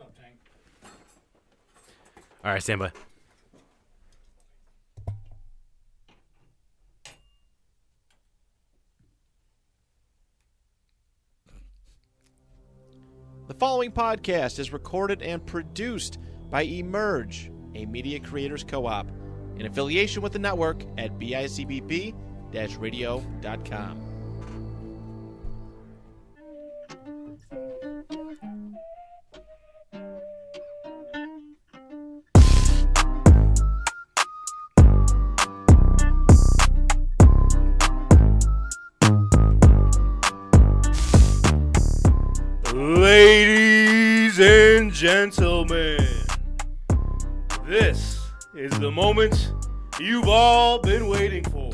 up, Tank? All right, stand by. The following podcast is recorded and produced by Emerge, a media creators co-op, in affiliation with the network at bicbp-radio.com. Ladies and gentlemen, this is the moment you've all been waiting for.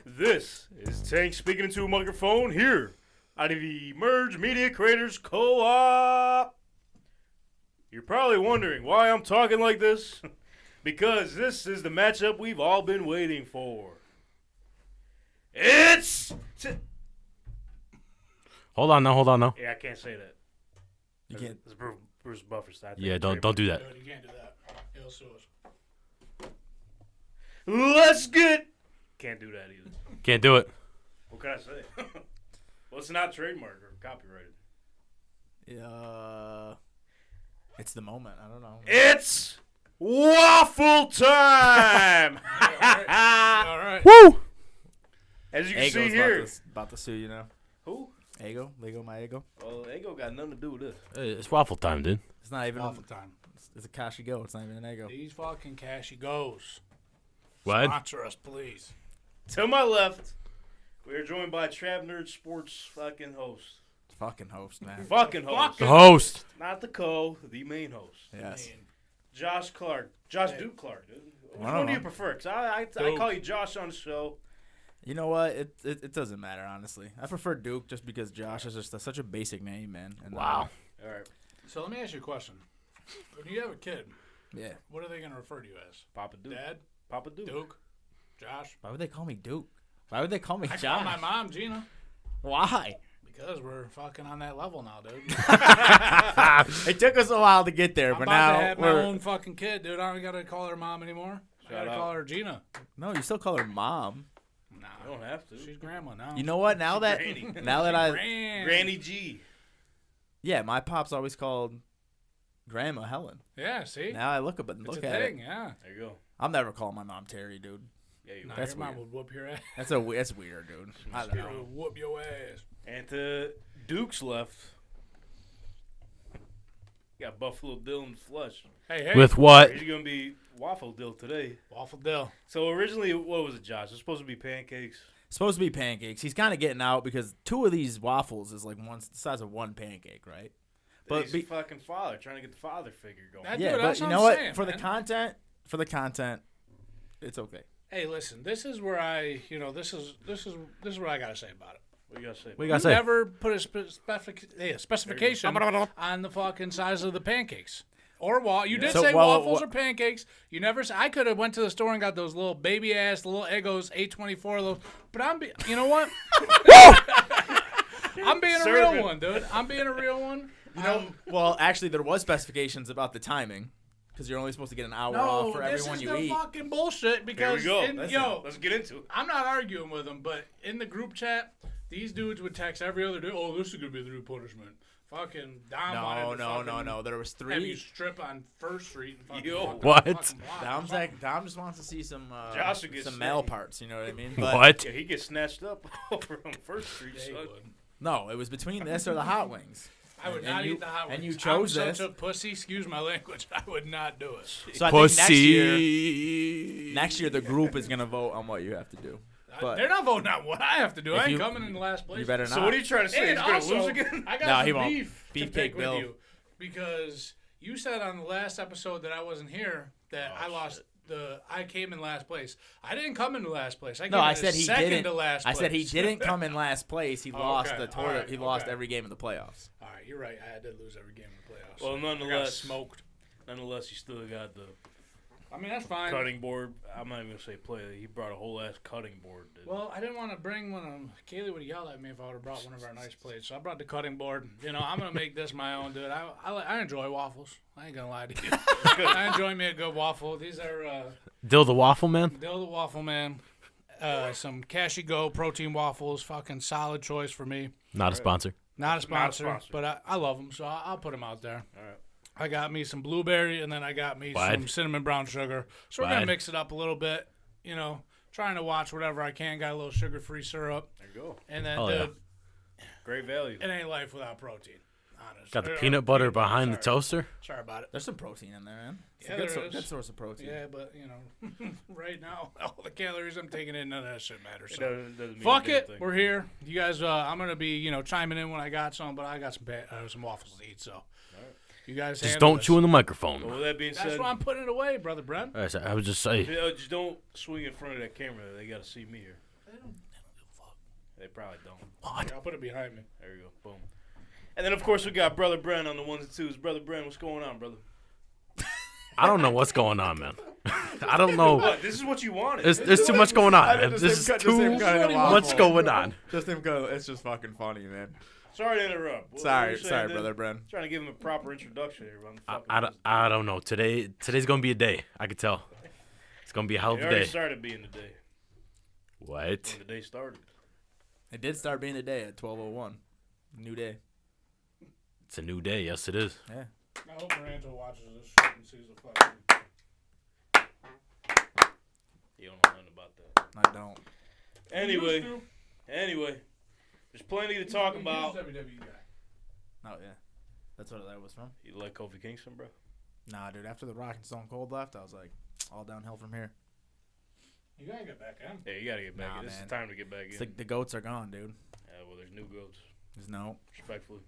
This is Tank speaking into a microphone here out of the Emerge Media Creators Co-op. You're probably wondering why I'm talking like this. Because this is the matchup we've all been waiting for. Hold on now. Yeah, I can't say that. You can't. It's Bruce Buffer style. Yeah, don't do that. Dude, you can't do that. He'll sue us. Let's get. Can't do that either. Can't do it. What can I say? Well, it's not trademarked or copyrighted. It's the moment. I don't know. It's waffle time! All right. Woo! As you can Ego's see here. about to sue you now. Who? Ego, my ego. Well, Ego got nothing to do with this. It's waffle time, dude. It's not even. Awful time. It's a Kashi go. It's not even an ego. These fucking cashy goes. What? Sponsor us, please. To my left, we are joined by Trap Nerd Sports fucking host. Fucking host, man. Fucking host. The host. Not the the main host. Yes. Man. Josh Clark. Josh Duke Clark, dude. Which I don't one do you know. prefer? Because I call you Josh on the show. You know what? It doesn't matter, honestly. I prefer Duke just because Josh is just such a basic name, man. And, Wow. All right. So let me ask you a question. When you have a kid, Yeah. what are they going to refer to you as? Papa Duke. Dad? Papa Duke. Duke? Josh? Why would they call me Duke? Why would they call me I Josh? call my mom Gina. Why? Because we're fucking on that level now, dude. It took us a while to get there, I'm but about now to have my we're. own fucking kid, dude. I don't got to call her mom anymore. I got Shout to out. call her Gina. No, you still call her mom. Nah. You don't have to. She's grandma now. You know what? Now that Granny. Granny G. yeah, my pop's always called Grandma Helen. Yeah, see? Now I look it's at a it. thing, yeah. There you go. I'll never call my mom Terry, dude. Yeah, you Nah, That's your mom weird. would whoop your ass. That's weird, dude. I don't She know. would whoop your ass. And to Duke's left, you got Buffalo Dill in the flesh. Hey. With what? He's going to be Waffle Dill today. Waffle Dill. So originally, what was it, Josh? It was supposed to be pancakes. Supposed to be pancakes. He's kind of getting out because 2 of these waffles is like the size of 1 pancake, right? But But he's fucking father, trying to get the father figure going. That- yeah, dude, but that's you what know I'm what? saying, For man. the content, it's okay. Hey, listen. This is where this is what I gotta say about it. What do you got to say? What you You gotta say? never put a specification on the fucking size of the pancakes. Or you did So, say well, waffles or pancakes. You never said. I could have went to the store and got those little baby ass, the little Eggos 824. Those, but you know what? I'm being a Serve real it. one, dude. I'm being a real one. You know, well, actually, there was specifications about the timing because you're only supposed to get an hour off for this everyone is you the eat. fucking bullshit. Here we Because go. let's Let's get into it. I'm not arguing with them, but in the group chat, these dudes would text every other day, "Oh, this is gonna be the new punishment." Fucking Dom wanted to fucking No. There was have you 3. strip on First Street and fucking Yo. walk down What? the fucking block. Dom just wants to see some Josh will get some male snatched. parts. You know what I mean? But What? Yeah, he gets snatched up over on First Street. Yeah, he son. would. No, it was between this or the hot wings. I would And not you- eat the hot wings. and you chose I'm this. such a pussy. Excuse my language. I would not do it. So I think Pussy. next year the group is gonna vote on what you have to do. But They're not voting on what I have to do. If I ain't you- coming in the last place. You better not. So what are you trying to say? And He's going to also, lose again? I got No, some he won't. beef to Beefcake pick Bill. with you because you said on the last episode that I wasn't here that I lost I came in last place. I didn't come in last place. I came No, I in said he second didn't. to last I place. said he didn't come in last place. He lost okay. the tournament. All right. He lost Okay. every game in the playoffs. All right, you're right. I did lose every game in the playoffs. Well, I got nonetheless, smoked. you still got the I mean, that's fine. cutting board. I'm not even gonna say play. He brought a whole ass cutting board. Dude. Well, I didn't want to bring one. Kaylee would yell at me if I would have brought one of our nice plates, so I brought the cutting board. You know, I'm gonna make this my own, dude. I enjoy waffles. I ain't gonna lie to you. I enjoy me a good waffle. These are Dill the Waffle Man? Dill the Waffle Man. Some Cashy Go protein waffles. Fucking solid choice for me. Not a sponsor. Not a sponsor, but I love them, so I'll put them out there. All right. I got me some blueberry, and then I got me Wide. some cinnamon brown sugar. So we're going to Wide. mix it up a little bit, you know, trying to watch whatever I can. Got a little sugar-free syrup. There you go. And then, Oh, yeah. dude, Great value. it ain't life without protein, honestly. Got the peanut butter behind the Sorry. toaster? Sorry about it. There's some protein in there, man. It's Yeah, a good, there is. good source of protein. Yeah, but, you know, right now, all the calories I'm taking in, none of that shit matters. It So. doesn't mean Fuck a damn it, thing. we're here. You guys, I'm going to be, you know, chiming in when I got some, but I got some waffles to eat, so. You guys Just handle don't this. chew in the microphone. Well, with that being That's said, why I'm putting it away, Brother Brent. I was just saying. just don't swing in front of that camera. They got to see me here. They probably don't. Here, I'll put it behind me. There you go. Boom. And then, of course, we got Brother Brent on the ones and twos. Brother Brent, what's going on, brother? I don't know what's going on, man. I don't know. What? This is what you wanted. There's too much going on, I man. just This is him cut- just him too cutting the much waffle. going on. Just him go. It's just fucking funny, man. Sorry to interrupt. What Sorry, were you saying, sorry, dude? brother Bren. Trying to give him a proper introduction here. On the fucking I don't know. Today's gonna be a day. I could tell. It's gonna be a hell of It a already day. started being the day. What? When the day started. It did start being the day at 12:01. New day. It's a new day. Yes, it is. Yeah. I hope Miranda watches this shit and sees the fucking. You don't know nothing about that. I don't. Anyway, there's plenty to talk He's about. a WWE guy. Oh yeah. That's what that was from. You like Kofi Kingston, bro? Nah, dude. After the Rock and Stone Cold left, I was like, all downhill from here. You gotta get back in. Yeah, you gotta get back Nah, in. This man. is time to get back in. It's like the goats are gone, dude. Yeah, well, there's new goats. There's no. Respectfully.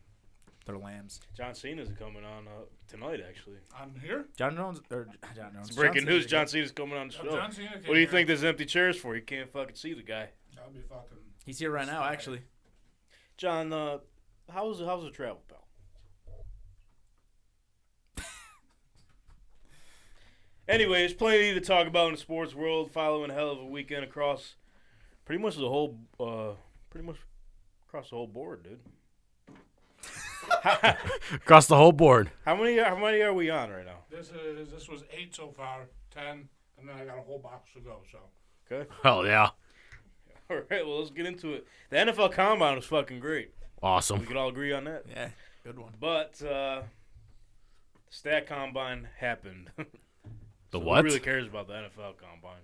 They're lambs. John Cena's coming on tonight, actually. I'm here. John Jones. It's breaking news. John Cena's coming on the show. John Cena came What do you here. think there's empty chairs for? You can't fucking see the guy. That'll be fucking. He's here right now, actually. John, how's the travel, pal? Anyway, there's plenty to talk about in the sports world following a hell of a weekend across pretty much across the whole board, dude. Across the whole board. How many are we on right now? This was 8 so far, 10, and then I got a whole box to go. So Okay. Hell yeah. All right, well, let's get into it. The NFL Combine was fucking great. We Awesome. could all agree on that. Yeah, good one. But the Stat Combine happened. The So what? Who really cares about the NFL Combine?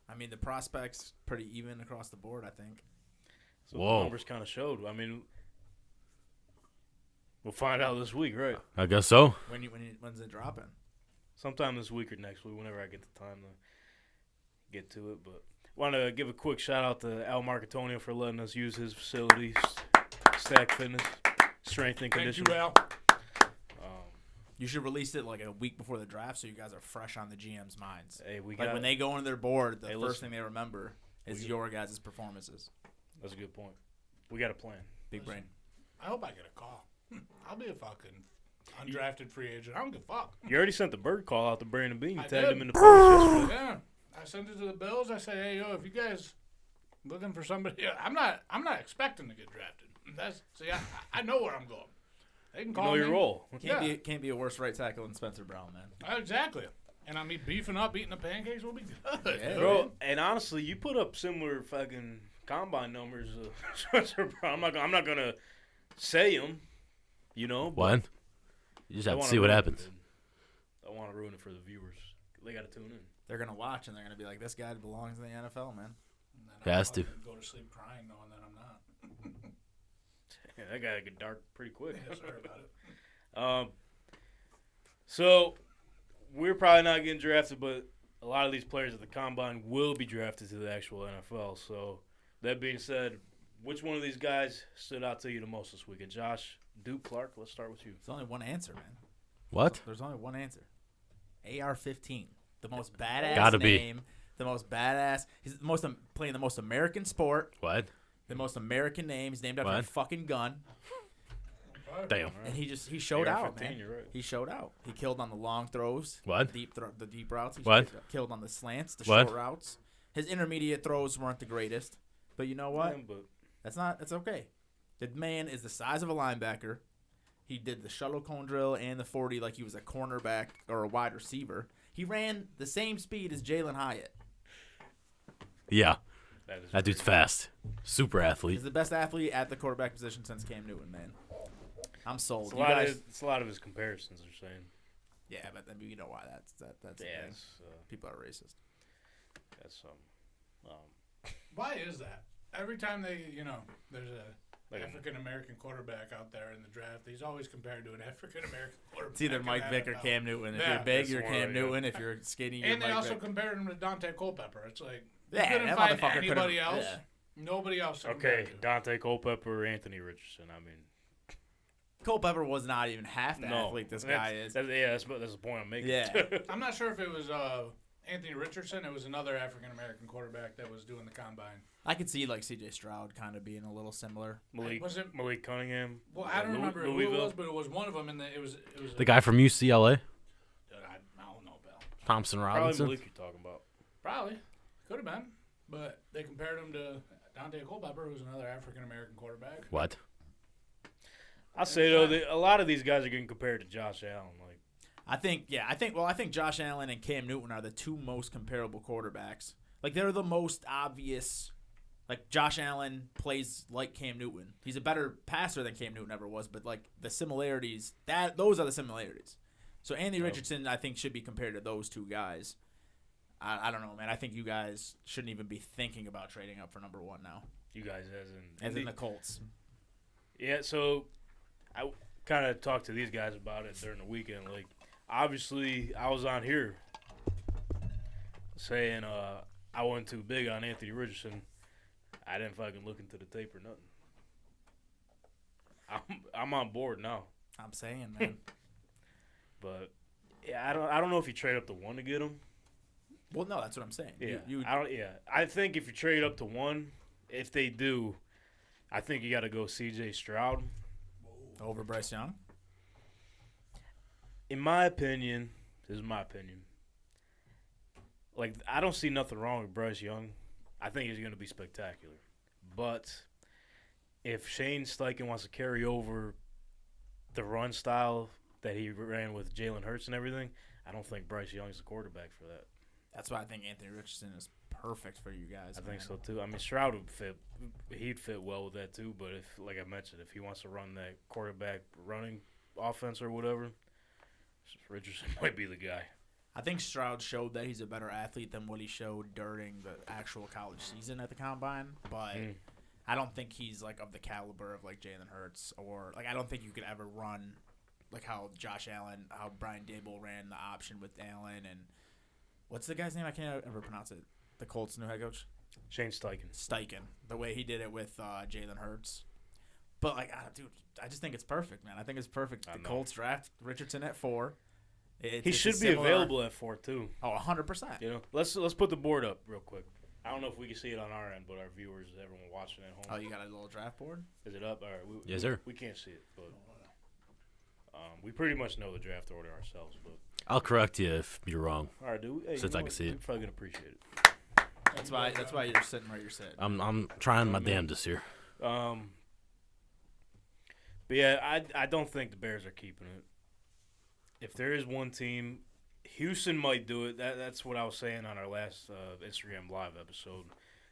I mean, the prospects pretty even across the board, I think. So Whoa. the numbers kind of showed. I mean, we'll find out this week, right? I guess so. When's it dropping? Sometime this week or next week, whenever I get the time to get to it. But want to give a quick shout out to Al Marcatonio for letting us use his facilities, Stack Fitness, Strength and thank you, Conditioning. Al. You should release it like a week before the draft, so you guys are fresh on the GM's minds. Hey, we Like got. when they go into their board, the Hey, first listen. thing they remember is your guys' performances. That's a good point. We got a plan. Big brain. I hope I get a call. I'll be a fucking undrafted free agent. I don't give a fuck. You already sent the bird call out to Brandon Bean. You I tagged did. him in the post yesterday. Yeah, I sent it to the Bills. I said, hey, yo, if you guys looking for somebody, I'm not expecting to get drafted. I know where I'm going. They can You call know me. your role. Can't be a worse right tackle than Spencer Brown, man. Exactly. And I mean, beefing up, eating the pancakes will be good. Yeah, Bro, and honestly, you put up similar fucking combine numbers. Spencer Brown. I'm not gonna say them, you know. but What? You just I have to wanna see what ruin it, happens. dude. I want to ruin it for the viewers. They got to tune in. They're gonna watch and they're gonna be like, "This guy belongs in the NFL, man." And then Has to. Go to sleep crying knowing that I'm not. Yeah, that guy get dark pretty quick. Yeah, sorry about it. So we're probably not getting drafted, but a lot of these players at the combine will be drafted to the actual NFL. So that being said, which one of these guys stood out to you the most this weekend? Josh, Duke, Clark, let's start with you. There's only one answer, man. What? There's only one answer. AR-15, the most badass Gotta be. name, the most badass. He's the most playing the most American sport, What? the most American name. He's named after a What? fucking gun. Damn. And he showed AR-15, out, man. you're right. He showed out. He killed on the long throws. What? The deep routes. He What? Killed on the slants, the What? short routes. His intermediate throws weren't the greatest. But you know what? Yeah, but That's okay. The man is the size of a linebacker. He did the shuttle cone drill and the 40 like he was a cornerback or a wide receiver. He ran the same speed as Jalen Hyatt. Yeah, is that dude's pretty fast. Super athlete. He's the best athlete at the quarterback position since Cam Newton, man. I'm sold. good. It's a lot of his comparisons are saying. Yeah, but I mean, you know why that's the thing. It's, People are racist. that's Why is that? Every time there's a Like a- African American quarterback out there in the draft, he's always compared to an African American quarterback. It's either in Mike the Vick or NFL. Cam Newton. If Yeah. you're big, That's you're one, Cam yeah. Newton. If you're skinny, you're And they Mike also Vick. compared him to Dante Culpepper. It's like you Yeah, couldn't that find motherfucker anybody could've- else. yeah. Nobody else. to okay, compare to. Dante Culpepper, Anthony Richardson. I mean, Culpepper was not even half the no, athlete this that's- guy is. That's the point I'm making. Yeah. I'm not sure if it was Anthony Richardson. It was another African American quarterback that was doing the combine. I could see like C.J. Stroud kind of being a little similar. Was it? Malik Cunningham. Well, I don't remember who it Louisville. was, but it was one of them. And it was The guy from UCLA, I don't know, Bill. Thompson Probably Robinson. Malik you're talking about. Probably could have been, but they compared him to Dante Culpepper, who's another African American quarterback. What? I'll say though, that a lot of these guys are getting compared to Josh Allen. Like, I think Josh Allen and Cam Newton are the two most comparable quarterbacks. Like they're the most obvious. Like Josh Allen plays like Cam Newton. He's a better passer than Cam Newton ever was, but like the similarities, those are the similarities. So Andy Richardson, I think, should be compared to those two guys. I don't know, man. I think you guys shouldn't even be thinking about trading up for number one now. you guys, as in the Colts. Yeah, so I kind of talked to these guys about it during the weekend. Like, obviously, I was on here saying I wasn't too big on Anthony Richardson. I didn't fucking look into the tape or nothing. I'm on board now, I'm saying, man. but yeah, I don't know if you trade up to one to get him. Well, no, that's what I'm saying. Yeah, You I don't. Yeah, I think if you trade up to one, if they do, I think you got to go C.J. Stroud. over Bryce Young? In my opinion, this is my opinion. Like, I don't see nothing wrong with Bryce Young. I think he's going to be spectacular. But if Shane Steichen wants to carry over the run style that he ran with Jalen Hurts and everything, I don't think Bryce Young's the quarterback for that. That's why I think Anthony Richardson is perfect for you guys. I think man. so too. I mean, Stroud would fit. He'd fit well with that too. But if, like I mentioned, if he wants to run that quarterback running offense or whatever, Richardson might be the guy. I think Stroud showed that he's a better athlete than what he showed during the actual college season at the combine, but I don't think he's like of the caliber of like Jalen Hurts, or like I don't think you could ever run like how Josh Allen, how Brian Dable ran the option with Allen, and what's the guy's name? I can't ever pronounce it. The Colts' new head coach, Shane Steichen. Steichen. The way he did it with Jalen Hurts, but like, dude, I just think it's perfect, man. I think it's perfect. The Colts draft Richardson at 4. He should be available at 4 too. Oh, 100%. You know, let's put the board up real quick. I don't know if we can see it on our end, but our viewers, everyone watching at home. Oh, you got a little draft board? Is it up? All right, Yes, sir. We can't see it, but we pretty much know the draft order ourselves. But I'll correct you if you're wrong. all right, dude. Hey, Since I can see it. You're probably gonna appreciate it. That's why you're sitting where you're sitting. I'm trying my damnedest here. But yeah, I don't think the Bears are keeping it. If there is one team, Houston might do it. That's what I was saying on our last Instagram Live episode.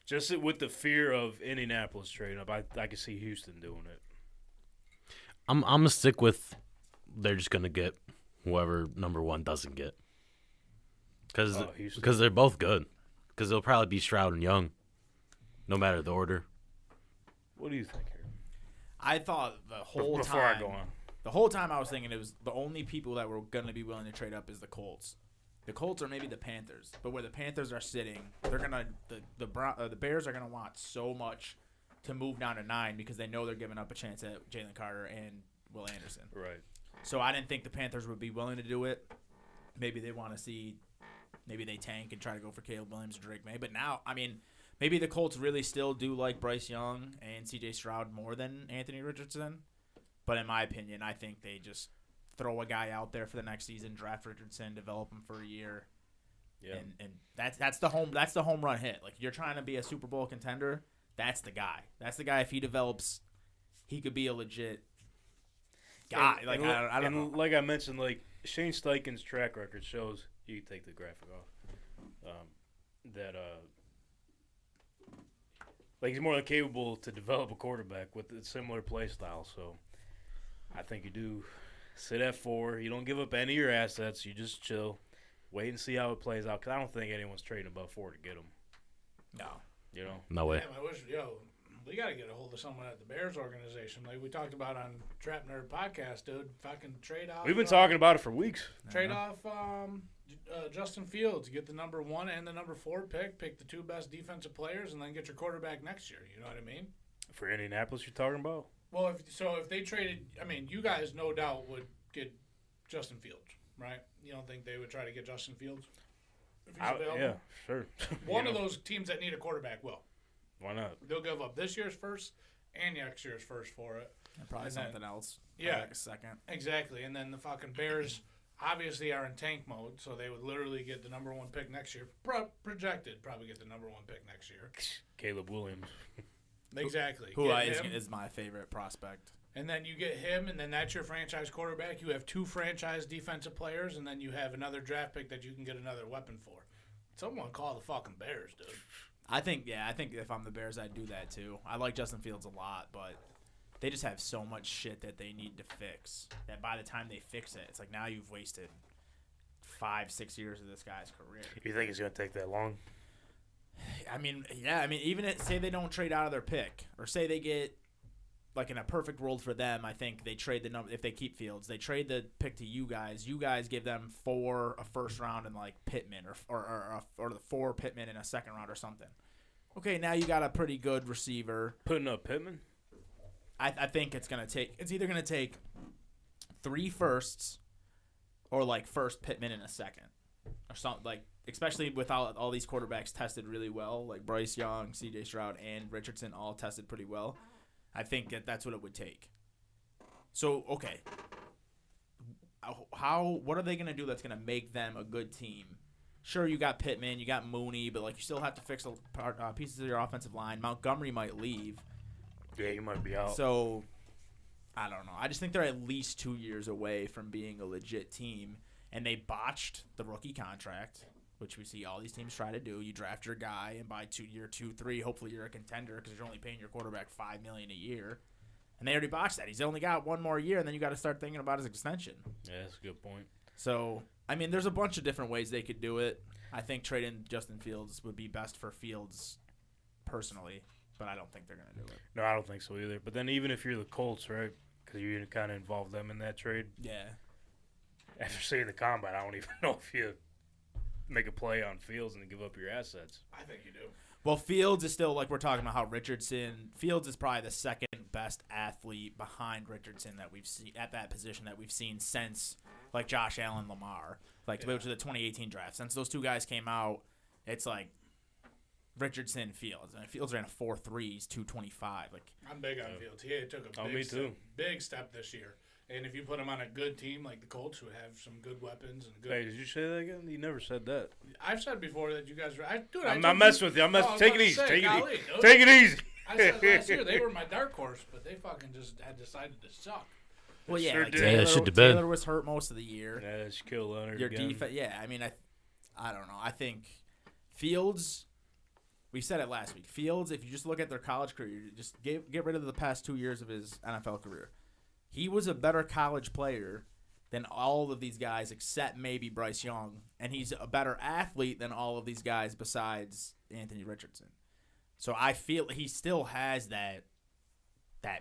Just with the fear of Indianapolis trading up, I can see Houston doing it. I'm gonna stick with they're just gonna get whoever number one doesn't get. Because they're both good. Because they'll probably be Stroud and Young, no matter the order. What do you think here? I thought the whole Before time. I go on. The whole time I was thinking it was the only people that were going to be willing to trade up is the Colts. The Colts or maybe the Panthers. But where the Panthers are sitting, they're gonna the Bears are gonna want so much to move down to 9 because they know they're giving up a chance at Jalen Carter and Will Anderson. Right. So I didn't think the Panthers would be willing to do it. Maybe they want to see, maybe they tank and try to go for Caleb Williams or Drake May. But now, I mean, maybe the Colts really still do like Bryce Young and C.J. Stroud more than Anthony Richardson. But in my opinion, I think they just throw a guy out there for the next season, draft Richardson, develop him for a year. Yeah. And that's the home run hit. Like, you're trying to be a Super Bowl contender, that's the guy. That's the guy. If he develops, he could be a legit guy. I don't know. Like I mentioned, like Shane Steichen's track record shows. You can take the graphic off. That like he's more than capable to develop a quarterback with a similar play style. So I think you do sit at 4. You don't give up any of your assets. You just chill, wait and see how it plays out. Because I don't think anyone's trading above 4 to get him. No. You know? No way. Damn, I wish, we got to get a hold of someone at the Bears organization. Like we talked about on Trap Nerd Podcast, dude. Fucking trade off. We've been talking about it for weeks. Trade off Justin Fields, get the number 1 and the number 4 pick the 2 best defensive players, and then get your quarterback next year. You know what I mean? For Indianapolis, you're talking about? Well, if they traded, I mean, you guys no doubt would get Justin Fields, right? You don't think they would try to get Justin Fields if he's available? Yeah, sure. One of those teams that need a quarterback will. Why not? They'll give up this year's first and next year's first for it. And probably something else. Yeah. Like a second. Exactly. And then the fucking Bears obviously are in tank mode, so they would literally get the number 1 pick next year. Projected probably get the number 1 pick next year. Caleb Williams. Exactly. Who Get him, is my favorite prospect. and then you get him, and then that's your franchise quarterback. You have 2 franchise defensive players, and then you have another draft pick that you can get another weapon for. Someone call the fucking Bears, dude. I think if I'm the Bears, I'd do that too. I like Justin Fields a lot, but they just have so much shit that they need to fix that by the time they fix it, it's like now you've wasted 5-6 years of this guy's career. You think it's going to take that long? I mean, yeah. I mean, even say they don't trade out of their pick, or say they get, like in a perfect world for them, I think they trade the number. If they keep Fields, they trade the pick to you guys. You guys give them 4 a first round and like Pittman, or the 4 Pittman in a second round or something. Okay, now you got a pretty good receiver. Putting up Pittman? I think it's either gonna take 3 firsts, or like first Pittman in a second, or something like. Especially with all these quarterbacks tested really well, like Bryce Young, C.J. Stroud, and Richardson all tested pretty well. I think that's what it would take. So, okay. What are they going to do that's going to make them a good team? Sure, you got Pittman, you got Mooney, but like you still have to fix pieces of your offensive line. Montgomery might leave. Yeah, he might be out. So, I don't know. I just think they're at least 2 years away from being a legit team, and they botched the rookie contract, which we see all these teams try to do. You draft your guy, and by year 2, 3, hopefully you're a contender because you're only paying your quarterback $5 million a year. And they already botched that. He's only got 1 more year, and then you got to start thinking about his extension. Yeah, that's a good point. So, I mean, there's a bunch of different ways they could do it. I think trading Justin Fields would be best for Fields personally, but I don't think they're going to do it. No, I don't think so either. But then even if you're the Colts, right, because you kind of involved them in that trade. Yeah. After seeing the combine, I don't even know if you make a play on Fields and give up your assets. I think you do. Well, Fields is still, like we're talking about how Fields is probably the second best athlete behind Richardson that we've seen at that position that we've seen since, like, Josh Allen, Lamar, like, to go to the 2018 draft. Since those 2 guys came out, it's like Richardson, Fields. And Fields ran a 4.3, he's 225. Like, I'm big on Fields. He took a big step this year. And if you put him on a good team like the Colts, who have some good weapons and good. Hey, did you say that again? You never said that. I've said before that you guys were. I'm not messing with you. Take it easy. Take it easy. I said last year they were my dark horse, but they fucking just had decided to suck. Well, yeah, Sure like did. Taylor was hurt most of the year. Yeah, Shaquille Leonard. Your again. defense, yeah. I mean, I don't know. I think Fields. We said it last week. Fields, if you just look at their college career, just get rid of the past 2 years of his NFL career. He was a better college player than all of these guys except maybe Bryce Young, and he's a better athlete than all of these guys besides Anthony Richardson. So I feel he still has that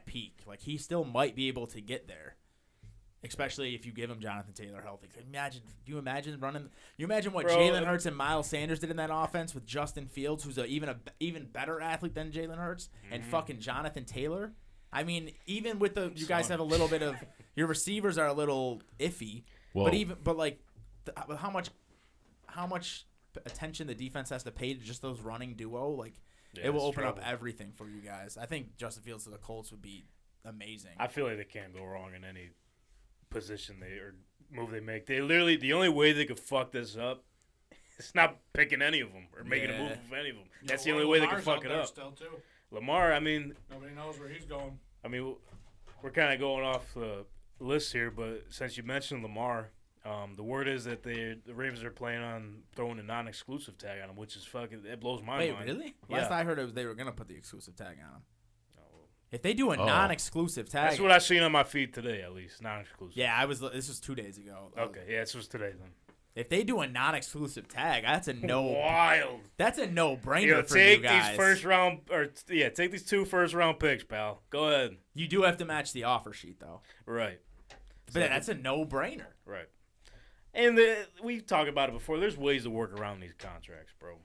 peak. Like, he still might be able to get there, especially if you give him Jonathan Taylor healthy. Do you imagine what Jalen Hurts and Miles Sanders did in that offense with Justin Fields, who's even better athlete than Jalen Hurts, and fucking Jonathan Taylor? I mean, even with you guys have a little bit of your receivers are a little iffy, Whoa. but how much attention the defense has to pay to just those running duo, like, Yeah, it will it's open trouble. up everything for you guys. I think Justin Fields to the Colts would be amazing. I feel like they can't go wrong in any position or move they make. They literally, the only way they could fuck this up is not picking any of them or making a move with any of them. That's the only way they can fuck it up. Still too. Lamar, I mean, Nobody knows where he's going. I mean, we're kind of going off the list here, but since you mentioned Lamar, the word is that the Ravens are planning on throwing a non-exclusive tag on him, which is fucking, it blows my mind. Wait, really? Yeah. Last I heard, they were gonna put the exclusive tag on him. If they do a Oh. non-exclusive tag, That's what I seen on my feed today, at least, non-exclusive. yeah, this was 2 days ago. Okay, yeah, this was today then. If they do a non-exclusive tag, that's a no. Wild. That's a no-brainer Yo, for take you guys. these first round, take these 2 first-round picks, pal. Go ahead. You do have to match the offer sheet, though. Right. But that's a no-brainer. Right. And we talked about it before. There's ways to work around these contracts, bro.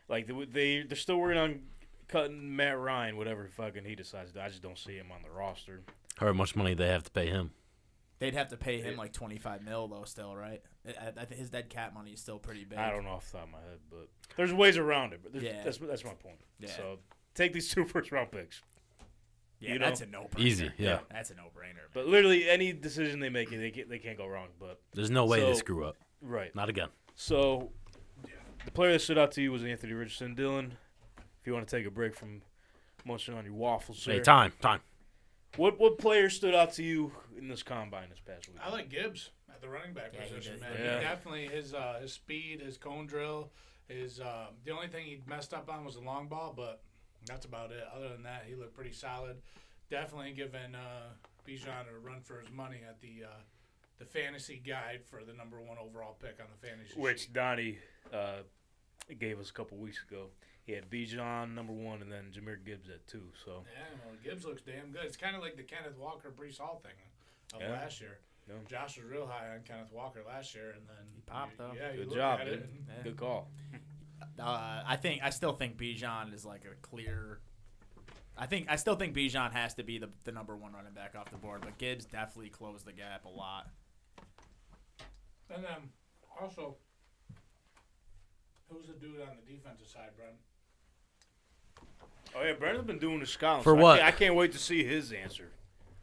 Like they're still working on cutting Matt Ryan, whatever fucking he decides to do. I just don't see him on the roster. How much money they have to pay him? They'd have to pay him like $25 million though, still, right? I think his dead cap money is still pretty big. I don't know off the top of my head, but there's ways around it. But Yeah. that's my point. Yeah. So take these 2 first-round picks. Yeah, you that's know? a no-brainer. Easy, yeah. That's a no-brainer. But literally any decision they make, they can't go wrong. But There's no way they So- screw up. right. Not again. So the player that stood out to you was Anthony Richardson. Dylan, if you want to take a break from munching on your waffles, Hey, sir. time. What player stood out to you in this combine this past week? I like Gibbs at the running back Yeah, he position, did. man. Yeah. He definitely his speed, his cone drill, the only thing he messed up on was the long ball, but that's about it. Other than that, he looked pretty solid. Definitely giving Bijan a run for his money at the fantasy guide for the number 1 overall pick on the fantasy Which sheet. Donnie gave us a couple weeks ago. He had Bijan number 1 and then Jahmyr Gibbs at 2. So Yeah, well, Gibbs looks damn good. It's kind of like the Kenneth Walker, Brees Hall thing of Yeah. last year. Yeah. Josh was real high on Kenneth Walker last year, and then He popped, though. Yeah, you good look job, at dude. it, and- Yeah. Good call. I still think Bijan is like a clear. I still think Bijan has to be the number 1 running back off the board, but Gibbs definitely closed the gap a lot. And then also, who's the dude on the defensive side, Brent? Oh yeah, Brandon's been doing the scouting. For so what? I can't wait to see his answer.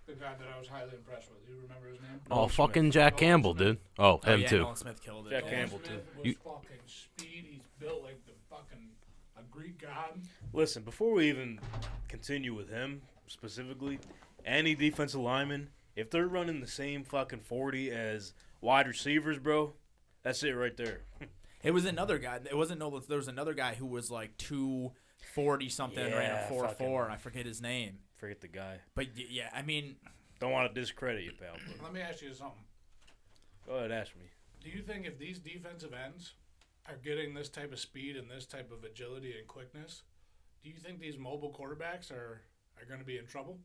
The guy that I was highly impressed with. You remember his name? Oh, Nolan fucking Smith. Jack Nolan Campbell, Smith. dude. Oh, him yeah, too. Nolan Smith killed it. Jack yeah. Campbell, Smith too. was You- fucking speed. He's built like the fucking a Greek god. Listen, before we even continue with him specifically, any defensive lineman, if they're running the same fucking 40 as wide receivers, bro, that's it right there. It was another guy. It wasn't Nolan. There was another guy who was like 240 something, ran Yeah, a 4.4, fucking- and I forget his name. Forget the guy. But yeah, I mean, Don't want to discredit you, pal. But Let me ask you something. go ahead, ask me. Do you think if these defensive ends are getting this type of speed and this type of agility and quickness, do you think these mobile quarterbacks are going to be in trouble?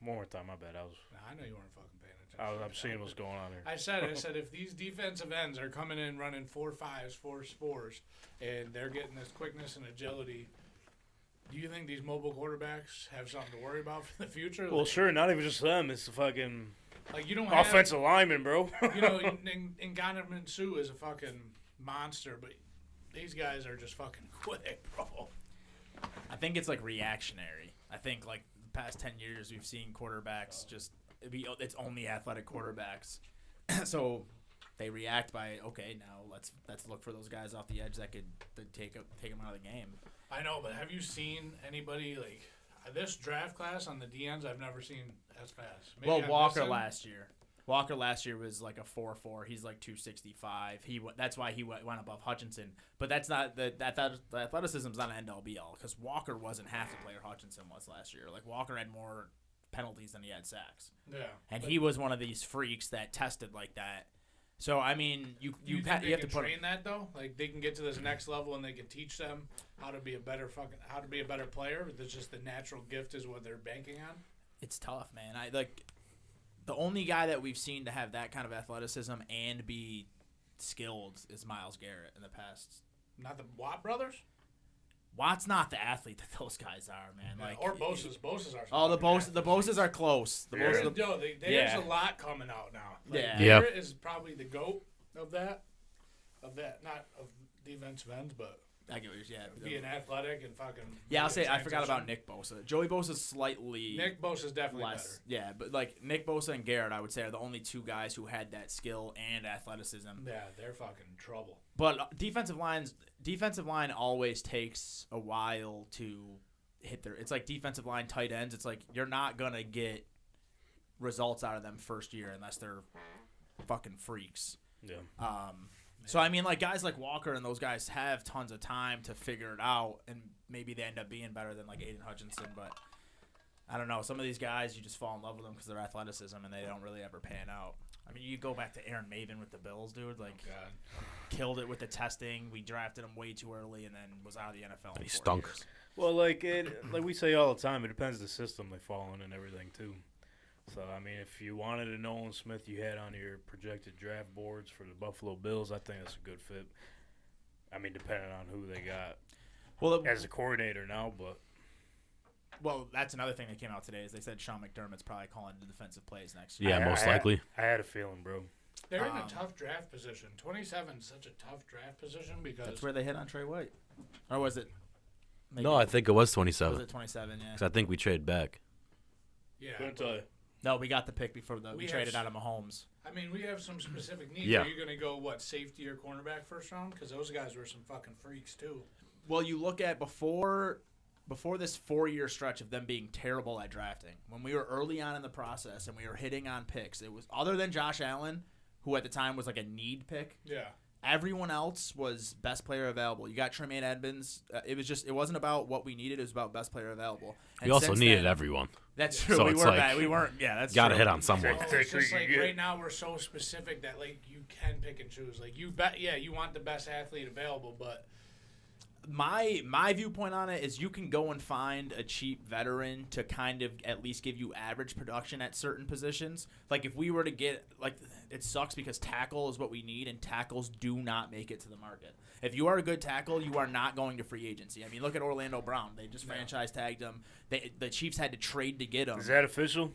One more time, my bad. Nah, I know you weren't fucking paying attention. I'm seeing what's going on here. I said if these defensive ends are coming in running 4.5s, 4.4s, and they're getting this quickness and agility, do you think these mobile quarterbacks have something to worry about for the future? Well, sure, not even just them. It's the fucking Like you don't have, offensive lineman, bro. you know, Ngannam Suh is a fucking monster, but these guys are just fucking quick, bro. I think it's like reactionary. I think like the past 10 years we've seen quarterbacks it's only athletic quarterbacks. So they react by, okay, now let's look for those guys off the edge that could take them out of the game. I know, but have you seen anybody like this draft class on the DNs? I've never seen as fast. Maybe Well, I'm Walker missing. last year was like a 4.4. He's like 265. That's why he went above Hutchinson. But that's not the athleticism's not an end all be all because Walker wasn't half the player Hutchinson was last year. Like Walker had more penalties than he had sacks, Yeah, and but he was one of these freaks that tested like that. So I mean, you you think have they to can put train that though? Like they can get to this next level and they can teach them how to be a better player. It's just the natural gift is what they're banking on. It's tough, man. I like the only guy that we've seen to have that kind of athleticism and be skilled is Myles Garrett in the past. Not the Watt brothers. Watt's not the athlete that those guys are, man. Yeah, Like or Bosa's. Bosa's are. Oh, the fucking Boses are close. The athletes. Boses, Yo, there's a lot coming out now. Like, Yeah. Yeah. Garrett is probably the GOAT of that, not of defensive ends, but I get what you're saying. being athletic and fucking. Yeah, I'll say I transition. forgot about Nick Bosa. Joey Bosa's slightly Nick Bosa's definitely less. Yeah, but like Nick Bosa and Garrett, I would say are the only two guys who had that skill and athleticism. better. Yeah, they're fucking trouble. But defensive line always takes a while to hit their. It's like defensive line tight ends. It's like you're not gonna get results out of them first year unless they're fucking freaks. Yeah. So I mean, like guys like Walker and those guys have tons of time to figure it out, and maybe they end up being better than like Aiden Hutchinson. But I don't know. Some of these guys, you just fall in love with them because of their athleticism, and they don't really ever pan out. I mean, you go back to Aaron Maven with the Bills, dude. Like, killed it with the testing. We drafted him way too early, and then was out of the NFL. He in 4 stunk. years. Well, like we say all the time, it depends the system they fall in and everything too. So I mean, if you wanted a Nolan Smith you had on your projected draft boards for the Buffalo Bills, I think that's a good fit. I mean, depending on who they got as a coordinator now, but. Well, that's another thing that came out today is they said Sean McDermott's probably calling the defensive plays next year. Yeah, most likely. I had a feeling, bro. They're in a tough draft position. 27 is such a tough draft position because That's where they hit on Trey White. Or was it? Maybe, No, I think it was was 27. it 27, yeah. 'Cause I think we trade back. yeah, Couldn't tell you. No, we got the pick before we We traded have- out of Mahomes. I mean, we have some specific needs. Yeah. Are you going to go, safety or cornerback first round? Because those guys were some fucking freaks, too. Well, you look at before this 4-year stretch of them being terrible at drafting, when we were early on in the process and we were hitting on picks, it was other than Josh Allen, who at the time was like a need pick. Yeah. Everyone else was best player available. You got Tremaine Edmonds. It wasn't about what we needed. It was about best player available. And We also since needed then- everyone. That's true. So we it's weren't like, bad. We weren't. Yeah, that's Got to true. hit on someone. Well, it's just like right now we're so specific that like you can pick and choose. Like you bet, yeah, you want the best athlete available, but My viewpoint on it is you can go and find a cheap veteran to kind of at least give you average production at certain positions. Like if we were to get it sucks because tackle is what we need, and tackles do not make it to the market. If you are a good tackle, you are not going to free agency. I mean, look at Orlando Brown. They just franchise tagged him. The Chiefs had to trade to get him. Is that official?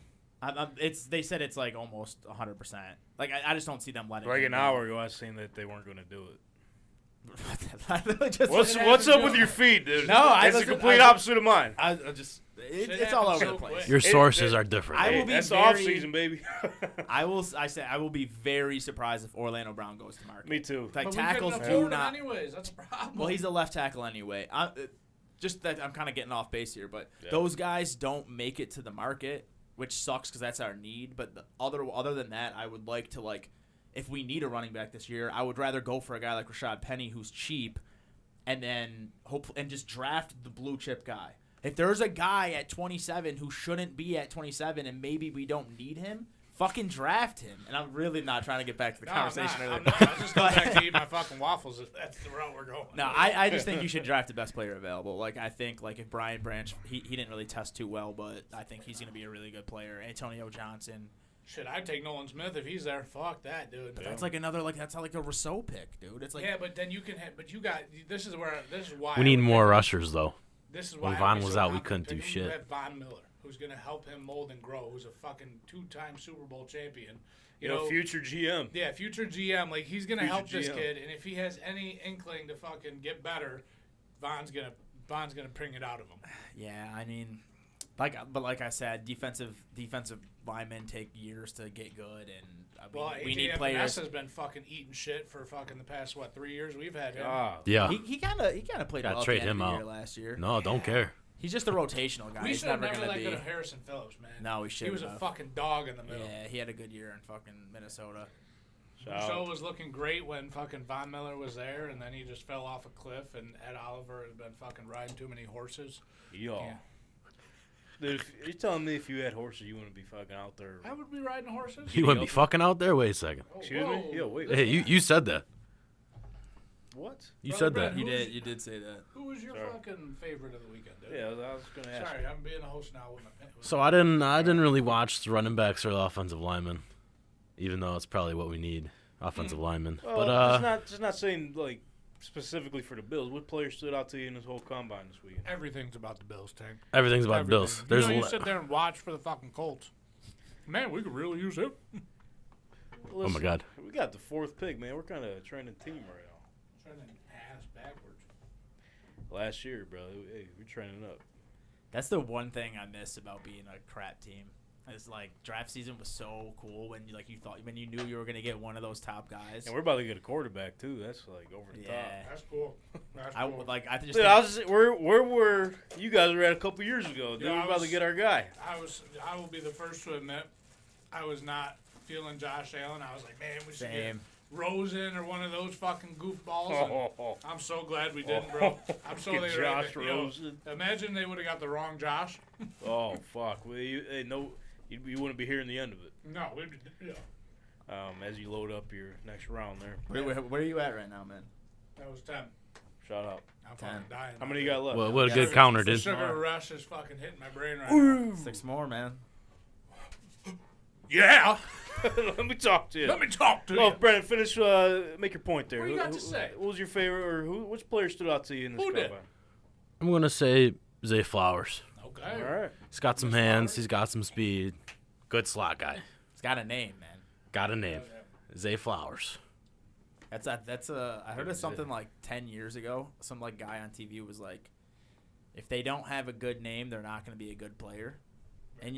They said it's like almost 100%. Like I just don't see them letting. Like him an go. hour ago, I seen that they weren't going to do it. Just What's up with your feed, dude? No, it's the complete opposite of mine. It's all over the so place. quick. Your sources are different. I will be That's the very- off season, baby. I will be very surprised if Orlando Brown goes to market. Me too. Like but tackles we couldn't do afford not. him anyways. That's a problem. Well, he's a left tackle anyway. Just that I'm kind of getting off base here, but Yeah. those guys don't make it to the market, which sucks because that's our need. But other than that, I would like to if we need a running back this year, I would rather go for a guy like Rashad Penny who's cheap, and then just draft the blue chip guy. If there's a guy at 27 who shouldn't be at 27 and maybe we don't need him, fucking draft him. And I'm really not trying to get back to the conversation I'm earlier. not. I was just going back to eat my fucking waffles. If that's the route we're going. No, I just think you should draft the best player available. I think if Brian Branch, he didn't really test too well, but I think he's going to be a really good player. Antonio Johnson. Shit, I'd take Nolan Smith if he's there. Fuck that, dude. But that's another that's like a Rousseau pick, dude. It's like Yeah, but then you can. But you got. This is why. We need more rushers, though. This is why When I Von was was so out, we confident couldn't do picking him. shit. You have Von Miller, who's going to help him mold and grow. Who's a fucking 2-time Super Bowl champion. You know, future GM. Yeah, future GM. Like he's going to Future help this GM. kid, and if he has any inkling to fucking get better, Von's gonna bring it out of him. yeah, I mean, like I said, defensive linemen take years to get good, and we need players. has been fucking eating shit for fucking the past 3 years we've had him. Yeah. He kind of played Gotta well at trade the end him of the out. year last year. No, don't care. He's just a rotational guy. We He's should have never never going let to go be. of Harrison Phillips, man. No, we He shouldn't was a have. fucking dog in the middle. Yeah, he had a good year in fucking Minnesota. Rousseau was looking great when fucking Von Miller was there, and then he just fell off a cliff, and Ed Oliver has been fucking riding too many horses. Yo. Yeah. Dude, you're telling me if you had horses, you wouldn't be fucking out there. I would be riding horses. You wouldn't be fucking out there? Wait a second. Oh, Excuse whoa. me? Yo, wait. Hey, you said that. What? You Brother said Brett, that. who- You did say that. Who was your Sorry. fucking favorite of the weekend, dude? Yeah, I was going to ask. Sorry, I'm being a host now with my So I didn't really watch the running backs or the offensive linemen, even though it's probably what we need, offensive linemen. Well, But just not saying like specifically for the Bills. What player stood out to you in this whole combine this week? Everything's about the Bills, Tank. everything's about the Bills. Everything. There's you a sit there and watch for the fucking Colts. Man, we could really use him. Oh my God. We got the 4th pick, man. We're kind of trending team right now. Trying to ass backwards. last year, bro. Hey, we're trending up. That's the one thing I miss about being a crap team. It's like draft season was so cool when you knew you were gonna get one of those top guys. And we're about to get a quarterback too. That's like over the top. That's cool. That's I cool. just Dude, I was where were you guys were at a couple years ago? Dude, Yeah, we're about to get our guy. I will be the first to admit, I was not feeling Josh Allen. I was like, man, we should get Rosen or one of those fucking goofballs. And I'm so glad we didn't, bro. I'm so Get glad. Josh Rosen. Imagine they would have got the wrong Josh. Oh fuck! Well, you wouldn't be hearing the end of it. No, As you load up your next round there. Where are you at right now, man? that was 10. Shut up. I'm fucking dying. How many you got left? Well, what a good counter, The dude. sugar rush is fucking hitting my brain right now. 6 more, man. Yeah. Let me talk to you. Let me talk to Well, you. Brennan, finish. Make your point there. What you got to say? What was your favorite, or which player stood out to you in this Who did? combine? I'm gonna say Zay Flowers. Okay. All right. He's got some hands. He's got some speed. Good slot guy. He's got a name, man. Got a name. Zay Flowers. I heard of something like 10 years ago. Some like guy on TV was like, if they don't have a good name, they're not going to be a good player. And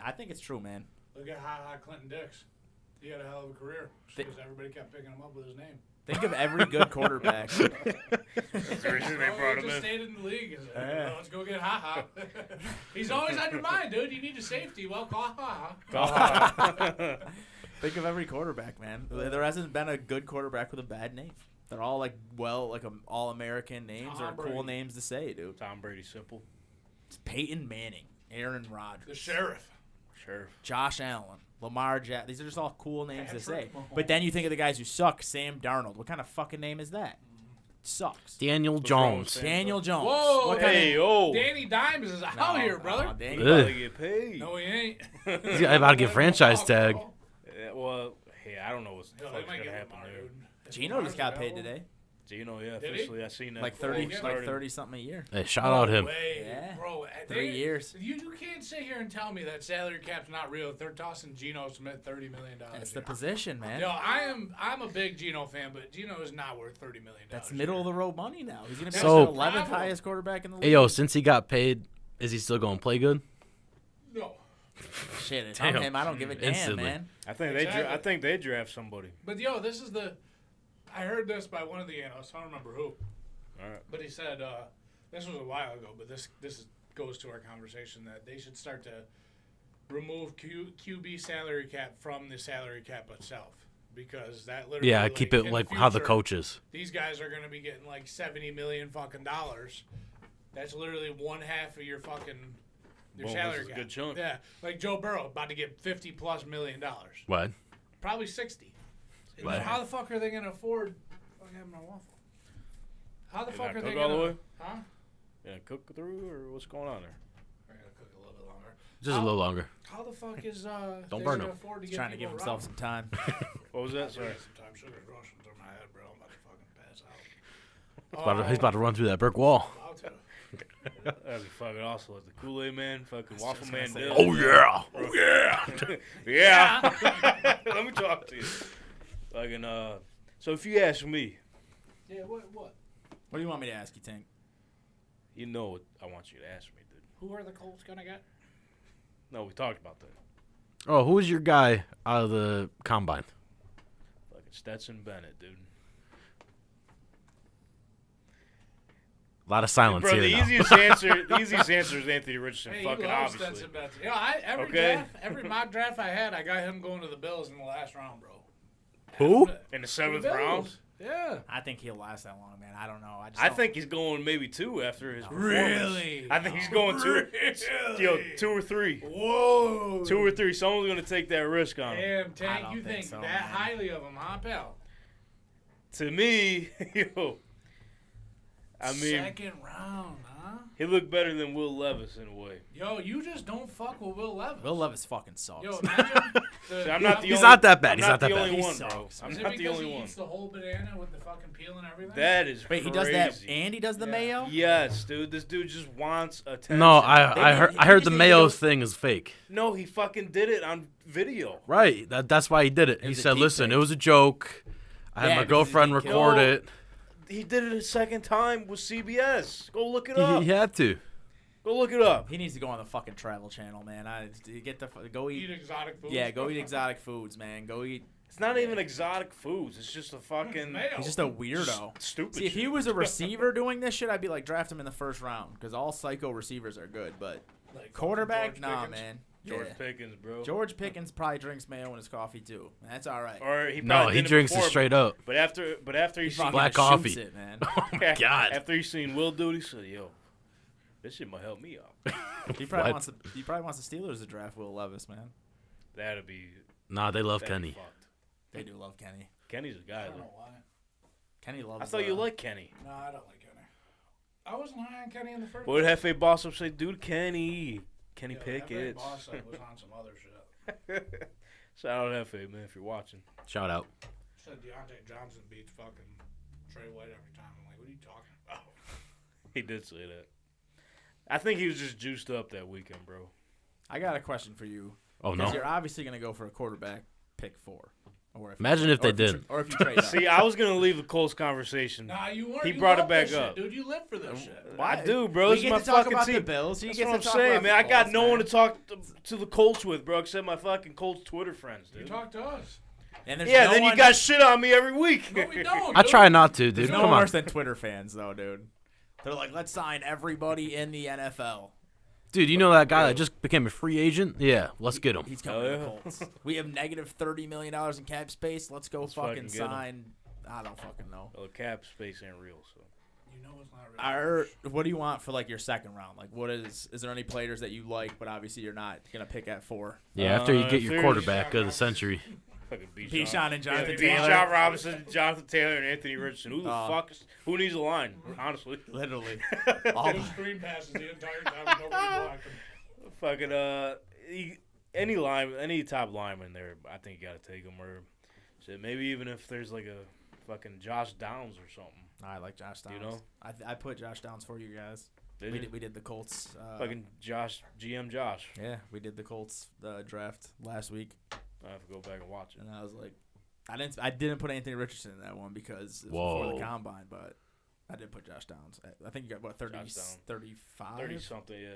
I think it's true, man. Look at Clinton Dix. He had a hell of a career because everybody kept picking him up with his name. Think of every good quarterback. That's the reason they brought He him just in. stayed in the league. Let's go get Ha-Ha. He's always on your mind, dude. You need a safety. Well, call Ha-Ha. Think of every quarterback, man. There hasn't been a good quarterback with a bad name. They're all like all-American names Tom or cool Brady. names to say, dude. Tom Brady, simple. It's Peyton Manning, Aaron Rodgers, The sheriff. Sheriff. Josh Allen, Lamar Jackson. These are just all cool names to say. Patrick Mahomes. But then you think of the guys who suck. Sam Darnold. What kind of fucking name is that? Sucks. Daniel Jones. Daniel Jones. Whoa. What kind Hey, of, oh. Danny Dimes is out here, brother. Danny He about Ugh. to get paid. No, he ain't. He's about to get franchise tag. Yeah, well, hey, I don't know what's Hell, fuck's they might gonna get happen Lamar, there. dude. Gino just got paid today. Gino, yeah, Did he? officially, I seen that. Like before 30, we like started. 30 something a year. Hey, shout out him. Way, Yeah. bro. 3 years. You can't sit here and tell me that salary cap's not real if they're tossing Geno Smith $30 million. That's the position, man. Yo, I'm a big Geno fan, but Geno is not worth $30 million. That's middle of the road money now. He's gonna be So- the 11th highest quarterback in the league. Hey, yo, since he got paid, is he still going to play good? No. Shit, if I'm Damn. him, I don't give a damn, Instantly. man. I think they draft somebody. But yo, this is I heard this by one of the analysts. I don't remember who. All right. But he said, this was a while ago, but this goes to our conversation that they should start to remove QB salary cap from the salary cap itself. Because that literally Keep it in like the how the future, coaches. These guys are going to be getting like $70 million fucking dollars. That's literally one half of your fucking Boom, salary this is a cap. good chunk. Yeah, like Joe Burrow about to get $50+ million. What? Probably 60. Right. How the fuck are they going to afford fucking having a waffle? How the Did fuck that are they cook all the going way? to? Huh? Yeah, cook through, or what's going on there? I gotta cook a little bit longer. Just a little longer. How the fuck is Don't they burn gonna them. afford to He's get trying to give people himself around? some time. What was that? Sorry. Sometimes sugar's rushing through my head, bro. I'm about to fucking pass out. He's about to run through that brick wall. About to. That'd be fucking awesome. Like the Kool-Aid Man, fucking Waffle just Man. gonna say Dill. Oh, yeah. Yeah. Let me talk to you. Fucking, so if you ask me, Yeah, what? What do you want me to ask you, Tank? you know what I want you to ask me, dude. Who are the Colts gonna get? No, we talked about that. Oh, who was your guy out of the combine? Fucking Stetson Bennett, dude. A lot of silence Bro, here the now. easiest answer is Anthony Richardson. Hey, fucking you love obviously. Stetson Bennett. You know, every mock draft I had, I got him going to the Bills in the last round, bro. Who? In the The 7th Bills. round, Yeah. I think he'll last that long, man. I don't know. I think he's going maybe 2 after his performance. Really? I think he's going 2. Yo, 2 or 3. Whoa. 2 or 3. Someone's gonna take that risk on him. Damn, Tank, don't you think think so, that man. highly of him, huh, pal? To me, yo, I mean, Second round, huh? he looked better than Will Levis in a way. Yo, you just don't fuck with Will Levis. Will Levis fucking sucks. Yo, imagine See, I'm not the He's only, not that bad. I'm He's not not that the bad. only He one, bro. sucks. I'm Is it not the because only he one. eats the whole banana with the fucking peel and everything? That is Wait, crazy. he does that, and he does the Yeah. mayo. Yes, dude. This dude just wants attention. No, I heard He I heard just the needs to Mayo go- thing is fake. No, he fucking did it on video. Right. That's why he did it. He was a said, deep "Listen, fake. it was a joke. I had Yeah, my because he girlfriend didn't kill record him. it." He did it a second time with CBS. Go look it up. He had to. Go look it up. He needs to go on the fucking Travel Channel, man. Go Eat eat. exotic foods. Yeah, go eat exotic foods, man. Go eat. It's not even exotic foods. It's just a fucking Mayo. He's just a weirdo. stupid. See, if he shit. was a receiver doing this shit, I'd be like, draft him in the first round because all psycho receivers are good. But Like quarterback, George nah, Pickens. man. George Yeah. Pickens, bro. George Pickens probably drinks mayo in his coffee too. That's all right. Or he No, probably he did drinks before, it straight up. But after He he's fucking seen Black shoots coffee. it, man. Oh my God. After he's seen Will do it, he said, "Yo, this shit might help me out." He probably What? wants the Steelers to draft Will Levis, man. That'd be. Nah, they love that'd be Kenny. fucked. They do love Kenny. Kenny's a I guy. don't Though. know why. Kenny loves. I thought you liked Kenny. No, I don't like Kenny. I wasn't high on Kenny in the first. What would Hefe Boss up say, dude? Kenny Yeah, Pickett. Boss was on some other shit. Shout out Hefe, man, if you're watching. Shout out. Said Deontay Johnson beats fucking Trey White every time. I'm like, what are you talking about? He did say that. I think he was just juiced up that weekend, bro. I got a question for you. Oh, Because no. you're obviously gonna go for a quarterback pick 4. Or if Imagine if they you did. Or if you trade up. See, I was gonna leave the Colts conversation. Nah, you weren't. He you brought it love back this shit, up. dude. You live for this shit. I do, bro. We This is get my to talk fucking about team. the Bills. You That's get what to I'm talk saying, about man. the I got Colts, no man. one to talk to the Colts with, bro, except my fucking Colts Twitter friends, You dude. talk to us. And there's Yeah, no then you one- got shit on me every week. No, we don't. I dude. try not to, dude. There's no Come one on. worse than Twitter fans, though, dude. They're like, let's sign everybody in the NFL. Dude, you know that guy that just became a free agent? Yeah, let's get him. He's coming to the Colts. We have negative $30 million in cap space. Let's go Let's fucking fucking get 'em. sign. I don't fucking know. Well, cap space ain't real, so. You know it's not real. What do you want for like your second round? Like, what is there any players that you like, but obviously you're not gonna pick at 4? Yeah, after you get if your there's- quarterback of the century. Fucking Bijan and Jonathan Bijan Taylor. Robinson, Jonathan Taylor, and Anthony Richardson. Who the Oh. fuck? Who needs a line? Honestly. Literally. Those screen passes the entire time. Nobody blocked him. Fucking any top lineman there, I think you gotta take him. Or shit, maybe even if there's like a fucking Josh Downs or something. I like Josh Downs. You know? I put Josh Downs for you guys. Did We you? did the Colts. Fucking GM Josh. Yeah, we did the Colts draft last week, I have to go back and watch it. and I was like, I didn't put Anthony Richardson in that one because it was before the Whoa. combine, but I did put Josh Downs. I think you got what 30, Josh Downs. 35. 30 something, yeah.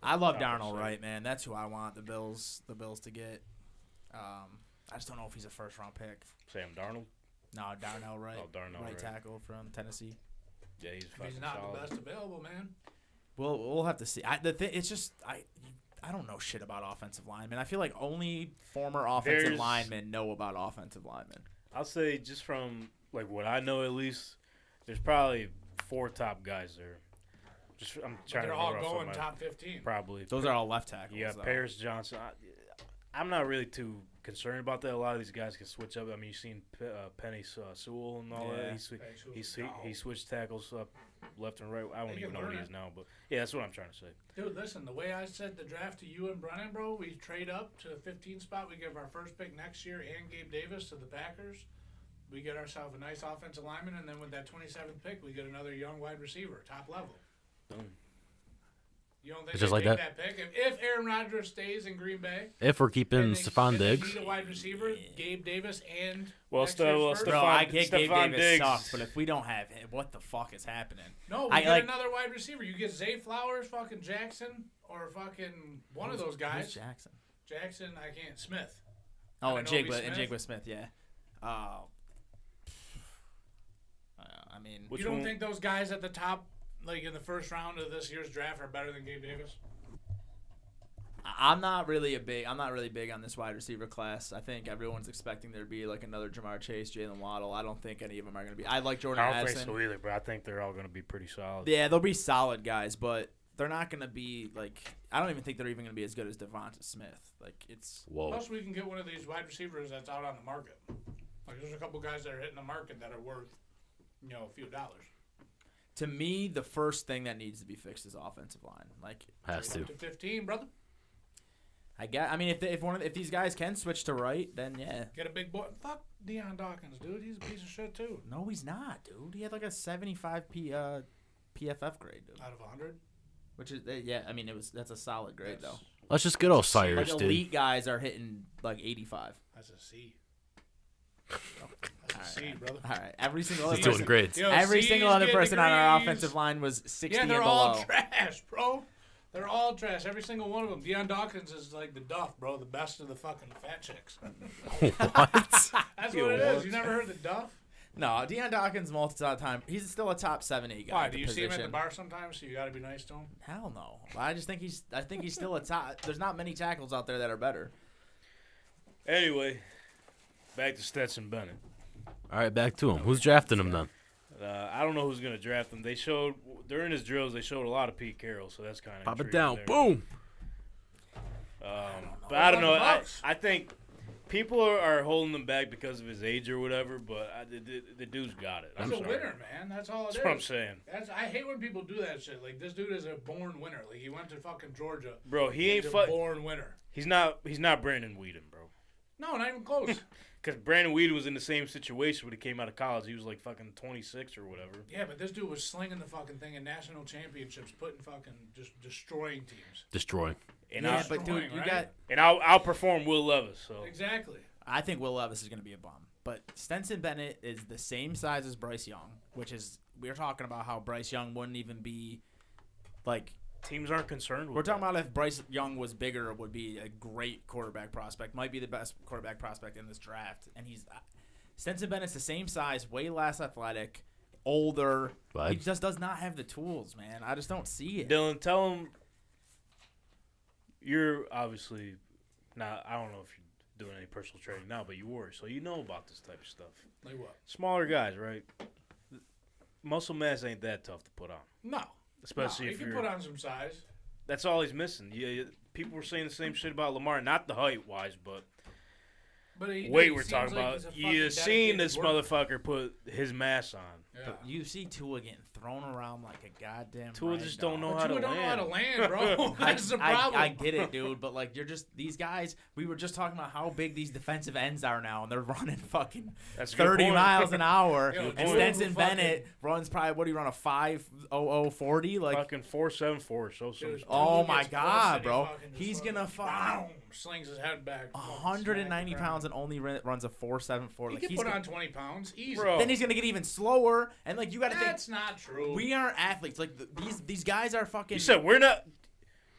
I love I would Darnold, say. right, man. That's who I want the Bills to get. I just don't know if he's a first round pick. Sam Darnold. No, Darnell Wright. Oh, Darnell right Wright. tackle from Tennessee. Yeah, he's If fucking he's not solid. the best available, man. We'll have to see. It's just I don't know shit about offensive linemen. I feel like only former offensive There's- linemen know about offensive linemen. I'll say just from like what I know at least, there's probably 4 top guys there. Just I'm trying They're to all remember off the going top of my- top 15. Probably. Those are all left tackles. Yeah, though. Paris Johnson. I'm not really too concerned about that. A lot of these guys can switch up. I mean, you've seen Penny Sewell and all Yeah. that. Hey, He switched tackles up left and right. I don't He even can know what he learn is it. now, but yeah, that's what I'm trying to say. Dude, listen, the way I said the draft to you and Brennan, bro, we trade up to the 15 spot. We give our first pick next year and Gabe Davis to the Packers. We get ourselves a nice offensive lineman, and then with that 27th pick, we get another young wide receiver, top level. Boom. You don't think It's just they like take that pick? If Aaron Rodgers stays in Green Bay, If we're keeping and Stephon they Diggs, need a wide receiver, Gabe Davis and Well, next year's first? Bro, Stephon- I get Gabe Stephon Davis Diggs. sucks, but if we don't have him, what the fuck is happening? No, we I get like- another wide receiver. You get Zay Flowers, fucking Jackson, or fucking one of those Who's guys. Jackson. Jackson, I can't. Smith. Oh, and Jigba Jigba Smith, yeah. I mean, Which you don't one- think those guys at the top, like in the first round of this year's draft, are better than Gabe Davis? I'm not really big on this wide receiver class. I think everyone's expecting there to be like another Jamar Chase, Jalen Waddle. I don't think any of them are going to be. I like Jordan I don't Addison. think so either, but I think they're all going to be pretty solid. Yeah, they'll be solid guys, but they're not going to be like. I don't even think they're even going to be as good as Devonta Smith. Like it's. whoa. Plus, we can get one of these wide receivers that's out on the market. Like, there's a couple guys that are hitting the market that are worth, a few dollars. To me, the first thing that needs to be fixed is offensive line. Like Has to. Up to 15, brother. I mean, if these guys can switch to right, then yeah. Get a big boy. Fuck Deion Dawkins, dude. He's a piece of shit too. No, he's not, dude. He had like a 75 PFF grade, dude. Out of 100. Which is yeah. I mean, that's a solid grade though. Let's just get Osiris, Like dude. elite guys are hitting like 85. That's a C. C, brother. All right. Every single other He's doing person, grades. Yo, every C's single other getting person on our degrees. offensive line was 60 Yeah, and they're below. all trash, bro. They're all trash. Every single one of them. Deion Dawkins is like the Duff, bro. The best of the fucking fat chicks. What? That's what it is. You never heard the Duff? No, Deion Dawkins multi-time. He's still a top 7-8 guy. Why? at Do the you see him at the position. bar sometimes? So you got to be nice to him. Hell no. I just think he's still a top. There's not many tackles out there that are better. Anyway, back to Stetson Bennett. All right, back to him. Who's drafting him then? I don't know who's gonna draft him. They showed during his drills. They showed a lot of Pete Carroll, so that's kind of Pop it down. there. Boom. But I don't know. What about the Bucs? I think people are holding him back because of his age or whatever. But the dude's got it. He's I'm a sorry. winner, man. That's all it is. That's what I'm saying, I hate when people do that shit. Like, this dude is a born winner. Like, he went to fucking Georgia. bro. He ain't He's a born winner. He's not Brandon Whedon, bro. No, not even close. Because Brandon Whedon was in the same situation when he came out of college. He was like fucking 26 or whatever. Yeah, but this dude was slinging the fucking thing in national championships, putting fucking just destroying teams. Destroy. And Yeah, I'll, but dude, you right? got. and I'll outperform Will Levis. So Exactly. I think Will Levis is going to be a bum. But Stetson Bennett is the same size as Bryce Young, which is we were talking about how Bryce Young wouldn't even be like. teams aren't concerned with We're talking that. about if Bryce Young was bigger, would be a great quarterback prospect. Might be the best quarterback prospect in this draft. And he's Stetson Bennett's the same size, way less athletic, older. But He just does not have the tools, man. I just don't see it. Dylan, tell him you're obviously not. I don't know if you're doing any personal training now, but you were, so you know about this type of stuff. Like what? Smaller guys, right? Muscle mass ain't that tough to put on, No. especially no, if he you're. can put on some size. That's all he's missing. Yeah, people were saying the same shit about Lamar, not the height wise, but But he, weight he we're seems talking like about. he's a fucking You seen dedicated this worker. motherfucker put his mass on. Yeah. But you see Tua getting thrown around like a goddamn. Tua rag just doll. don't know But how you to don't know how to land. land, bro. That's the problem. I get it, dude, but like you're just these guys. We were just talking about how big these defensive ends are now, and they're running fucking That's a good 30 point. miles an hour. Yo, And Tua Stetson fucking- Bennett runs probably what do you run a 5.0040 like. Fucking 4.74. So Dude, Oh Tua my gets close God, and he bro. fucking just He's fucking gonna fucking boom, slings his head back. fucking 190 smack the pounds ground. and only runs a 4.74. He Like can he's put gonna, on 20 pounds easy. Bro. then he's gonna get even slower. And like you got to think, That's not true. we are athletes. Like these guys are fucking. You said we're not.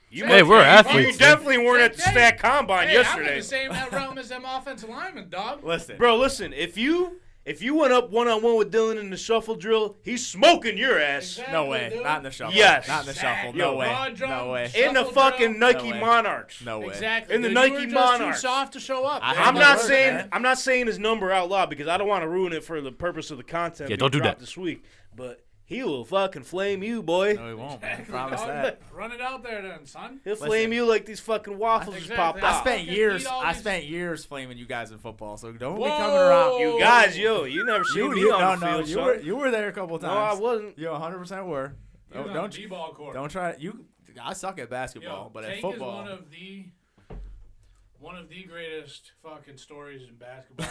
You Hey, must- we're you- athletes, You definitely weren't at the Hey, stat combine hey, I'm yesterday. in the same realm as them offensive linemen, dog. Listen, Bro, listen, if you went up one-on-one with Dylan in the shuffle drill, he's smoking your ass. Exactly, no way, dude. not in the shuffle. Yes. not in the shuffle. Exactly. No Yo, way, broad jump, no way, shut- In the Shuffle fucking drill? Nike No way. Monarchs. no way. Exactly. In the dude. Nike you were just Monarchs. too soft to show up. I man. have I'm the not word, saying man. I'm not saying his number out loud because I don't want to ruin it for the purpose of the content. Yeah, being don't do dropped that. this week. But he will fucking flame you, boy. No, he won't. Man. Exactly, Promise dog. that. Run it out there then, son. He'll Listen. flame you like these fucking waffles just Exactly. popped I out. spent Fucking years. eat all I these- spent years flaming you guys in football. So don't be Whoa. coming around. You guys, you never seen me You, on no, the no, field, you son. were you were there a couple No, times. I wasn't. You 100% were. He was on Don't the D-ball court. don't try you. I suck at basketball, Yo, but at Tank football. is one of the greatest fucking stories in basketball.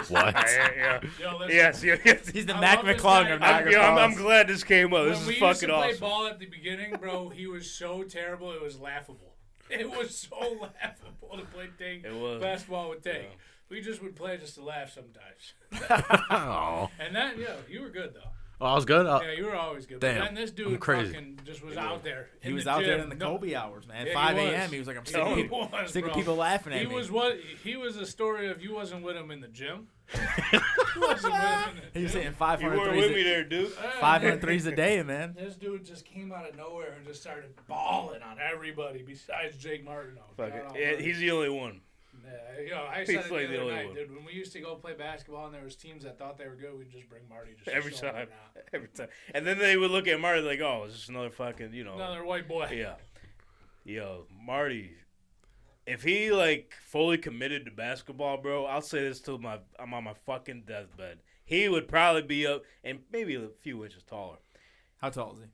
What? Yeah. Yo, listen. Yes. He's the I Mac love this McClung guy. of Niagara I'm Falls. glad this came up. When This we is used to fucking play awesome. ball at the beginning, bro, he was so terrible it was laughable. It was so laughable to play Tank It was. basketball with Tank. Yeah. We just would play just to laugh sometimes. Oh, And then, you were good though. I was good. Yeah, you were always good. Damn, But then this I'm dude crazy. fucking just was out there. He in was the out there gym. in the No- Kobe hours, man. Yeah, 5 he a.m. was. He was like, I'm He sick, was, sick of bro. people laughing at He me. was what? He was a story of you wasn't with him in the gym. You wasn't with him in the He was gym. hitting You 500 weren't with me threes. there, dude. 500 threes a day, man. This dude just came out of nowhere and just started balling on everybody besides Jake Martineau. Fuck God it. almighty. Yeah, he's the only one. Yeah, I He's said it like the the other only night, one. dude. When we used to go play basketball and there was teams that thought they were good, we'd just bring Marty just to Every show 'em time. they're Every time. And then they would look at Marty like, oh, it's just another fucking, not. Another white boy. Yeah. Yo, Marty, if he, like, fully committed to basketball, bro, I'll say this till I'm on my fucking deathbed. He would probably be up and maybe a few inches taller. How tall is he?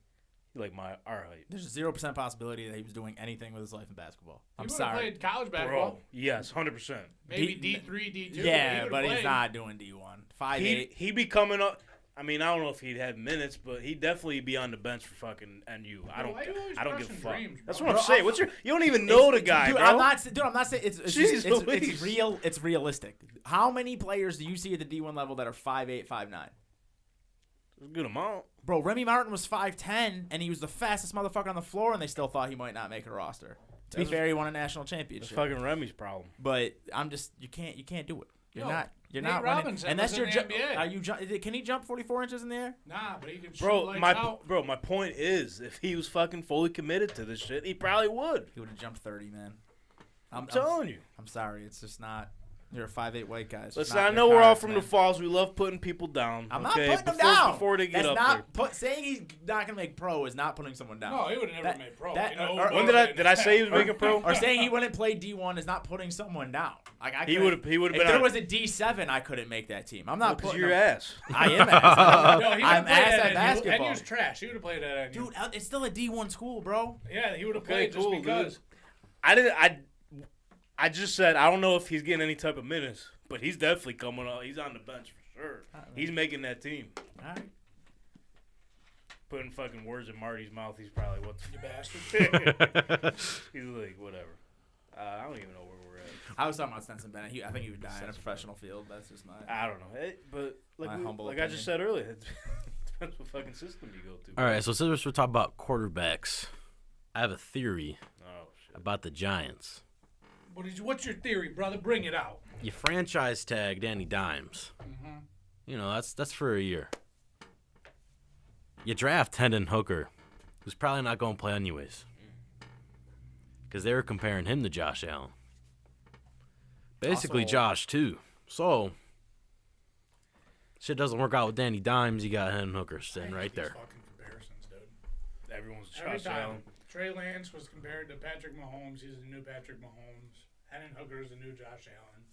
Like our height. There's a 0% possibility that he was doing anything with his life in basketball. He I'm would've sorry. played college basketball. Bro, yes, 100%. Maybe D- D3, D2. Yeah, He but he's played. not doing D1. 5'8". He be coming up. I mean, I don't know if he'd had minutes, but he'd definitely be on the bench for fucking NU. I don't give a fuck. Dreams, That's bro. what I'm saying. You don't even know the guy, dude, bro. I'm not saying it's Jeez, real. It's realistic. How many players do you see at the D1 level that are 5'8", 5'9"? A good amount. Bro, Remy Martin was 5'10", and he was the fastest motherfucker on the floor, and they still thought he might not make a roster. To be fair, he won a national It's championship. fucking Remy's problem. But I'm just you can't do it. You're No, not Nate running. Robinson And that's was your in jump. the NBA. Are you? Can he jump 44 inches in the air? Nah, but he could shoot Bro, lights my out. point is, if he was fucking fully committed to this shit, he probably would. He would have jumped 30, man. I'm telling you. I'm sorry. It's just not. You're a 5'8" white guy. It's Listen, not I your know we're all cards, from man. the falls. We love putting people down. I'm okay? not putting them down. Before they get That's up there. saying he's not gonna make pro is not putting someone down. No, he would have never made pro. that- You know, or- When did I say he was making pro? Or saying he wouldn't play D1 is not putting someone down. Like I He couldn't- would've If been there on- was a D7, I couldn't make that team. I'm not Because putting your him- ass. I am ass. No, he I'm would've played ass at NU. basketball. NU's trash. He would have played at NU. Dude, it's still a D1 school, bro. Yeah, he would have Okay, played cool, just because. dude. I just said I don't know if he's getting any type of minutes, but he's definitely coming up. He's on the bench for sure. He's making that team. All right. Putting fucking words in Marty's mouth. He's probably what You bastard. he's like whatever. I don't even know where we're at. I was talking about Stenson Bennett. I think he would die in a professional field. That's just my. I don't know, but My humble I just said earlier, it depends what fucking system you go to. All right, so since we're talking about quarterbacks, I have a theory Oh shit. about the Giants. What's your theory, brother? Bring it out. You franchise tag Danny Dimes. Mm-hmm. You know, that's for a year. You draft Hendon Hooker, who's probably not going to play anyways. Because they were comparing him to Josh Allen. Basically, Also- Josh, too. So, shit doesn't work out with Danny Dimes. You got Hendon Hooker sitting right there. Fucking comparisons, dude. Everyone's Every Josh time. Allen. Trey Lance was compared to Patrick Mahomes. He's the new Patrick Mahomes. Hendon Hooker is the new Josh Allen.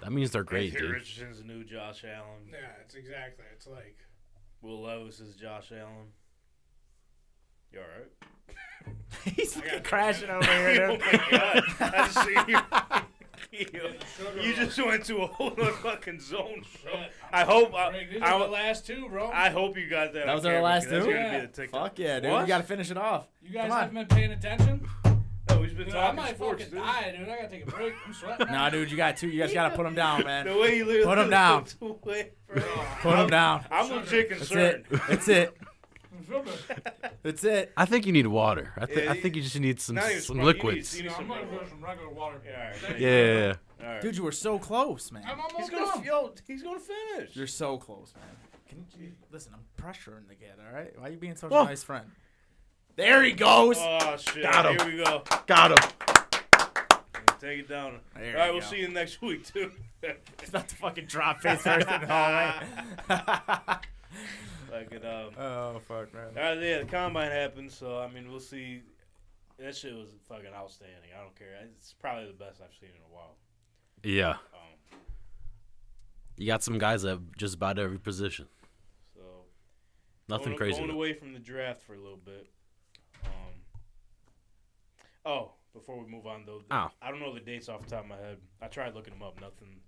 That means they're great, Anthony dude. Richardson's the new Josh Allen. Yeah, it's exactly. It's like. Will Levis is Josh Allen. You all right? He's I got crashing over Oh here. my god! I just see you. Sugar You rush. just went to a whole other fucking zone, bro. Shit. I hope. Greg, these are the last two, bro. I hope you got that. That on was our camera, last 'cause that's two? gonna be Yeah. the TikTok. Fuck yeah, dude. What? We got to finish it off. You guys Come on. haven't been paying attention? No, he's been Dude, I talking might sports, fucking dude. die, dude. I gotta take a break. I'm sweating. Nah, dude, you got two. You guys got to put him down, man. The way you live. Put him down. Bro. Put him down. I'm legit That's concerned. it. That's it. Sugar. That's it. I think you need water. I Yeah, think you just need some Not even some Sprite. liquids. You need No, I'm some gonna liquid. go some regular water. Yeah, all right. Thank Yeah, you. yeah, yeah. All right. Dude, you were so close, man. I'm almost He's done. he's gonna finish. You're so close, man. Can you listen? I'm pressuring the kid. All right. Why are you being such Whoa. a nice friend? There he goes. Oh shit! Got him. Here we go. Got him. Take it down. There All right, you we'll go. see you next week too. He's about to fucking drop face first in the hallway. Like it. Oh fuck, man. Yeah, the combine happened, so I mean, we'll see. That shit was fucking outstanding. I don't care. It's probably the best I've seen in a while. Yeah. Um, You got some guys at just about every position. so Nothing going, crazy. Going with it. away from the draft for a little bit. Before we move on though, Oh. I don't know the dates off the top of my head. I tried looking them up. Nothing.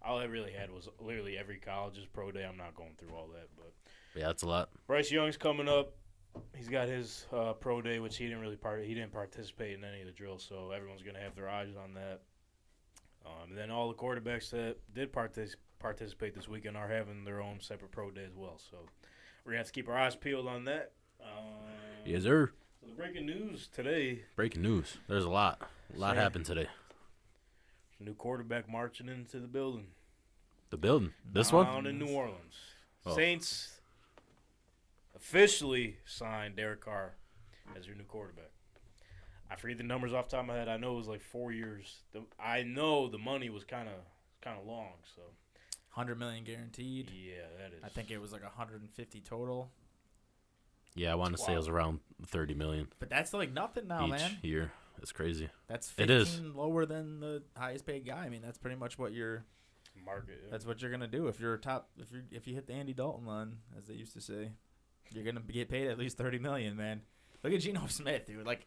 All I really had was literally every college's pro day. I'm not going through all that, but Yeah, that's a lot. Bryce Young's coming up. He's got his pro day, which he didn't participate in any of the drills, so everyone's gonna have their eyes on that. And then all the quarterbacks that did participate this weekend are having their own separate pro day as well. So we're gonna have to keep our eyes peeled on that. Yes, sir. So the breaking news today: Breaking news. There's a lot. A lot Same. happened today. new quarterback marching into the building. The building. This Down one? in New Orleans. Oh. Saints officially signed Derek Carr as your new quarterback. I forget the numbers off the top of my head. I know it was like 4 years. I know the money was kind of long. So $100 million guaranteed. yeah, that is. I think it was like 150 total. Yeah, I want to say it was around 30 million But that's like nothing now, each man. year. It's crazy. That's It 15 is. lower than the highest paid guy. I mean, that's pretty much what you're. market. Yeah. That's what you're gonna do if you're top. If you hit the Andy Dalton line, as they used to say, you're gonna get paid at least $30 million, man. Look at Geno Smith, dude. Like,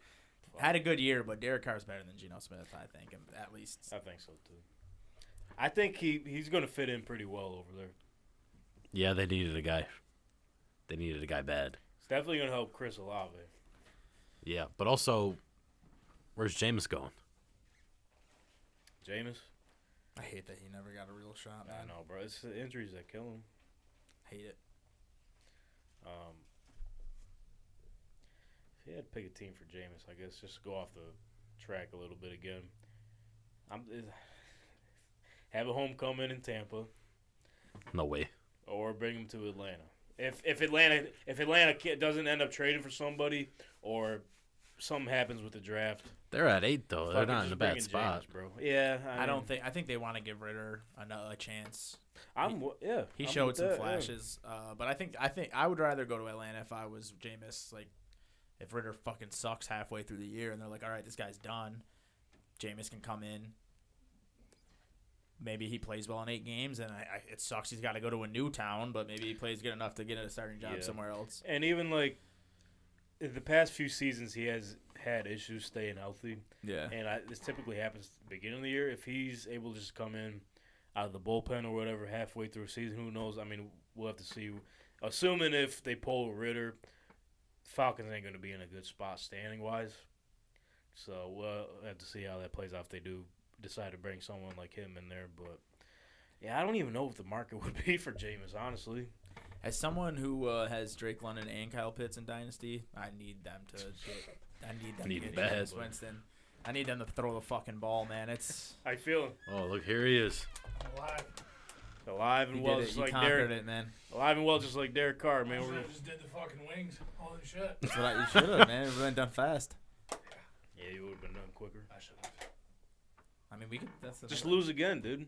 had a good year, but Derek Carr's better than Geno Smith, I think, at least. I think so too. I think he's going to fit in pretty well over there. Yeah, they needed a guy. They needed a guy bad. It's definitely going to help Chris Olave. Yeah, but also, where's Jameis going? Jameis? I hate that he never got a real shot, man. I know, bro. It's the injuries that kill him. Hate it. If you had to pick a team for Jameis, I guess just go off the track a little bit again. Have a homecoming in Tampa, No way. or bring him to Atlanta. If Atlanta doesn't end up trading for somebody, or something happens with the draft, They're at 8 though. They're fucking not in just a bring bad in spot. Jameis, bro. Yeah, I think they want to give Ritter another chance. I'm He showed with some that, yeah. flashes, but I think I would rather go to Atlanta if I was Jameis. Like, if Ritter fucking sucks halfway through the year and they're like, all right, this guy's done, Jameis can come in. Maybe he plays well in 8 games, and it sucks he's got to go to a new town, but maybe he plays good enough to get a starting job somewhere else. And even like in the past few seasons, he has had issues staying healthy. Yeah. And this typically happens at the beginning of the year. If he's able to just come in out of the bullpen or whatever halfway through a season, who knows? I mean, we'll have to see. Assuming if they pull Ritter, Falcons ain't going to be in a good spot standing-wise. So we'll have to see how that plays out if they do decide to bring someone like him in there. But, yeah, I don't even know if the market would be for Jameis, honestly. As someone who has Drake London and Kyle Pitts in Dynasty, I need them to get bad. Jameis Winston. I need them to throw the fucking ball, man. It's How you feeling? Oh, look, here he is. Alive and you well, did it. just You like conquered Derek. it, man. Alive and well, just like Derek Carr, man. I just did the fucking wings. Holy shit. That's what you should have, man. It would have been done fast. Yeah, you would have been done quicker. I should have. I mean, we could. Just lose again, dude.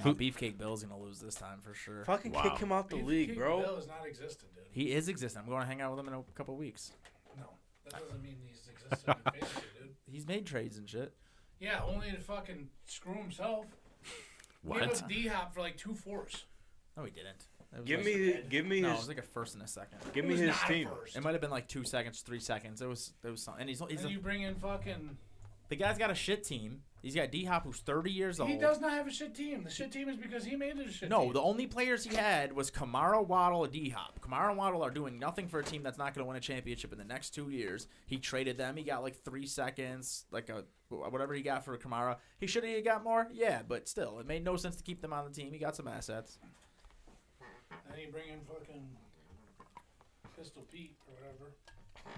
No, Beefcake Bill's gonna lose this time for sure. Fucking Wow. kick him out the league, bro. Bill is not existent, dude. He is existing. I'm going to hang out with him in a couple of weeks. No, that doesn't mean he's existent in fantasy, dude. He's made trades and shit. Yeah, only to fucking screw himself. What? Gave up D-Hop for like 2 fours. No, he didn't. It was Give me No, it his was like a first and a second. give It me was his not team. First. It might have been like 2 seconds, 3 seconds. It was something. And he's And you bring in fucking. the guy's got a shit team. He's got D-Hop, who's 30 years old. He does not have a shit team. The shit team is because he made it a shit No, team. the only players he had was Kamara, Waddle, and D-Hop. Kamara and Waddle are doing nothing for a team that's not going to win a championship in the next 2 years. He traded them. He got like 3 seconds, like whatever he got for Kamara. He should have got more, yeah, but still, it made no sense to keep them on the team. He got some assets. And you bring in fucking Pistol Pete or whatever.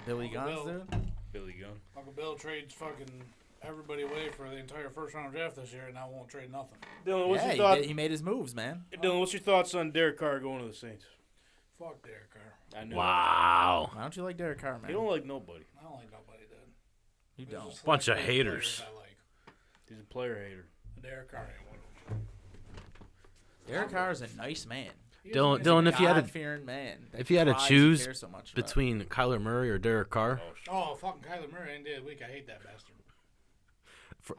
Billy Uncle Guns, Bill. dude. Billy Gunn. Uncle Bill trades fucking everybody away for the entire first round draft this year, and now won't trade nothing. Dylan, what's Yeah, your thoughts? he made his moves, man. Dylan, what's your thoughts on Derek Carr going to the Saints? Fuck Derek Carr. I knew Wow. Why don't you like Derek Carr, man? He don't like nobody. I don't like nobody, dude. You There's don't. just Bunch of select haters. players I like. He's a player hater. Derek Carr ain't one of them. Derek Carr is a nice man. He is Dylan, amazing. Dylan, if you had to God-fearing man. that if you had to tries choose cares so much about. between Kyler Murray or Derek Carr, Oh, fucking Kyler Murray any day of the week. I hate that bastard.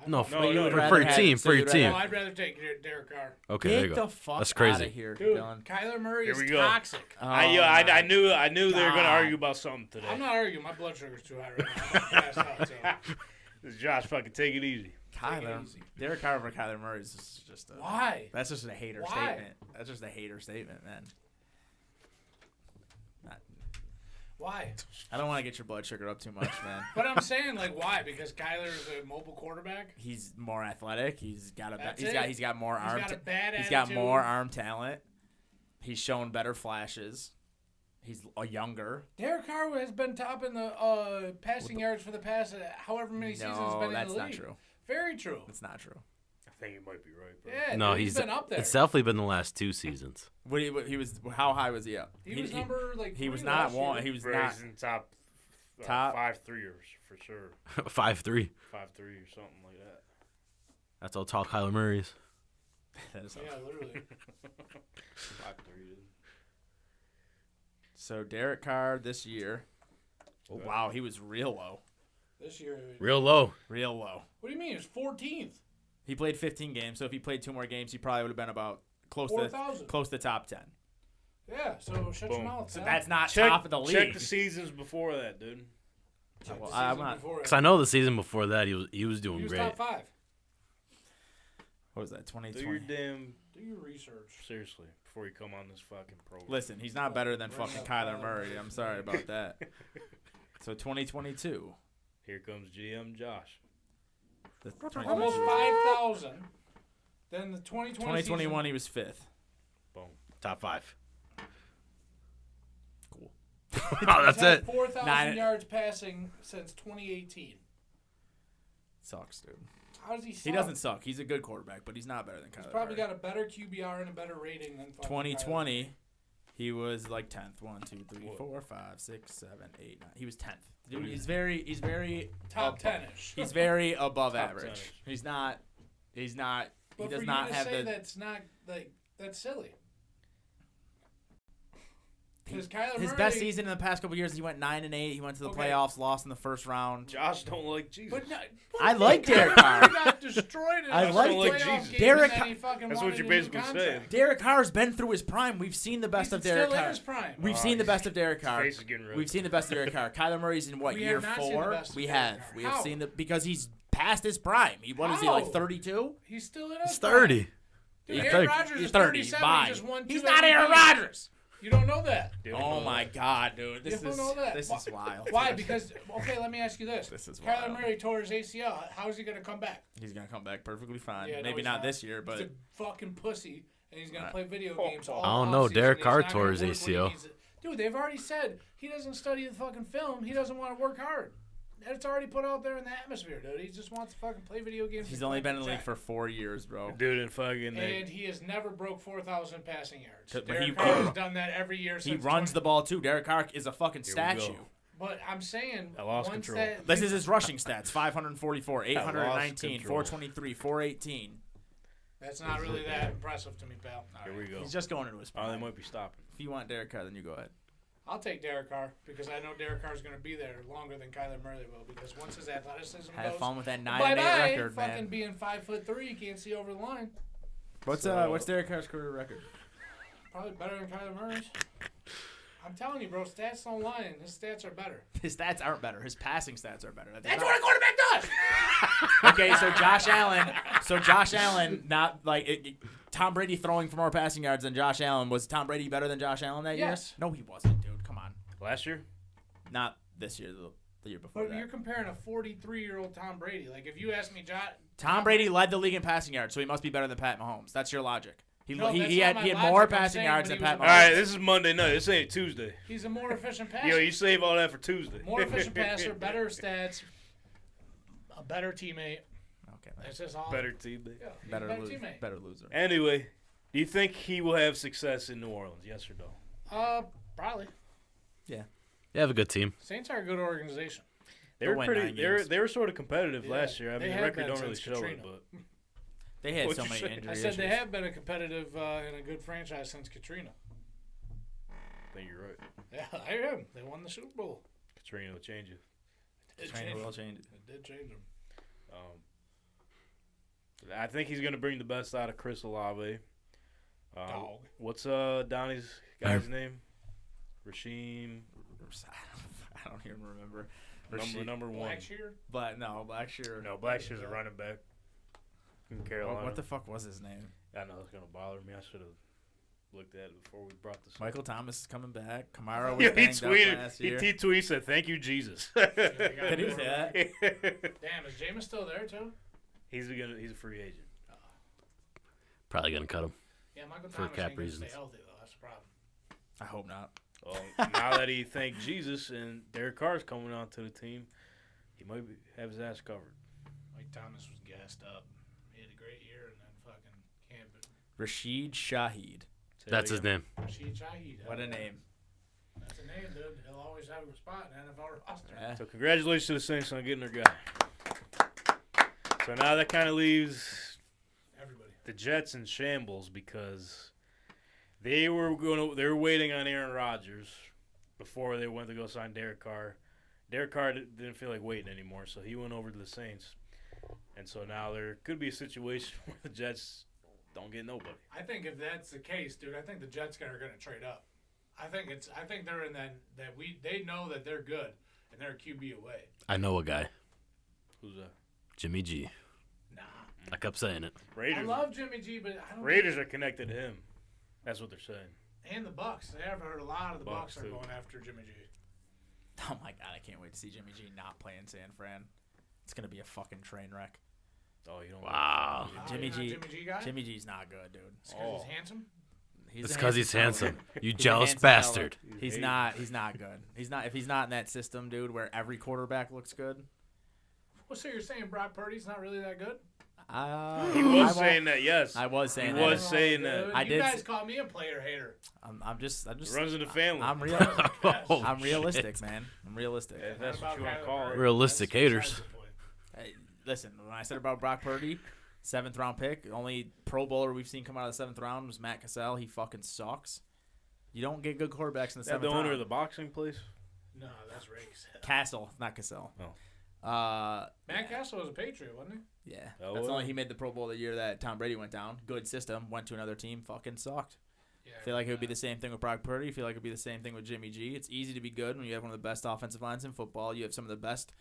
no, No, for, you would for rather your have- team, so for your you'd team. No, I'd rather take Derek Carr. Okay, there Get you the go. fuck That's crazy. out of here, Dude, Dylan. Kyler Murray Here is we go. toxic. Oh, I my knew they were going to God. argue about something today. I'm not arguing. My blood sugar's too high right now. I'm passed out, so. This is Josh, fucking take it easy. Kyler, easy. Derek Carr over Kyler Murray is just a. Why? That's just a hater Why? statement. That's just a hater statement, man. Why? I don't want to get your blood sugar up too much, man. But I'm saying, like, why? Because Kyler's a mobile quarterback? He's more athletic. He's got That's he's it. got more He's arm. got a bad He's got attitude. more arm talent. He's shown better flashes. He's a younger. Derek Carr has been topping the passing yards for the past however many seasons he's No, been that's in the not league. true. Very true. That's not true. I think you might be right, bro. Yeah, No, dude, he's been up there. It's definitely been the last 2 seasons. He was. How high was he up? He was number, like, He was 3 not last one. year. He was Bro, not. he's in top Top- 5-3ers for sure. 5'3". 5'3" or something like that. That's how tall Kyler Murray is. That is Yeah, literally. 5'3", dude. So Derek Carr this year. Oh, wow, he was real low. This year. Real low. Real low. What do you mean? He was 14th. He played 15 games, so if he played 2 more games, he probably would have been about close 4,000. to top 10. Yeah, so shut your Boom. mouth. So pal. that's not Check, top of the league. check the seasons before that, dude. Check well, the I'm season not- before it. Because I know the season before that he was doing He was great. top 5. What was that? Do your 2020. Do your research. seriously before you come on this fucking program. Listen, he's not better than fucking Kyler Murray. I'm sorry about that. So 2022. Here comes GM Josh. The Almost 5,000. Then the 2021, he was 5th. Boom. Top 5. Cool. Oh, that's it. 4,000 Nine- yards passing since 2018. Sucks, dude. How does he suck? He doesn't suck. He's a good quarterback, but he's not better than Kyler He's probably Murray. got a better QBR and a better rating than fucking 2020, he was like 10th. 1, 2, 3, Whoa. 4, 5, 6, 7, 8, 9. He was 10th. Dude, he's very Kyler. Top 10ish. He's very above Top average. 10-ish. He's not. He But does for not you to have say the. that's not like that's silly. Because Kyler His Murray, best season in the past couple years, he went 9-8. He went to the Okay. playoffs, lost in the first round. Josh don't like Jesus. But no, I like Derek Carr. He got destroyed in I the like playoff Jesus. game, Derek and then he fucking That's wanted what you're a new basically contract. saying. Derek Carr's been through his prime. We've seen the best He's of Derek still in Carr. his prime. We've seen the best of Derek Carr. Face is getting red. We've seen the best of Derek Carr. Kyler Murray's in what, We year have not seen the 4? best of We Derek have. Carr. We have How? seen because he's past his prime. What is he, How? like 32? He's still in his He's prime. 30. Dude, I Aaron think. Rodgers He's is 30. 37. Bye. He just won 2 He's not Aaron MVPs. Rodgers. You don't know that. Oh my God, dude! This You is don't know that. this is wild. Why? Because okay, let me ask you this. This is Kyler wild. Murray tore his ACL. How is he gonna come back? He's gonna come back perfectly fine. Yeah, no, Maybe he's not this year, He's a but fucking pussy, and he's gonna Right. play video games all I don't know. offseason. Derek He's Carr not tore gonna his work when he ACL. needs it. Dude, they've already said he doesn't study the fucking film. He doesn't want to work hard. It's already put out there in the atmosphere, dude. He just wants to fucking play video games. he's and only collect been in a the league check. for 4 years, bro. Dude, and fucking. And he has never broke 4,000 passing yards. But Derek he- Carr has done that every year He since runs 20 the ball too. Derek Carr is a fucking Here we go. statue. But I'm saying, I lost once control. that, This is his rushing stats: 544, I lost 819, control. 423, 418. that's not really that impressive to me, pal. Here we go. He's just going into his Oh, they prime. might be stopping. If you want Derek Carr, then you go ahead. I'll take Derek Carr because I know Derek Carr is going to be there longer than Kyler Murray will. Because once his athleticism Have goes, fun with that 9-8 bye-bye, record, fucking man. being 5'3", you can't see over the line. What's So- what's Derek Carr's career record? Probably better than Kyler Murray's. I'm telling you, bro, stats don't lie, and his stats are better. His stats aren't better. His passing stats are better. That's what a quarterback does. Okay, so Josh Allen, not like Tom Brady throwing for more passing yards than Josh Allen. Was Tom Brady better than Josh Allen that year? Yes. No, he wasn't, dude. Come on. Last year? Not this year, the year before But you're that. comparing a 43-year-old Tom Brady. Like, if you ask me, Tom Brady led the league in passing yards, so he must be better than Pat Mahomes. That's your logic. He No, he that's had not he my had more logic. I'm passing saying yards when than he Pat was Mahomes. a- All right, this is Monday night. This ain't Tuesday. he's a more efficient passer. Yo, you save all that for Tuesday. More efficient passer, better stats, a better teammate. Okay, man. That's just all. Better team. Yeah, he's a better teammate. better loser. Anyway, do you think he will have success in New Orleans? Yes or no? Probably. They have a good team. Saints are a good organization. They They'll were win pretty. 9 They were, games. they were sort of competitive Yeah, last year. I they mean, the have record been don't really since show it, Katrina. but They had What'd so you many say? injury I said they issues. have been a competitive and a good franchise since Katrina. I think you're right. Yeah, I am. They won the Super Bowl. Katrina will change it. It Trainer changed will them. change it. It did change them. I think he's gonna bring the best out of Chris Olave. Dog. What's Donnie's guy's name? Rasheem. I don't even remember. Number one. Blackshear? But no, Blackshear. No, Blackshear's a running back from Carolina. What the fuck was his name? I know it's gonna bother me. I should have looked at it before we brought this. Michael Thomas is coming back. Kamara was Yeah, he banged up tweeted. last He year. tweeted said, "Thank you, Jesus." Did he say that? Damn, is Jameis still there too? He's a free agent. Probably gonna cut him. Yeah, Michael For Thomas cap ain't gonna reasons. stay healthy though. That's the problem. I hope not. Well, now that he thanked Jesus and Derek Carr's coming on to the team, he might have his ass covered. Mike Thomas was gassed up. He had a great year and then fucking can't. Rashid Shaheed. Say That's that his again. name. Rashid Shaheed. What a name. That's a name, dude. He'll always have a spot in the NFL roster. Yeah. So congratulations to the Saints on getting their guy. So now that kind of leaves Everybody. the Jets in shambles because they were waiting on Aaron Rodgers before they went to go sign Derek Carr. Derek Carr didn't feel like waiting anymore, so he went over to the Saints. And so now there could be a situation where the Jets don't get nobody. I think if that's the case, dude, I think the Jets are going to trade up. I think they're in they know that they're good and they're a QB away. I know a guy. Who's that? Jimmy G. Nah. I kept saying it. I Raiders. love Jimmy G, but I don't. Raiders are connected to him. That's what they're saying. And the Bucks. I've heard a lot of the Bucks are too. going after Jimmy G. Oh my god, I can't wait to see Jimmy G not play in San Fran. It's gonna be a fucking train wreck. Oh, you don't. Wow. Jimmy G. Jimmy G guy. Jimmy G's not good, dude. It's 'cause he's handsome. It's because he's handsome. You He's a jealous handsome fella. bastard. He's not good. He's not. If he's not in that system, dude, where every quarterback looks good. Well, so you're saying Brock Purdy's not really that good? He was saying that, yes. I was saying He that. was saying that. Dude, I you did guys s- call me a player hater. I'm just. Runs in the family. I'm real. Oh, I'm realistic, shit. man. I'm realistic. If that's what About you want to Kyler call it. Murray. Realistic That's haters. besides the point. Hey, listen, when I said about Brock Purdy, 7th round pick, only Pro Bowler we've seen come out of the 7th round was Matt Cassell. He fucking sucks. You don't get good quarterbacks in the Is that 7th the round. owner of the boxing place? No, that's Riggs. Castle, not Cassell. Oh. Matt Castle was a Patriot, wasn't he? Yeah, Oh, that's well. only he made the Pro Bowl the year that Tom Brady went down. Good system. Went to another team. Fucking sucked. Yeah. I feel like it would be the same thing with Brock Purdy. I feel like it would be the same thing with Jimmy G. It's easy to be good when you have one of the best offensive lines in football. You have some of the best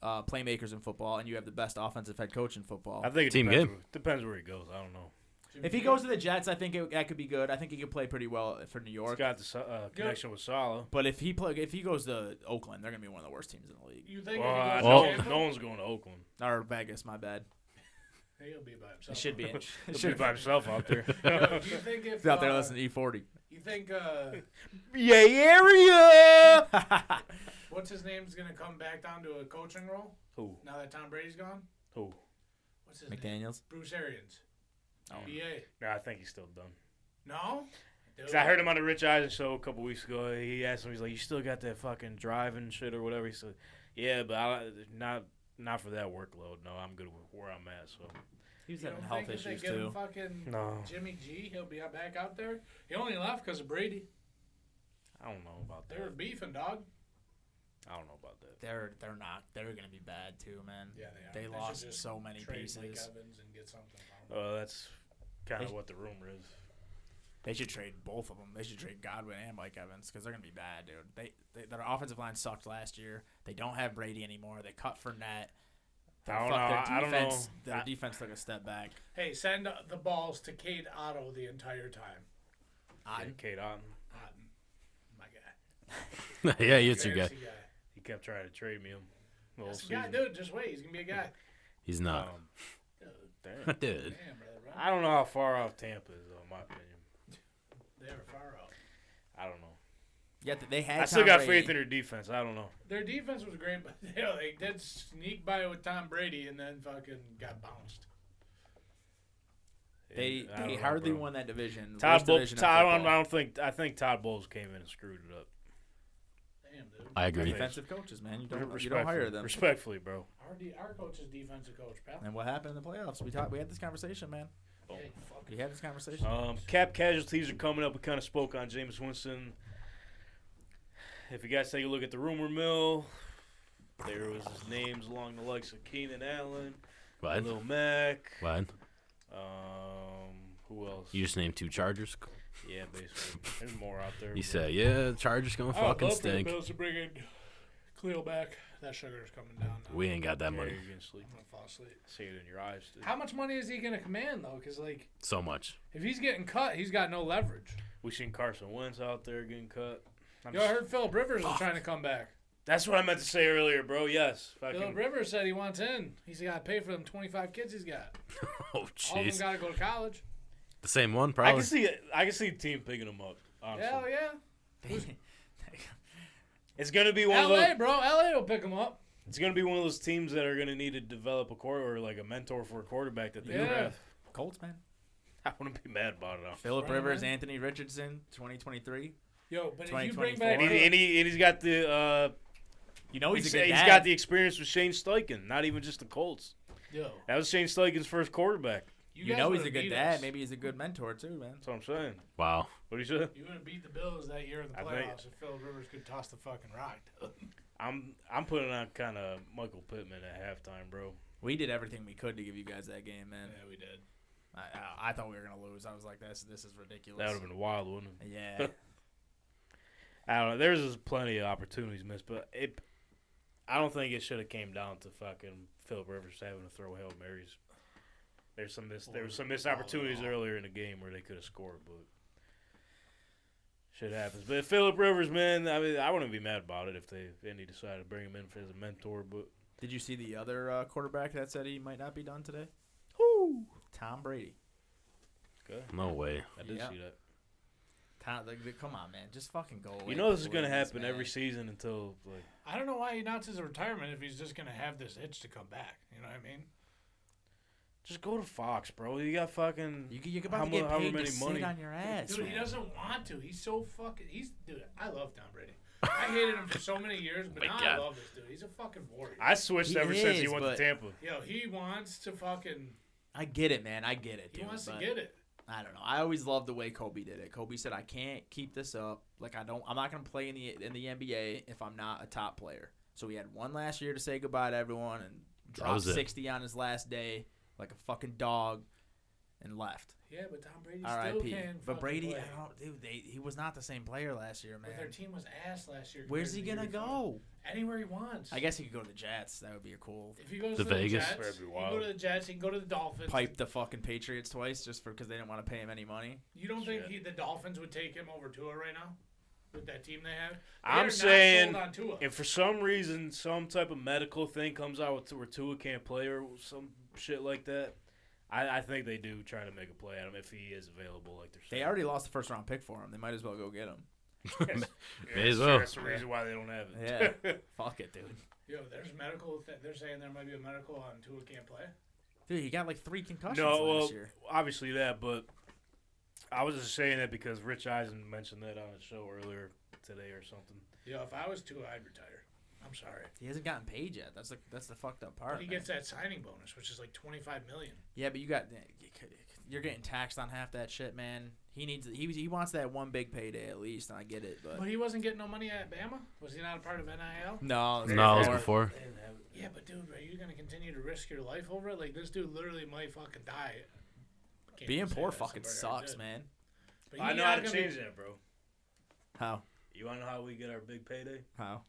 playmakers in football, and you have the best offensive head coach in football. I think it Team depends, game. depends where he goes. I don't know. Jimmy If he G. goes to the Jets, I think that could be good. I think he could play pretty well for New He's York. got the connection with Salah. But if he goes to Oakland, they're gonna be one of the worst teams in the league. You think Well, if he Well- goes to Tampa, no one's going to Oakland. Or Vegas, my bad. he'll be by himself. It should be. It He'll be should by himself out there. Yo, do you think if He's out there listening to E40. You think Yay area! what's his name's gonna come back down to a coaching role Who? now that Tom Brady's gone? Who? What's his name? McDaniels. Bruce Arians. Oh. BA. Nah, I think he's still done. No. Dude. 'Cause I heard him on the Rich Eisen show a couple weeks ago. He asked him, he's like, "You still got that fucking driving shit or whatever?" He said, "Yeah, but not for that workload. No, I'm good with where I'm at." So He was You having don't health think if they issues give him too. fucking no, Jimmy G, he'll be back out there. He only left because of Brady. I don't know about They were that. beefing, dog. I don't know about that. They're not. They're gonna be bad too, man. Yeah, they are. They should lost just so many trade pieces. Mike Evans and get something from him. That's kind of They- what the rumor is. They should trade both of them. They should trade Godwin and Mike Evans because they're gonna be bad, dude. Their offensive line sucked last year. They don't have Brady anymore. They cut Fournette. I don't know. I don't know. Their defense took a step back. Hey, send the balls to Cade Otto the entire time. Yeah, Kate Otten. Otten, my guy. Yeah, it's your guy. Fantasy guy. He kept trying to trade me him. The whole That's the guy, season. dude. Just wait. He's gonna be a guy. He's not. Dude, Damn. Dude. damn, brother. Bro. I don't know how far off Tampa is, though, in my opinion. They were far out. I don't know. Yeah, they had. I still Tom got Brady. faith in their defense. I don't know. Their defense was great, but they did sneak by with Tom Brady and then fucking got bounced. They I don't know, hardly bro. won that division. Todd Worst Bowles. division in I football. think Todd Bowles came in and screwed it up. Damn, dude. I agree. Defensive coaches, man. You don't Respectfully- hire them. Respectfully, bro. Our coach is defensive coach, pal. And what happened in the playoffs? We had this conversation, man. Hey, fuck. We had this conversation. Cap casualties are coming up. We kind of spoke on Jameis Winston. If you guys take a look at the rumor mill, there was names along the likes of Keenan Allen, What? Lil Mac. What? Who else? You just named 2 Chargers. Yeah, basically. There's more out there. You but- say, yeah, Chargers gonna I would fucking love for the stink. Bills to bring in Cleo back. That sugar's coming down now. We ain't got that Yeah, money. you're gonna sleep. I'm gonna fall asleep. See it in your eyes. Dude. How much money is he gonna command though? Because like, So much. if he's getting cut, he's got no leverage. We seen Carson Wentz out there getting cut. Yo, I heard Philip Rivers is trying to come back. That's what I meant to say earlier, bro. Yes. Philip Rivers said he wants in. He's got to pay for them 25 kids he's got. Oh, All of jeez. them got to go to college. The same one, I probably. can see it. I can see the team picking them up. Honestly. Hell yeah. It's gonna be one of LA, those. bro. LA will pick him up. It's gonna be one of those teams that are gonna need to develop a quarter or like a mentor for a quarterback that they Yeah. draft. Colts, man. I wouldn't be mad about it. Philip Right, Rivers, man. Anthony Richardson, 2023. Yo, but if you bring 2024. back And he's got the. You know he's he's a good he's dad. got the experience with Shane Steichen, not even just the Colts. yo, That was Shane Steichen's first quarterback. You guys know he's would've a good beat dad. us. Maybe he's a good mentor too, man. That's what I'm saying. Wow. What do you say? You would have beat the Bills that year in the I think- playoffs if Philip Rivers could toss the fucking rock. I'm putting on kind of Michael Pittman at halftime, bro. We did everything we could to give you guys that game, man. Yeah, we did. I thought we were gonna lose. I was like, this is ridiculous. That would have been wild, wouldn't it? Yeah. I don't know. There's just plenty of opportunities missed, but I don't think it should have came down to fucking Philip Rivers having to throw Hail Marys. There were some missed opportunities earlier in the game where they could have scored, but shit happens. But Phillip Rivers, man, I mean, I wouldn't be mad about it if Indy decided to bring him in as a mentor. But Did you see the other quarterback that said he might not be done today? whoo, Tom Brady. okay, No way. I did Yeah. see that. Come on, man. Just fucking go away. You know this is please, gonna happen man. every season until like. I don't know why he announces a retirement if he's just gonna have this itch to come back. You know what I mean? Just go to Fox, bro. You got fucking. You about to get however paid many to money. sit on your ass, Dude, he man. doesn't want to. He's so fucking. Dude. I love Tom Brady. I hated him for so many years, but My now God. I love this dude. He's a fucking warrior. I switched He ever since he is, went to but- Tampa. Yo, he wants to fucking. I get it, man. I get it. He dude, wants to but get it. I don't know. I always loved the way Kobe did it. Kobe said, "I can't keep this up. Like I'm not gonna play in the NBA if I'm not a top player." So he had one last year to say goodbye to everyone and dropped was it. 60 on his last day like a fucking dog and left. Yeah, but Tom Brady still R.I.P. can. But fucking Brady, play. I don't, dude. He was not the same player last year, man. But their team was ass last year. Where's he compared to gonna the year go? before. Anywhere he wants. I guess he could go to the Jets. That would be a cool. If he goes The to Vegas. the Jets, That'd he be can wild. go to the Jets. He can go to the Dolphins. Pipe the fucking Patriots twice just because they didn't want to pay him any money. You don't think Shit. the Dolphins would take him over Tua right now? With that team they have? I'm They're not saying sold on Tua. if for some reason some type of medical thing comes out where Tua can't play or some shit like that, I think they do try to make a play at him if he is available. Like they're saying. They already lost the first round pick for him. They might as well go get him. May as well. That's the reason why they don't have it. Yeah. Fuck it, dude. Yo, there's medical. They're saying there might be a medical on Tua can't play. Dude, he got like 3 concussions No, last well, year. obviously that, but I was just saying that because Rich Eisen mentioned that on his show earlier today or something. Yo, if I was Tua, I'd retire. I'm sorry. He hasn't gotten paid yet. That's the fucked up part. But he man. gets that signing bonus, which is like $25 million. Yeah, but you're getting taxed on half that shit, man. He wants that one big payday at least, and I get it, but But he wasn't getting no money at Bama. Was he not a part of NIL? no, No, it was before. They didn't have it. Yeah, but dude, are you gonna continue to risk your life over it? Like this dude literally might fucking die. Can't Being even say poor that, fucking somebody already sucks, did. man. But I he know how not to gonna be- change that, bro. How? You want to know how we get our big payday? How?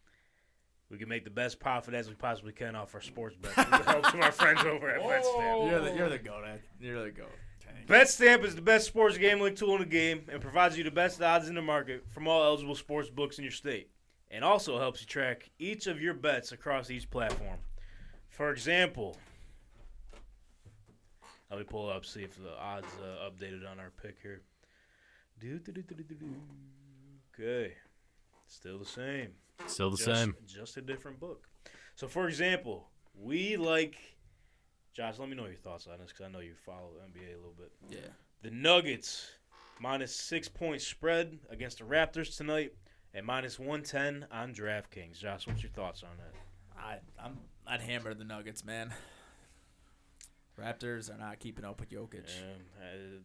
We can make the best profit as we possibly can off our sports bets. With the help from our friends over at Betstamp. You're the goat. You're the goat. Tank. Betstamp is the best sports gambling tool in the game and provides you the best odds in the market from all eligible sports books in your state. And also helps you track each of your bets across each platform. For example, let me pull it up, see if the odds updated on our pick here. Okay. Still the same. Still the same. Just a different book. So, for example, we like... Josh, let me know your thoughts on this because I know you follow the NBA a little bit. Yeah. The Nuggets, minus 6-point spread against the Raptors tonight, and minus 110 on DraftKings. Josh, what's your thoughts on that? I'd hammer the Nuggets, man. Raptors are not keeping up with Jokic.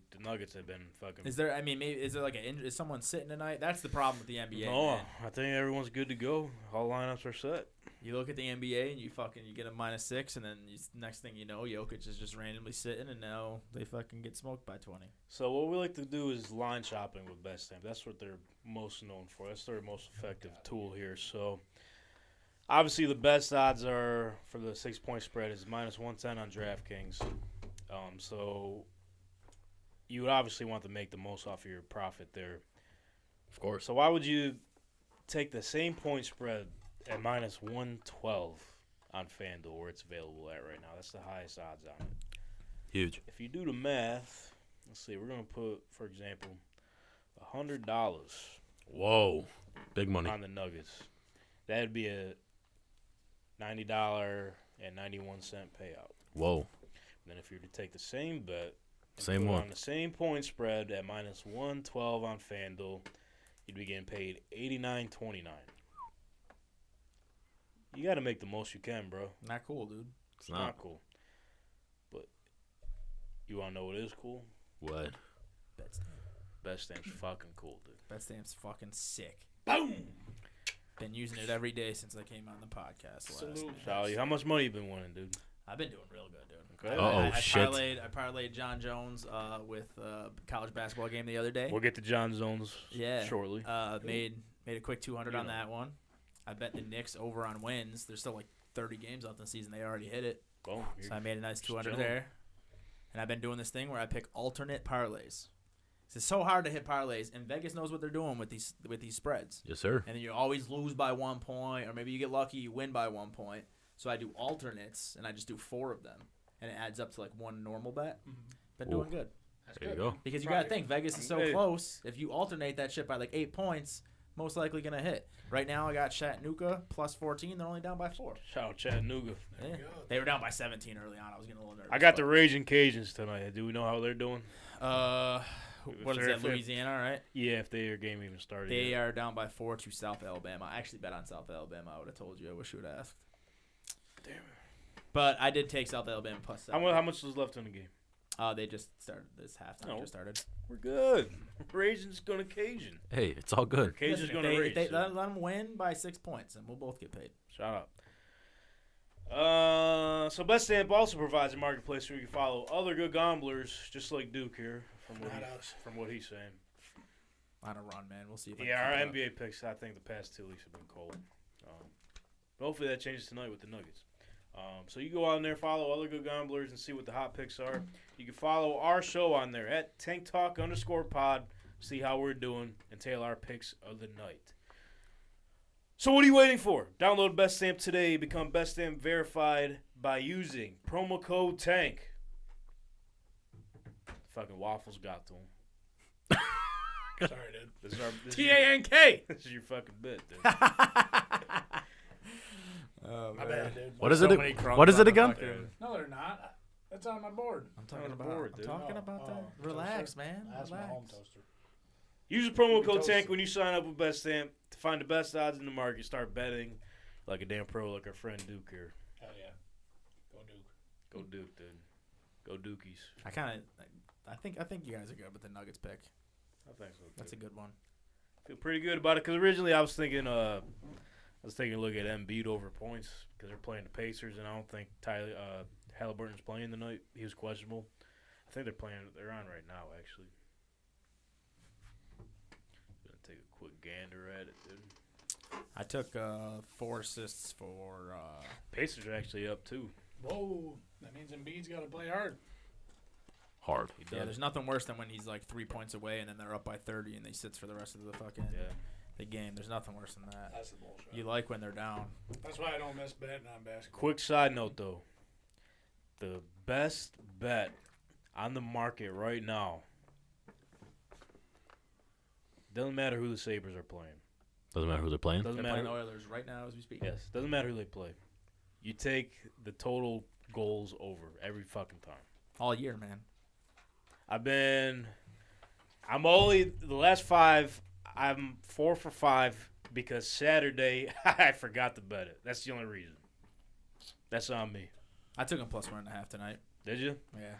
The Nuggets have been fucking... Is there? I mean, maybe is there like is someone sitting tonight? That's the problem with the NBA. No, man. I think everyone's good to go. All lineups are set. You look at the NBA and you get a -6, and then next thing you know, Jokic is just randomly sitting, and now they fucking get smoked by 20. So what we like to do is line shopping with Betstamp. That's what they're most known for. That's their most effective tool here. So obviously the best odds are for the 6-point spread is minus 110 on DraftKings. So you would obviously want to make the most off of your profit there. Of course. So why would you take the same point spread at minus 112 on FanDuel where it's available at right now? That's the highest odds on it. Huge. If you do the math, let's see, we're going to put, for example, $100 Whoa. Big money. on the Nuggets. That would be a $90.91 payout. Whoa. And then if you were to take the same bet, and Same put it one. on the same point spread at minus 112 on FanDuel, you'd be getting paid $89.29. You got to make the most you can, bro. Not cool, dude. It's Not not. cool. But you want to know what is cool? What? Betstamp's fucking cool, dude. Betstamp's fucking sick. Boom. Been using it every day since I came on the podcast last. Salute. Charlie, how much money you been winning, dude? I've been doing real good, dude. Okay. Uh-oh, shit. I parlayed John Jones with college basketball game the other day. We'll get to John Zones Yeah. shortly. Made a quick 200 on know. that one. I bet the Knicks over on wins. There's still like 30 games left in the season. They already hit it. Boom. So I made a nice 200 chilling. there. and I've been doing this thing where I pick alternate parlays. It's so hard to hit parlays, and Vegas knows what they're doing with these spreads. Yes, sir. And then you always lose by 1 point, or maybe you get lucky, you win by 1 point. So I do alternates, and I just do 4 of them, and it adds up to like one normal bet. Been doing good. That's There you good. go. Because you got to think, Vegas is so Hey. close. If you alternate that shit by like 8 points, most likely going to hit. Right now, I got Chattanooga plus 14. They're only down by 4. Shout out Chattanooga. Yeah. go. They were down by 17 early on. I was getting a little nervous. I got but- the Raging Cajuns tonight. Do we know how they're doing? What is that, Louisiana, right? Yeah, if their game even started. They yet. are down by 4 to South Alabama. I actually bet on South Alabama. I would have told you. I wish you would have asked. Damn it. But I did take South Alabama plus 7. How much is left in the game? They just started. This halftime No. just started. We're good. Raging's going to Cajun. Hey, it's all good. Cajun's Listen, going if to they, rage. if they let them win by 6 points, and we'll both get paid. Shout out. So Betstamp also provides a marketplace where you can follow other good gamblers, just like Duke here, from what he's saying. On a run, man. We'll see if I Yeah, our can keep it up. NBA picks, I think the past 2 weeks have been cold. But hopefully that changes tonight with the Nuggets. So you go out there, follow other good gamblers, and see what the hot picks are. You can follow our show on there at TankTalk_pod, see how we're doing, and tail our picks of the night. So what are you waiting for? Download Betstamp today. Become Betstamp verified by using promo code TANK. Fucking Waffles got to him. Sorry, dude. This is our this is T-A-N-K. this is your fucking bit, dude. Oh, My bad, dude. What is So it? many crumbs What is on it the again? fucking- No, they're not. That's on my board. I'm talking On the about. board, I'm dude. talking about that. Oh, Relax, toaster. man. That's my home Relax. toaster. Use the promo You can code toast TANK it. when you sign up with Betstamp to find the best odds in the market. Start betting like a damn pro, like our friend Duke here. Hell yeah. Go Duke. Go Duke, dude. Go Dukies. I think you guys are good with the Nuggets pick. I think so. That's a good one. Feel pretty good about it because originally I was thinking a look at Embiid over points because they're playing the Pacers, and I don't think Halliburton's playing tonight. He was questionable. I think they're on right now, actually. Gonna take a quick gander at it, dude. I took 4 assists for. Pacers are actually up too. Whoa. That means Embiid's got to play hard. Hard. He Yeah, does. there's nothing worse than when he's like 3 points away and then they're up by 30 and he sits for the rest of the fucking the game. There's nothing worse than that. That's the bullshit. You like when they're down. That's why I don't miss betting on basketball. Quick side note, though. The best bet on the market right now, doesn't matter who the Sabres are playing. Doesn't matter who they're playing. Doesn't They're playing matter. the Oilers right now as we speak. Yes, doesn't matter who they play. You take the total goals over every fucking time. All year, man. I'm only, the last 5, I'm 4 for 5 because Saturday I forgot to bet it. That's the only reason. That's on me. I took him plus 1.5 tonight. Did you? Yeah.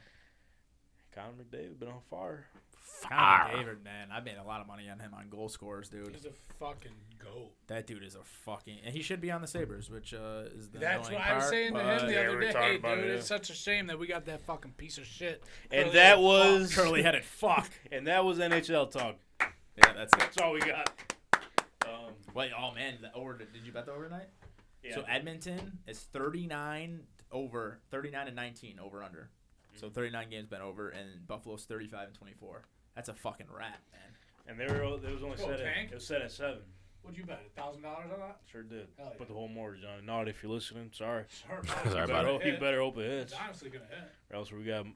Connor McDavid been on fire. Connor McDavid, man. I made a lot of money on him on goal scorers, dude. He's a fucking goat. That dude is a fucking... And he should be on the Sabres, which is the That's annoying what I was part, saying to but- him the Yeah, we other were day, talking dude. about it, It's such a shame that we got that fucking piece of shit. And Curly-headed that fuck. was Curly-headed fuck. And that was NHL talk. Yeah, that's it. That's all we got. Wait, oh, man. Did you bet the overnight? Yeah. So Edmonton is 39 and 19 over under. So 39 games bet over, and Buffalo's 35 and 24. That's a fucking rat, man. And it was only set Tank? at, it was set at 7. What'd you bet? $1,000 on that? Sure did. Hell yeah. Put the whole mortgage on it. Not if you're listening. Sorry. Sorry Sorry about it. You better hope it hits. It's honestly gonna hit. Or else we got to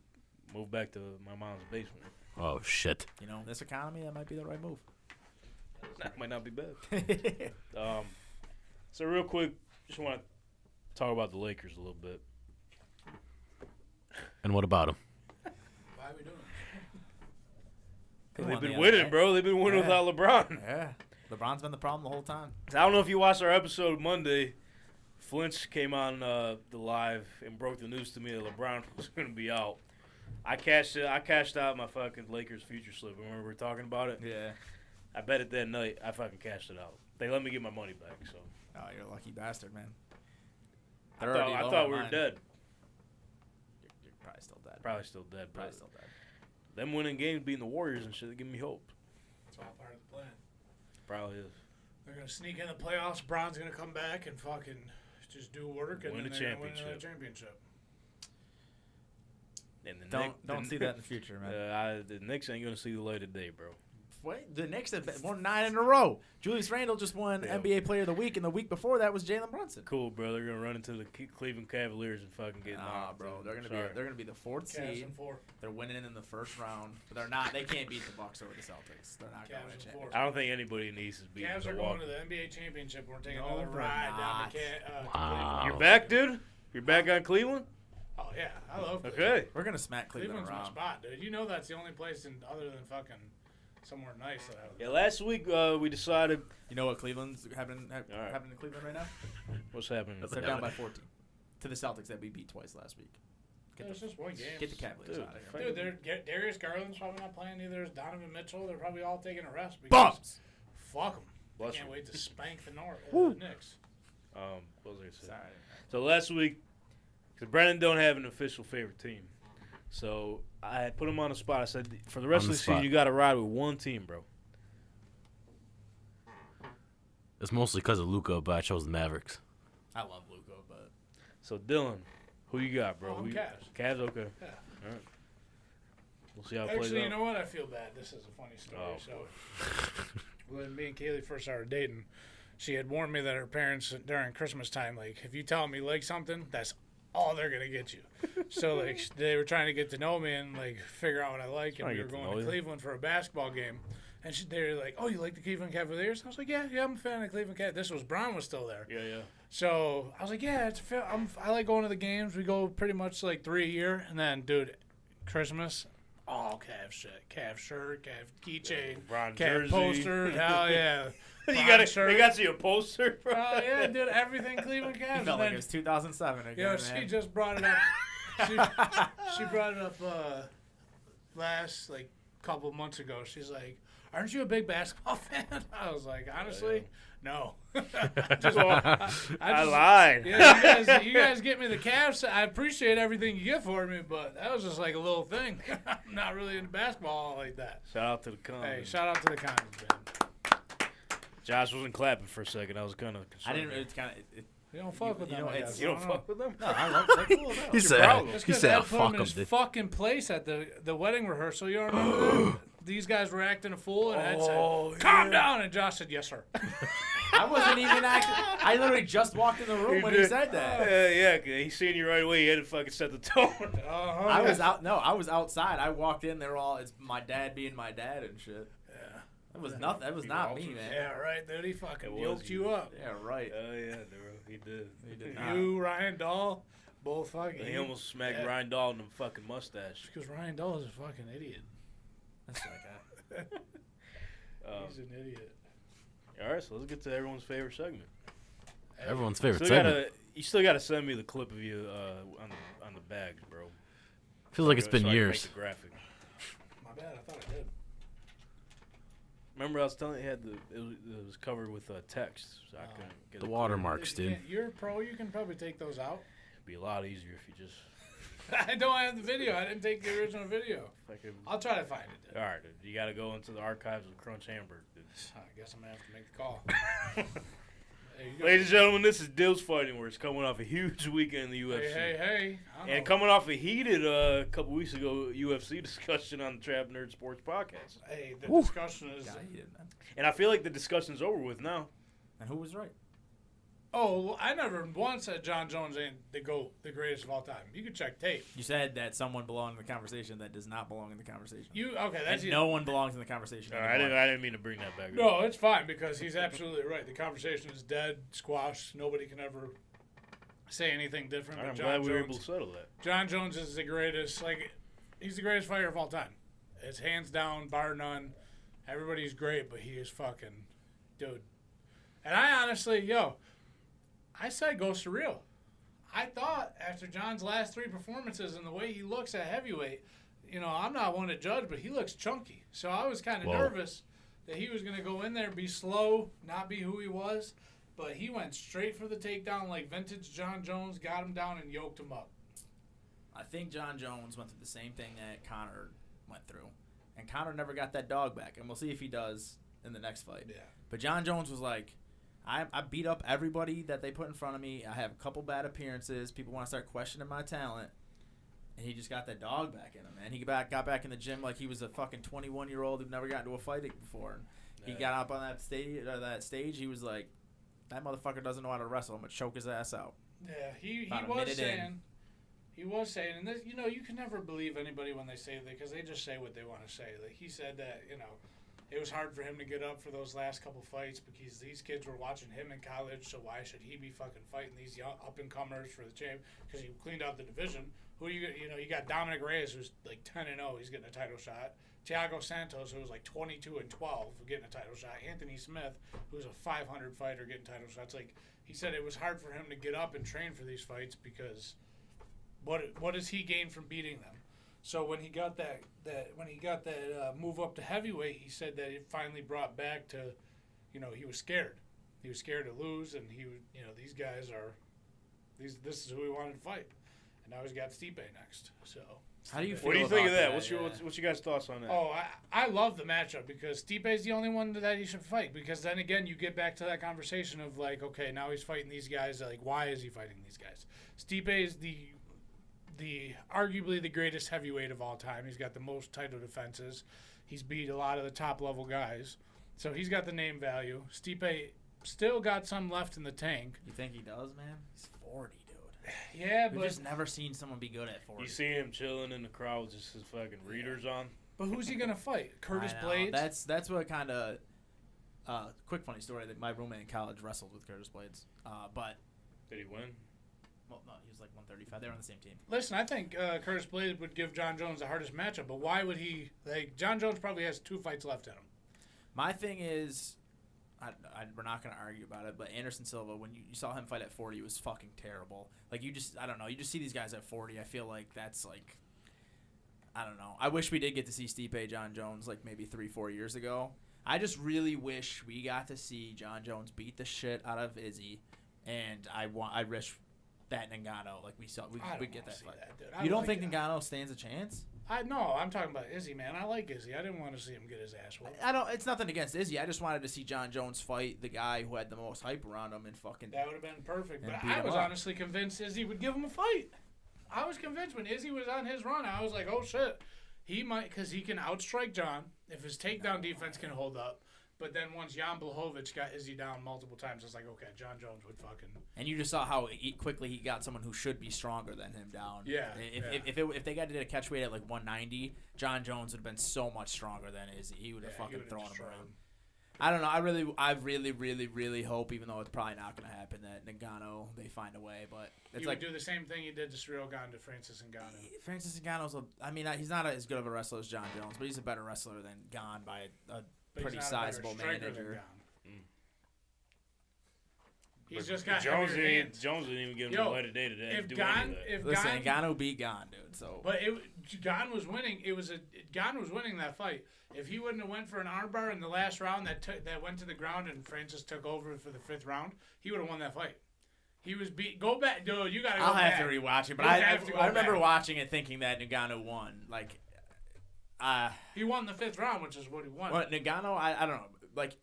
move back to my mom's basement. Oh shit. You know, in this economy, that might be the right move. That might not be bad. So real quick, just want to talk about the Lakers a little bit. And what about him? Why are we doing They They've won been the other winning, night. bro. They've been winning Yeah. without LeBron. Yeah. LeBron's been the problem the whole time. I don't know if you watched our episode Monday. Flinch came on the live and broke the news to me that LeBron was going to be out. I cashed out my fucking Lakers future slip. Remember we were talking about it? Yeah. I bet it that night. I fucking cashed it out. They let me get my money back. So Oh, you're a lucky bastard, man. I They're already low thought on we were mine. dead. You're probably still dead. Probably still dead. Probably But still dead. them winning games, beating the Warriors and shit, they give me hope. It's all part of the plan. Probably is. They're gonna sneak in the playoffs. Bron's gonna come back and fucking just do work and Win then the they're gonna win another championship. championship. And Don't see that in the future, man. The Knicks ain't gonna see the light of day, bro. Wait, the Knicks have won 9 in a row. Julius Randle just won NBA Player of the Week, and the week before that was Jalen Brunson. Cool, bro. They're gonna run into the Cleveland Cavaliers and fucking get knocked. Bro. They're gonna be the 4th seed. They're winning in the first round, but they're not. They can't beat the Bucks or the Celtics. They're not going to championship. I don't think anybody in the East is beating Cavs are going to the NBA championship. We're taking another ride down to Cleveland. You're back, dude. You're back on Cleveland. Oh yeah, I love Cleveland. Okay. We're gonna smack Cleveland Cleveland's around. my spot, dude. You know that's the only place other than fucking somewhere nice that I would. Yeah, last week we decided. You know what Cleveland's happening in Cleveland right now? What's happening? They're down by 14 to the Celtics that we beat twice last week. It's just one game. Get the Cavaliers out of here. Dude, Darius Garland's probably not playing either. Is Donovan Mitchell. They're probably all taking a rest. Bums. Fuck them. Bless Can't you. wait to spank the Knicks. What was I gonna say? Sorry. So last week, because Brennan don't have an official favorite team, so I put him on the spot. I said, for the rest of the season, you got to ride with one team, bro. It's mostly because of Luka, but I chose the Mavericks. I love Luka, but So Dylan, who you got, bro? I'm Cavs. Cavs, okay. Yeah. All right. We'll see how it plays out. Actually, you know what? I feel bad. This is a funny story. When me and Kaylee first started dating, she had warned me that her parents during Christmas time, like, if you tell them you like something, that's all they're gonna get you. So like they were trying to get to know me and like figure out what I like, and we were going to Cleveland for a basketball game. And they were like, "Oh, you like the Cleveland Cavaliers?" And I was like, "Yeah, I'm a fan of Cleveland Cavaliers." This was Brown was still there. Yeah. So I was like, "Yeah, I like going to the games. We go pretty much like 3 a year." And then, dude, Christmas, all Cav shit, Cav shirt, Cav keychain, Bron Cav jersey. poster. Hell yeah. They got you a poster, bro. Oh yeah, dude, everything Cleveland Cavs. it felt like it was 2007 again. Yeah, man. she just brought it up. she brought it up last like couple of months ago. She's like, "Aren't you a big basketball fan?" I was like, honestly, no. I lied. Yeah, you guys get me the Cavs. I appreciate everything you get for me, but that was just like a little thing. I'm not really into basketball like that. Shout out to the Cons. Hey, shout out to the Cons, man. Josh wasn't clapping for a second. I was kind of concerned. I didn't. It's kind of. You don't fuck with them. You don't fuck with them? No, I love. They're cool. He said, I put fuck him in him. his fucking place at the wedding rehearsal. You don't remember that? These guys were acting a fool, and I said, "Calm down." And Josh said, "Yes, sir." I wasn't even acting. I literally just walked in the room when he said that. Yeah, he seen you right away. He had to fucking set the tone. I was out. No, I was outside. I walked in. They're all. It's my dad being my dad and shit. Yeah. That was nothing. That was not me, man. Yeah, right, dude. He fucking yoked you up. Yeah, right. Oh, yeah, he did. He did not. You, Ryan Dahl, both fucking. He almost smacked Ryan Dahl in the fucking mustache. Because Ryan Dahl is a fucking idiot. That's that guy. He's an idiot. All right, so let's get to everyone's favorite segment. Everyone's favorite Still segment. you still got to send me the clip of you on the bags, bro. Feels like it's been So I can years. make the graphic. My bad. I thought I did. Remember, I was telling you it was covered with text, so I couldn't get The it watermarks, dude. You're a pro. You can probably take those out. It'd be a lot easier if you just. I don't have the video. I didn't take the original video. I'll try to find it. Dude. All right, dude. You got to go into the archives of Crunch Hamburg, dude. I guess I'm gonna have to make the call. There you go. Ladies and gentlemen, this is Dills Fighting Words coming off a huge weekend in the UFC. Hey. And coming off a heated couple weeks ago UFC discussion on the Trap Nerd Sports Podcast. Hey, the discussion is. Yeah, he did, man. And I feel like the discussion's over with now. And who was right? Oh, I never once said John Jones ain't the GOAT, the greatest of all time. You can check tape. You said that someone belonged in the conversation that does not belong in the conversation. That's and no one belongs in the conversation. I didn't mean to bring that back up. No, it's fine because he's absolutely right. The conversation is dead, squashed. Nobody can ever say anything different. I'm but glad John we were Jones, able to settle that. John Jones is the greatest. Like, he's the greatest fighter of all time. It's hands down, bar none. Everybody's great, but he is fucking dude. And I honestly, I said go surreal. I thought after John's last 3 performances and the way he looks at heavyweight, I'm not one to judge, but he looks chunky. So I was kind of nervous that he was going to go in there, be slow, not be who he was. But he went straight for the takedown like vintage John Jones, got him down and yoked him up. I think John Jones went through the same thing that Conor went through. And Conor never got that dog back. And we'll see if he does in the next fight. Yeah. But John Jones was like, I beat up everybody that they put in front of me. I have a couple bad appearances. People want to start questioning my talent. And he just got that dog back in him, man. He got back in the gym like he was a fucking 21-year-old who'd never gotten into a fight before. And he got up on that stage. He was like, that motherfucker doesn't know how to wrestle. I'm going to choke his ass out. Yeah, he was saying, and this, you can never believe anybody when they say that because they just say what they want to say. Like he said that, it was hard for him to get up for those last couple fights because these kids were watching him in college, so why should he be fucking fighting these young up-and-comers for the champ? Because he cleaned out the division. Who you got Dominic Reyes, who's like 10-0, he's getting a title shot. Thiago Santos, who was like 22-12, getting a title shot. Anthony Smith, who's a 500 fighter, getting title shots. Like he said, it was hard for him to get up and train for these fights because what does he gain from beating them? So when he got that move up to heavyweight, he said that it finally brought back to, he was scared. He was scared to lose, and these guys this is who he wanted to fight, and now he's got Stipe next. So how do you feel? What do you think of that? Yeah. What's your guys' thoughts on that? Oh, I love the matchup because Stipe's the only one that he should fight because then again you get back to that conversation of like, okay, now he's fighting these guys. Like, why is he fighting these guys? Stipe is the arguably the greatest heavyweight of all time. He's got the most title defenses. He's beat a lot of the top level guys. So he's got the name value. Stipe still got some left in the tank. You think he does, man? He's 40, dude. Yeah, We've but just never seen someone be good at 40. You see him chilling in the crowd with just his fucking readers on. but who's he gonna fight? Curtis I know. Blades? That's what kind of quick funny story that my roommate in college wrestled with Curtis Blades. But Did he win? well, no, he was like 135. They were on the same team. Listen, I think Curtis Blades would give John Jones the hardest matchup, but why would he? Like John Jones probably has 2 fights left in him. My thing is, we're not going to argue about it, but Anderson Silva, when you saw him fight at 40, was fucking terrible. Like, I don't know. You just see these guys at 40. I feel like that's like, I don't know. I wish we did get to see Stipe John Jones like maybe 3-4 years ago. I just really wish we got to see John Jones beat the shit out of Izzy, and I wish that Ngannou, like we get that fight. You don't think Ngannou stands a chance? No, I'm talking about Izzy, man. I like Izzy. I didn't want to see him get his ass whooped. I don't. It's nothing against Izzy. I just wanted to see John Jones fight the guy who had the most hype around him and fucking. That would have been perfect. And But beat I him was up. honestly convinced Izzy would give him a fight. I was convinced when Izzy was on his run. I was like, oh shit, he might, because he can outstrike John if his takedown defense can hold up. But then once Jan Blachowicz got Izzy down multiple times, it's like, okay, John Jones would fucking. And you just saw how quickly he got someone who should be stronger than him down. Yeah. If they got to a catch weight at like 190, John Jones would have been so much stronger than Izzy. He would have fucking thrown him around. I don't know. I really hope, even though it's probably not going to happen, that Ngannou they find a way. But it's He like would do the same thing he did to Cyril Gane to Francis Ngannou. Francis Ngannou's. He's not as good of a wrestler as John Jones, but he's a better wrestler than Gane by a But pretty he's not a better sizable striker than manager. Gane. He's just got Jones heavier hands. Jones didn't even give him Yo, the light of day today. If Do any of Gane, that. if Listen, Gane, Ngannou beat Gane, dude. So, but Gane was winning. Gane was winning that fight. If he wouldn't have went for an armbar in the last round that went to the ground and Francis took over for the 5th round, he would have won that fight. He was beat. Go back, dude. You gotta go I'll back. have to rewatch it. But You I have to go remember back. watching it thinking that Ngannou won. Like, He won the 5th round, which is what he won. well, Ngannou, I don't know. Like,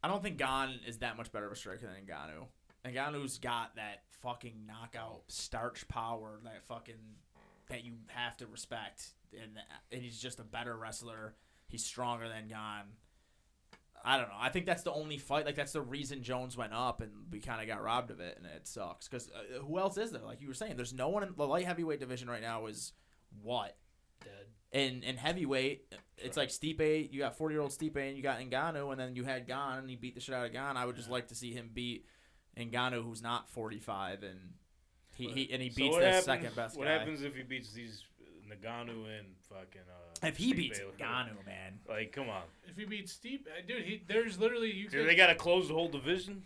I don't think Gane is that much better of a striker than Ngannou. Ngannou's got that fucking knockout starch power, that you have to respect, and he's just a better wrestler. He's stronger than Gane. I don't know. I think that's the only fight. Like, that's the reason Jones went up, and we kind of got robbed of it, and it sucks. Because who else is there? Like you were saying, there's no one in the light heavyweight division right now is what? Dead. In heavyweight, it's like Stipe. You got 40-year-old Stipe, and you got Ngannou, and then you had Gane, and he beat the shit out of Gane. I would just like to see him beat Ngannou, who's not 45, and he beats the second best guy. What happens if he beats these Ngannou and fucking? If he Stipe? beats Ngannou, man. Like, come on. If he beats Steve, dude, there's literally Do they got to close the whole division?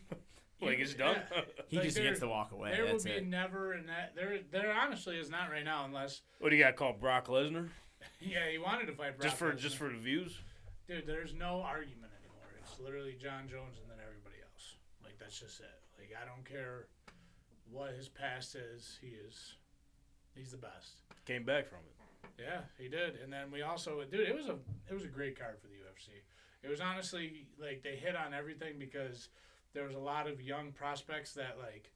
Like, it's done. Yeah. He Like, just gets to walk away. There That's would be it. never in that. There honestly is not right now, unless What do you got called Brock Lesnar? yeah, he wanted to fight Brock Just Lesnar. for the views? Dude, there's no argument anymore. It's literally John Jones and then everybody else. Like, that's just it. Like, I don't care what his past is. He's the best. Came back from it. Yeah, he did. And then we also, dude, it was a great card for the UFC. It was honestly like they hit on everything because there was a lot of young prospects that like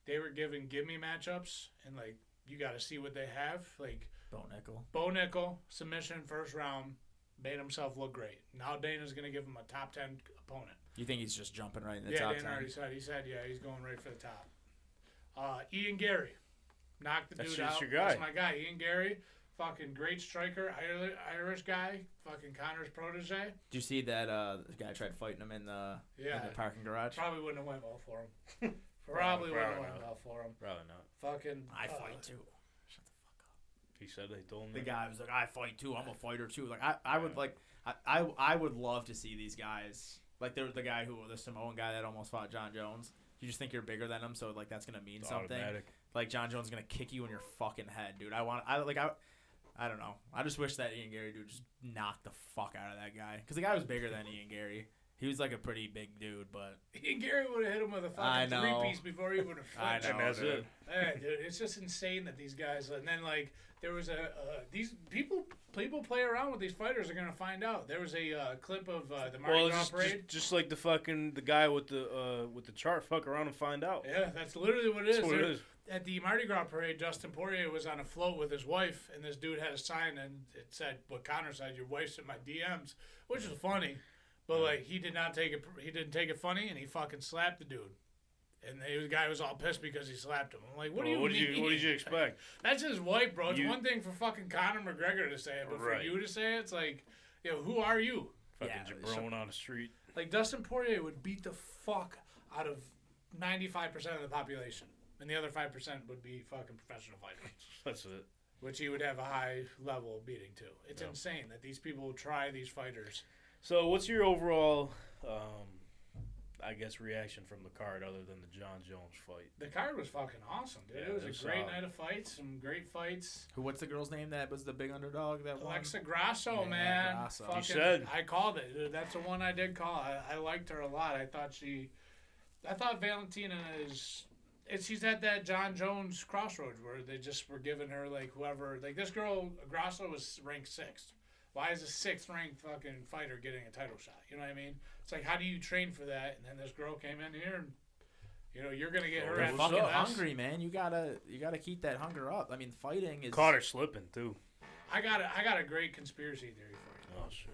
they were giving gimme matchups and like you got to see what they have. Like Bo Nickel. submission, first round, made himself look great. Now Dana's going to give him a top 10 opponent. You think he's just jumping right in the Yeah, top Dana 10? already said. He said, yeah, he's going right for the top. Ian Gary. Knocked the dude out. Your guy. That's my guy. Ian Gary. Fucking great striker. Irish guy. Fucking Connor's protege. Did you see that the guy tried fighting him in the parking garage? Probably wouldn't have went well for him. Probably wouldn't have went well for him. Probably not. Fucking. I fight too. Shut the fuck up. He said they told him The that. guy was like, I fight too. I'm a fighter too. Like I would like I would love to see these guys. Like there was the guy the Samoan guy that almost fought John Jones. You just think you're bigger than him, so like that's gonna mean something. Automatic. Like John Jones is gonna kick you in your fucking head, dude. I don't know. I just wish that Ian Gary dude just knocked the fuck out of that guy, because the guy was bigger than Ian Gary. He was like a pretty big dude, but Ian Gary would have hit him with a fucking three-piece before he would have flinched. I know, That's it. Yeah, dude, it's just insane that these guys. And then like there was these people play around with these fighters are gonna find out. There was a clip of the Mardi Gras parade. Just like the guy with the chart. Fuck around and find out. Yeah, that's literally what it is. That's what it is. At the Mardi Gras parade, Dustin Poirier was on a float with his wife, and this dude had a sign, and it said, what Connor said, your wife's in my DMs, which is funny. But, like, he did not take it, he didn't take it funny, and he fucking slapped the dude. And the guy was all pissed because he slapped him. I'm like, what do you mean? What did you expect? That's his wife, bro. It's one thing for fucking Conor McGregor to say it, but for you to say it, it's like, who are you? Fucking jabron on the street. Like, Dustin Poirier would beat the fuck out of 95% of the population. And the other 5% would be fucking professional fighters. That's it. Which he would have a high level of beating to. It's insane that these people try these fighters. So, what's your overall, reaction from the card other than the John Jones fight? The card was fucking awesome, dude. Yeah, it was a great night of fights, some great fights. what's the girl's name that was the big underdog that won? Alexa Grasso, man. Grasso. Fucking, You said. I called it. Dude, that's the one I did call. I liked her a lot. I thought Valentina she's at that John Jones crossroads where they just were giving her, like, whoever. Like, this girl, Grasso, was ranked 6th. Why is a 6th-ranked fucking fighter getting a title shot? You know what I mean? It's like, how do you train for that? And then this girl came in here, and, you're going to get her They're at fucking the best. hungry, man. You gotta keep that hunger up. I mean, fighting is... Caught her slipping, too. I got a great conspiracy theory for you. Oh, shit.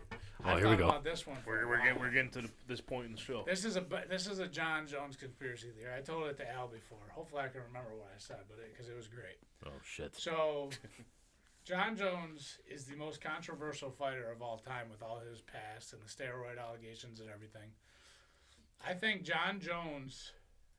Oh, I here we thought go. about this one. We're getting to this point in the show. This is a John Jones conspiracy theory. I told it to Al before. Hopefully, I can remember what I said, because it was great. Oh, shit. So, John Jones is the most controversial fighter of all time with all his past and the steroid allegations and everything. I think John Jones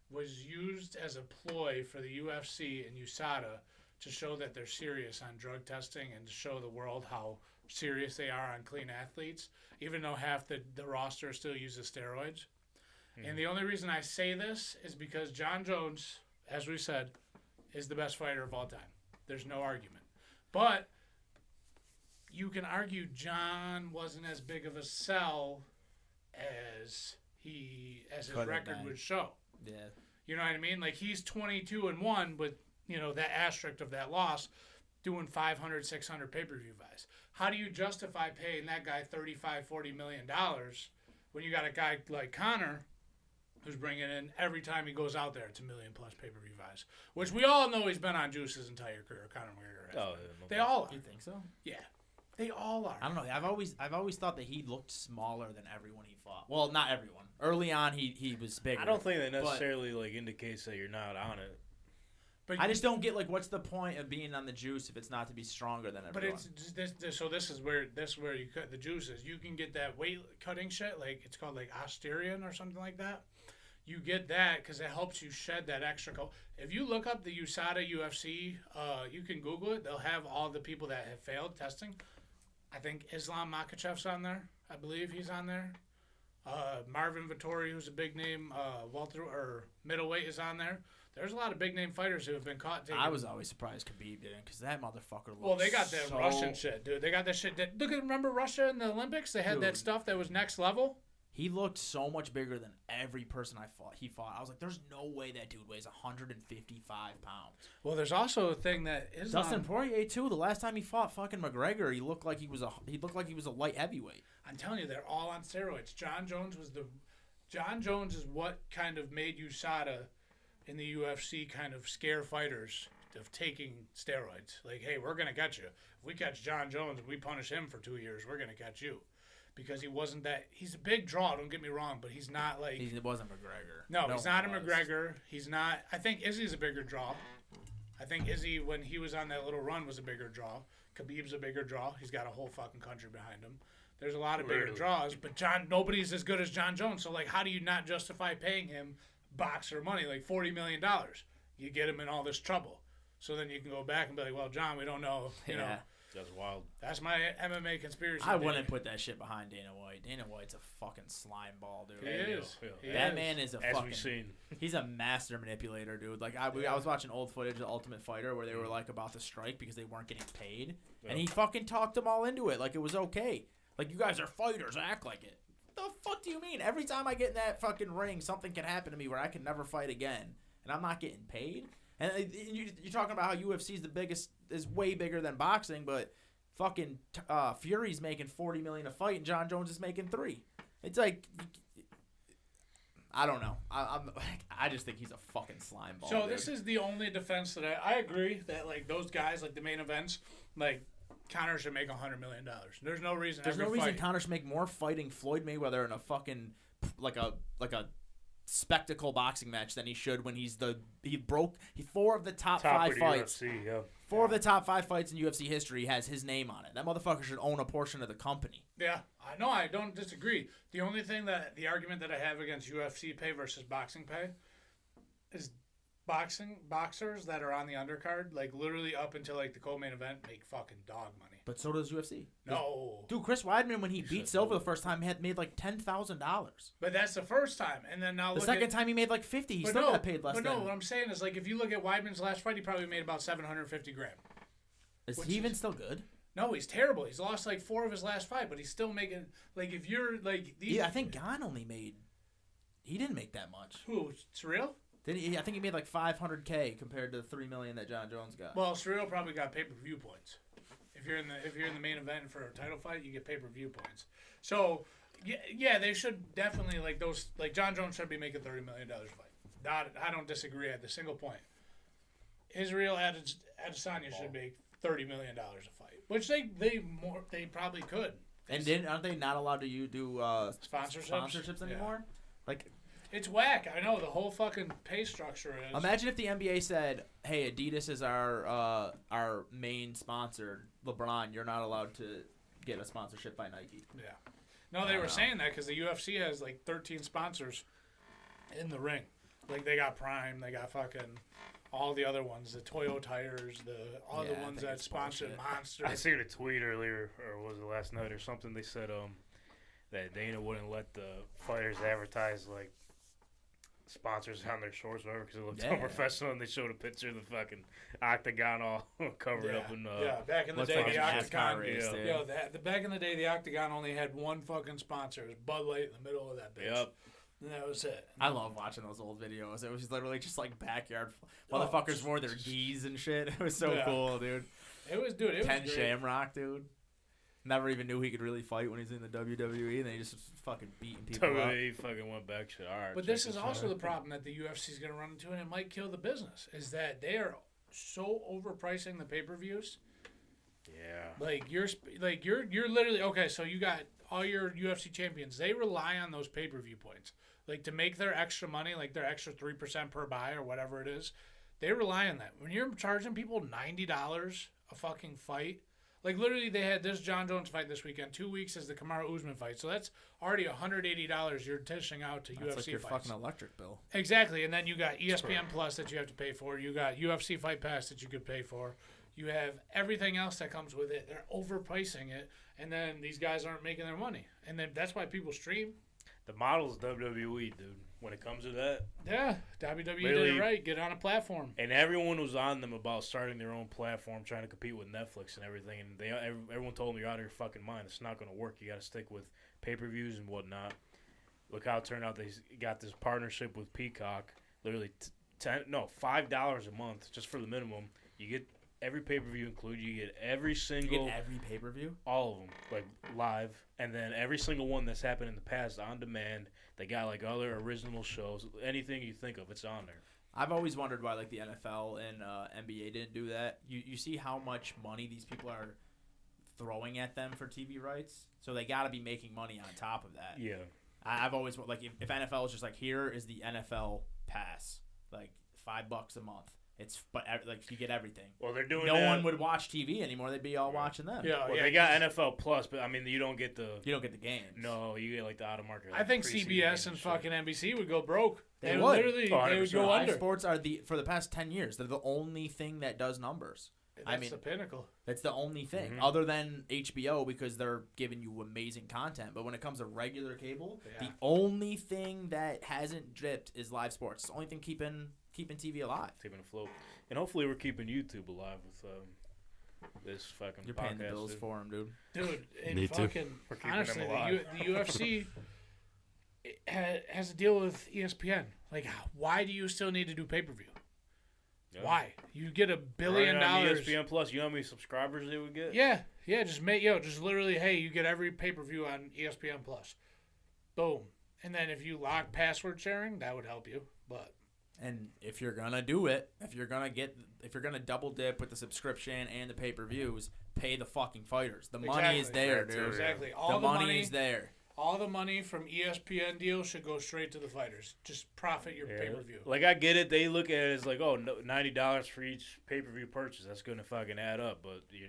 was used as a ploy for the UFC and USADA to show that they're serious on drug testing and to show the world how serious they are on clean athletes, even though half the roster still uses steroids. And the only reason I say this is because John Jones, as we said, is the best fighter of all time. There's no argument. But you can argue John wasn't as big of a sell as his record would show. Yeah. You know what I mean? Like, he's 22-1 with, that asterisk of that loss, doing 500, 600 pay-per-view buys. How do you justify paying that guy $35-40 million when you got a guy like Conor who's bringing in, every time he goes out there, it's $1 million plus pay-per-view buys, which we all know he's been on juice his entire career. Conor McGregor has. Oh, They all are. You think so? Yeah, they all are. I don't know. I've always thought that he looked smaller than everyone he fought. Well, not everyone. Early on, he was bigger. I don't think that necessarily indicates that you're not on it. But I just don't get what's the point of being on the juice if it's not to be stronger than everyone. But this is where you cut the juices. You can get that weight cutting shit, like it's called like Osterian or something like that. You get that because it helps you shed that extra coat. If you look up the USADA UFC, you can Google it. They'll have all the people that have failed testing. I think Islam Makhachev's on there. I believe he's on there. Marvin Vettori, who's a big name, middleweight is on there. There's a lot of big name fighters who have been caught taking. I was always surprised Khabib didn't, because that motherfucker looked. Well, they got that Russian shit, dude. They got that shit. Remember Russia in the Olympics? They had that stuff that was next level. He looked so much bigger than every person he fought. I was like, there's no way that dude weighs 155 pounds. Well, there's also a thing that is Dustin Poirier too. The last time he fought fucking McGregor, he looked like he was a light heavyweight. I'm telling you, they're all on steroids. John Jones is what kind of made USADA in the UFC kind of scare fighters of taking steroids. Like, hey, we're gonna catch you. If we catch John Jones and we punish him for 2 years, we're gonna catch you, because he wasn't that. He's a big draw. Don't get me wrong, but he's not like. He wasn't McGregor. No, he's not a McGregor. He's not. I think Izzy's a bigger draw. I think Izzy, when he was on that little run, was a bigger draw. Khabib's a bigger draw. He's got a whole fucking country behind him. There's a lot of bigger draws, but nobody's as good as John Jones. So, like, how do you not justify paying him boxer money, like $40 million? You get him in all this trouble. So then you can go back and be like, well, John, we don't know. You know. That's wild. That's my MMA conspiracy. I wouldn't put that shit behind Dana White. Dana White's a fucking slime ball, dude. He is. That man is a As fucking. we've seen. He's a master manipulator, dude. Like I was watching old footage of The Ultimate Fighter where they were like about to strike because they weren't getting paid, and he fucking talked them all into it like it was okay. Like, you guys are fighters, act like it. What the fuck do you mean? Every time I get in that fucking ring, something can happen to me where I can never fight again, and I'm not getting paid. And you're talking about how UFC is the biggest, is way bigger than boxing, but fucking Fury's making $40 million a fight, and John Jones is making $3 million. It's like, I don't know. I just think he's a fucking slime ball. So dude. this is the only defense that I agree that, like, those guys, like the main events, like Conor should make $100 million. There's no reason. There's no reason Conor should make more fighting Floyd Mayweather in a fucking like a spectacle boxing match than he should when he broke 4 of the top 5 fights. UFC, yeah. 4 of the top 5 fights in UFC history has his name on it. That motherfucker should own a portion of the company. Yeah, I know. I don't disagree. The only thing the argument that I have against UFC pay versus boxing pay is boxers that are on the undercard, like literally up until like the co-main event, make fucking dog money. But so does UFC. No, dude, Chris Weidman, when he beat Silva the first time, had made like $10,000. But that's the first time, and then now the second time he made like 50. He still got paid less. But no, what I'm saying is, like, if you look at Weidman's last fight, he probably made about $750 grand. Is he even still good? No, he's terrible. He's lost like 4 of his last 5, but he's still making, like, if you're like these. Yeah, I think Gane only made. He didn't make that much. Who? Surreal? I think he made like $500K compared to the $3 million that John Jones got. Well, Surreal probably got pay-per-view points. If you're in the main event for a title fight, you get pay-per-view points. So yeah, they should definitely, like, those, like, John Jones should be making $30 million a fight. I don't disagree at the single point. Israel Adesanya should make $30 million a fight, which they probably could. And aren't they not allowed to do sponsorships anymore? Yeah. Like. It's whack. I know the whole fucking pay structure is. Imagine if the NBA said, "Hey, Adidas is our main sponsor. LeBron, you're not allowed to get a sponsorship by Nike." Yeah. No, they were saying that because the UFC has like 13 sponsors in the ring. Like, they got Prime, they got fucking all the other ones, the Toyo tires, the ones that sponsor Monster. I seen a tweet earlier, or was it last night or something? They said that Dana wouldn't let the fighters advertise like sponsors on their shorts or whatever because it looked unprofessional, and they showed a picture of the fucking octagon all covered up in back in the day the octagon back in the day the octagon only had one fucking sponsor. It was Bud Light in the middle of that bitch. Yep. And that was it. I love watching those old videos. It was literally just like backyard motherfuckers wore their gis and shit. It was so cool, dude. It was Ken Shamrock, dude. Never even knew he could really fight when he was in the WWE, and then he just fucking beating people up. He fucking went back shit. All right, but this is also the problem that the UFC is going to run into, and it might kill the business, is that they are so overpricing the pay-per-views. Yeah. Like, you're literally, okay, so you got all your UFC champions. They rely on those pay-per-view points. Like, to make their extra money, like their extra 3% per buy or whatever it is, they rely on that. When you're charging people $90 a fucking fight, like, literally, they had this John Jones fight this weekend. 2 weeks is the Kamaru Usman fight. So that's already $180 you're dishing out to UFC like your fights. fucking electric bill. Exactly. And then you got ESPN Plus that you have to pay for. You got UFC Fight Pass that you could pay for. You have everything else that comes with it. They're overpricing it. And then these guys aren't making their money. And then that's why people stream. The model's WWE, dude. When it comes to that. Yeah, WWE did it right. Get on a platform. And everyone was on them about starting their own platform, trying to compete with Netflix and everything. And everyone told them, you're out of your fucking mind. It's not going to work. You got to stick with pay-per-views and whatnot. Look how it turned out. They got this partnership with Peacock. Literally $5 a month just for the minimum. You get every pay-per-view included. You get every single. You get every pay-per-view? All of them, like live. And then every single one that's happened in the past on demand. They got like other original shows. Anything you think of, it's on there. I've always wondered why like the NFL and NBA didn't do that. You see how much money these people are throwing at them for TV rights, so they got to be making money on top of that. Yeah. I've always like if NFL is just like, here is the NFL pass, like $5 a month. But like you get everything. Well, they're doing. No one would watch TV anymore. They'd be all watching them. Yeah, Well, they got NFL Plus, but I mean, you don't get the games. No, you get like the out of market. I think CBS and fucking NBC would go broke. They would would. literally. They would go Live under. sports are for the past 10 years. They're the only thing that does numbers. That's the pinnacle. That's the only thing, other than HBO, because they're giving you amazing content. But when it comes to regular cable, the only thing that hasn't dipped is live sports. It's the only thing keeping TV alive. Keeping it afloat. And hopefully we're keeping YouTube alive with this fucking You're podcast. paying the bills for them, dude. Dude, and Me too. fucking We're keeping honestly, them alive. the UFC has to deal with ESPN. Like, why do you still need to do pay-per-view? Yeah. Why? You get $1 billion. Running on ESPN Plus, you know how many subscribers they would get? Yeah, just just literally, hey, you get every pay-per-view on ESPN Plus. Boom. And then if you lock password sharing, that would help you. But And if you're gonna do it, if you're gonna double dip with the subscription and the pay-per-views, pay the fucking fighters. The money is there, dude. Exactly. The money is there. All the money from ESPN deals should go straight to the fighters. Just profit your pay-per-view. Like, I get it. They look at it as like, oh, $90 for each pay-per-view purchase. That's going to fucking add up. But the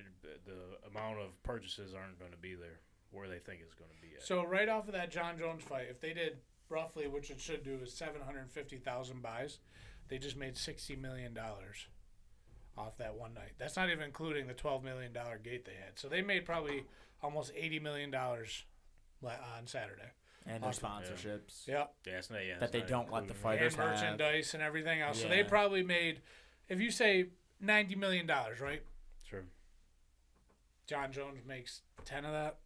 amount of purchases aren't going to be there where they think it's going to be at. So right off of that John Jones fight, if they did roughly, which it should do, is 750,000 buys, they just made $60 million off that one night. That's not even including the $12 million gate they had. So they made probably almost $80 million on Saturday. And their sponsorships. Yeah. That they don't let the fighters And merchandise and everything else. Yeah. So they probably made, if you say $90 million, right? Sure. John Jones makes 10 of that.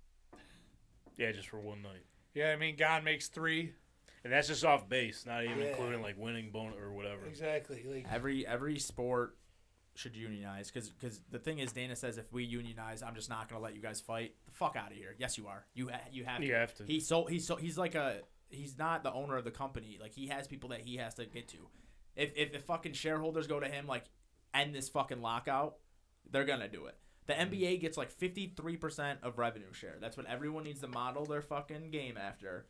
Yeah, just for one night. Yeah, I mean, God makes 3. And that's just off base, not even including like winning bonus or whatever. Exactly. Like, every sport should unionize because the thing is, Dana says if we unionize, I'm just not gonna let you guys fight. The fuck out of here. Yes, you are. You have to. You have to. He's like he's not the owner of the company. Like, he has people that he has to get to. If fucking shareholders go to him like, end this fucking lockout, they're gonna do it. The NBA gets like 53% of revenue share. That's what everyone needs to model their fucking game after.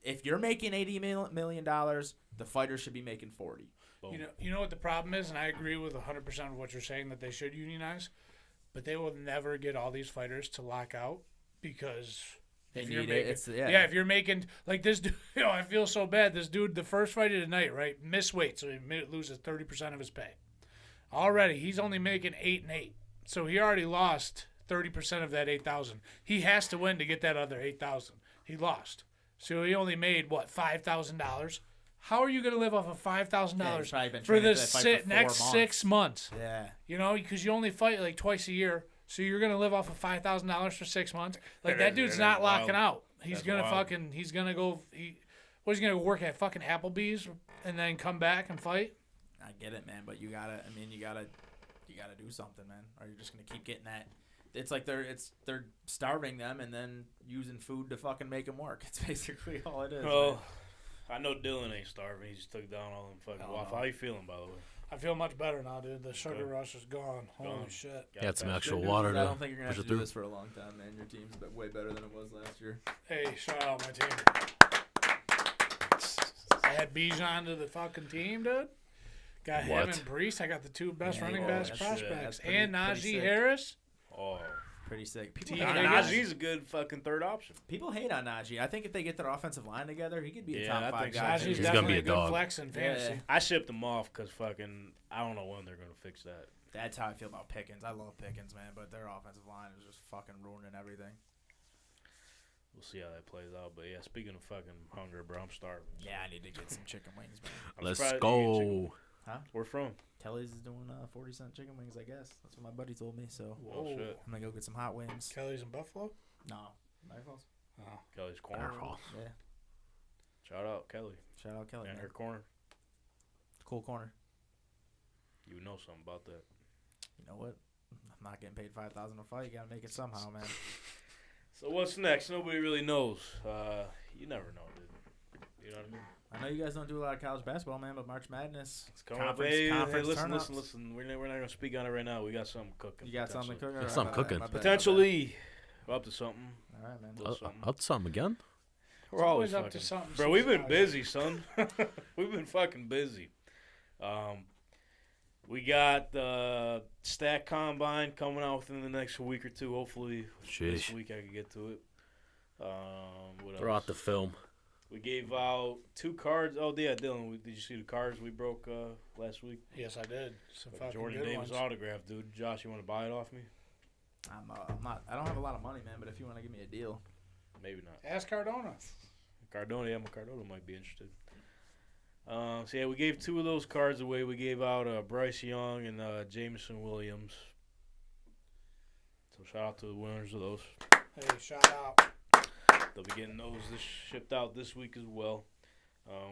If you're making $80 million, the fighters should be making 40. Boom. You know what the problem is, and I agree with 100% of what you're saying, that they should unionize, but they will never get all these fighters to lock out because They if you're need making, it. if you're making like this dude, I feel so bad. This dude, the first fight of the night, right, missed weight, so he loses 30% of his pay. Already, he's only making 8-8, so he already lost 30% of that 8,000. He has to win to get that other 8,000. He lost, so he only made what, $5,000. How are you going to live off of $5,000 for the next 6 months? Yeah. You know, because you only fight like twice a year, so you're going to live off of $5,000 for 6 months. Like, that dude's not locking out. He's going to he's going to go, he's going to work at fucking Applebee's and then come back and fight? I get it, man, but you gotta do something, man, or you're just going to keep getting that. It's like they're starving them and then using food to fucking make them work. It's basically all it is. Well, man. I know Dylan ain't starving. He just took down all them fucking waffles. How you feeling, by the way? I feel much better now, dude. The sugar rush is gone. Holy shit. Got some actual Good news water is to I don't think you're gonna push have it to do through. this for a long time, man. Your team's way better than it was last year. Hey, shout out my team. Add Bijan to the fucking team, dude. Got him What? and Brees. I got the 2 best Yeah, running oh, backs that's- prospects. that's pretty- And pretty Najee sick. Harris. Oh. Pretty sick. T- People, Najee's a good fucking third option. people hate on Najee. I think if they get their offensive line together, he could be a Yeah, I top 5 think so. guy. Najee's He's definitely gonna be a a good dog. flex in fantasy. Yeah. I shipped him off because fucking I don't know when they're going to fix that. That's how I feel about Pickens. I love Pickens, man, but their offensive line is just fucking ruining everything. We'll see how that plays out. But yeah, speaking of fucking hunger, bro, I'm starving. Yeah, I need to get some chicken wings, man. I'm Let's surprised you get chicken. go. Where from? Kelly's is doing 40-cent chicken wings, I guess. That's what my buddy told me. So Oh shit. I'm gonna go get some hot wings. Kelly's in Buffalo. No, Niagara Falls. Oh. Kelly's corner. Yeah. Shout out Kelly Shout out Kelly. and Man. her corner. Cool corner. You would know something about that. You know what? I'm not getting paid $5,000 a fight. You gotta make it somehow, man. So what's next? Nobody really knows. You never know, dude. You know what I mean? I know you guys don't do a lot of college basketball, man, but March Madness. It's coming up. Hey, listen. We're not going to speak on it right now. We got something cooking. You got something cooking? Got something cooking. Potentially. We're up to something. All right, man. Up to something again? We're always up to something. Bro, we've been busy, son. We've been fucking busy. We got the Stack Combine coming out within the next week or two. Hopefully this week I can get to it. What else? Throw out the film. We gave out 2 cards. Oh, yeah, Dylan, did you see the cards we broke last week? Yes, I did. Some fucking Jordan good Davis ones. autograph, dude. Josh, you want to buy it off me? I'm not. I don't have a lot of money, man. But if you want to give me a deal, Maybe not. Ask Cardona. Cardona might be interested. So yeah, we gave 2 of those cards away. We gave out Bryce Young and Jameson Williams. So shout out to the winners of those. Hey, shout out. They'll be getting those shipped out this week as well.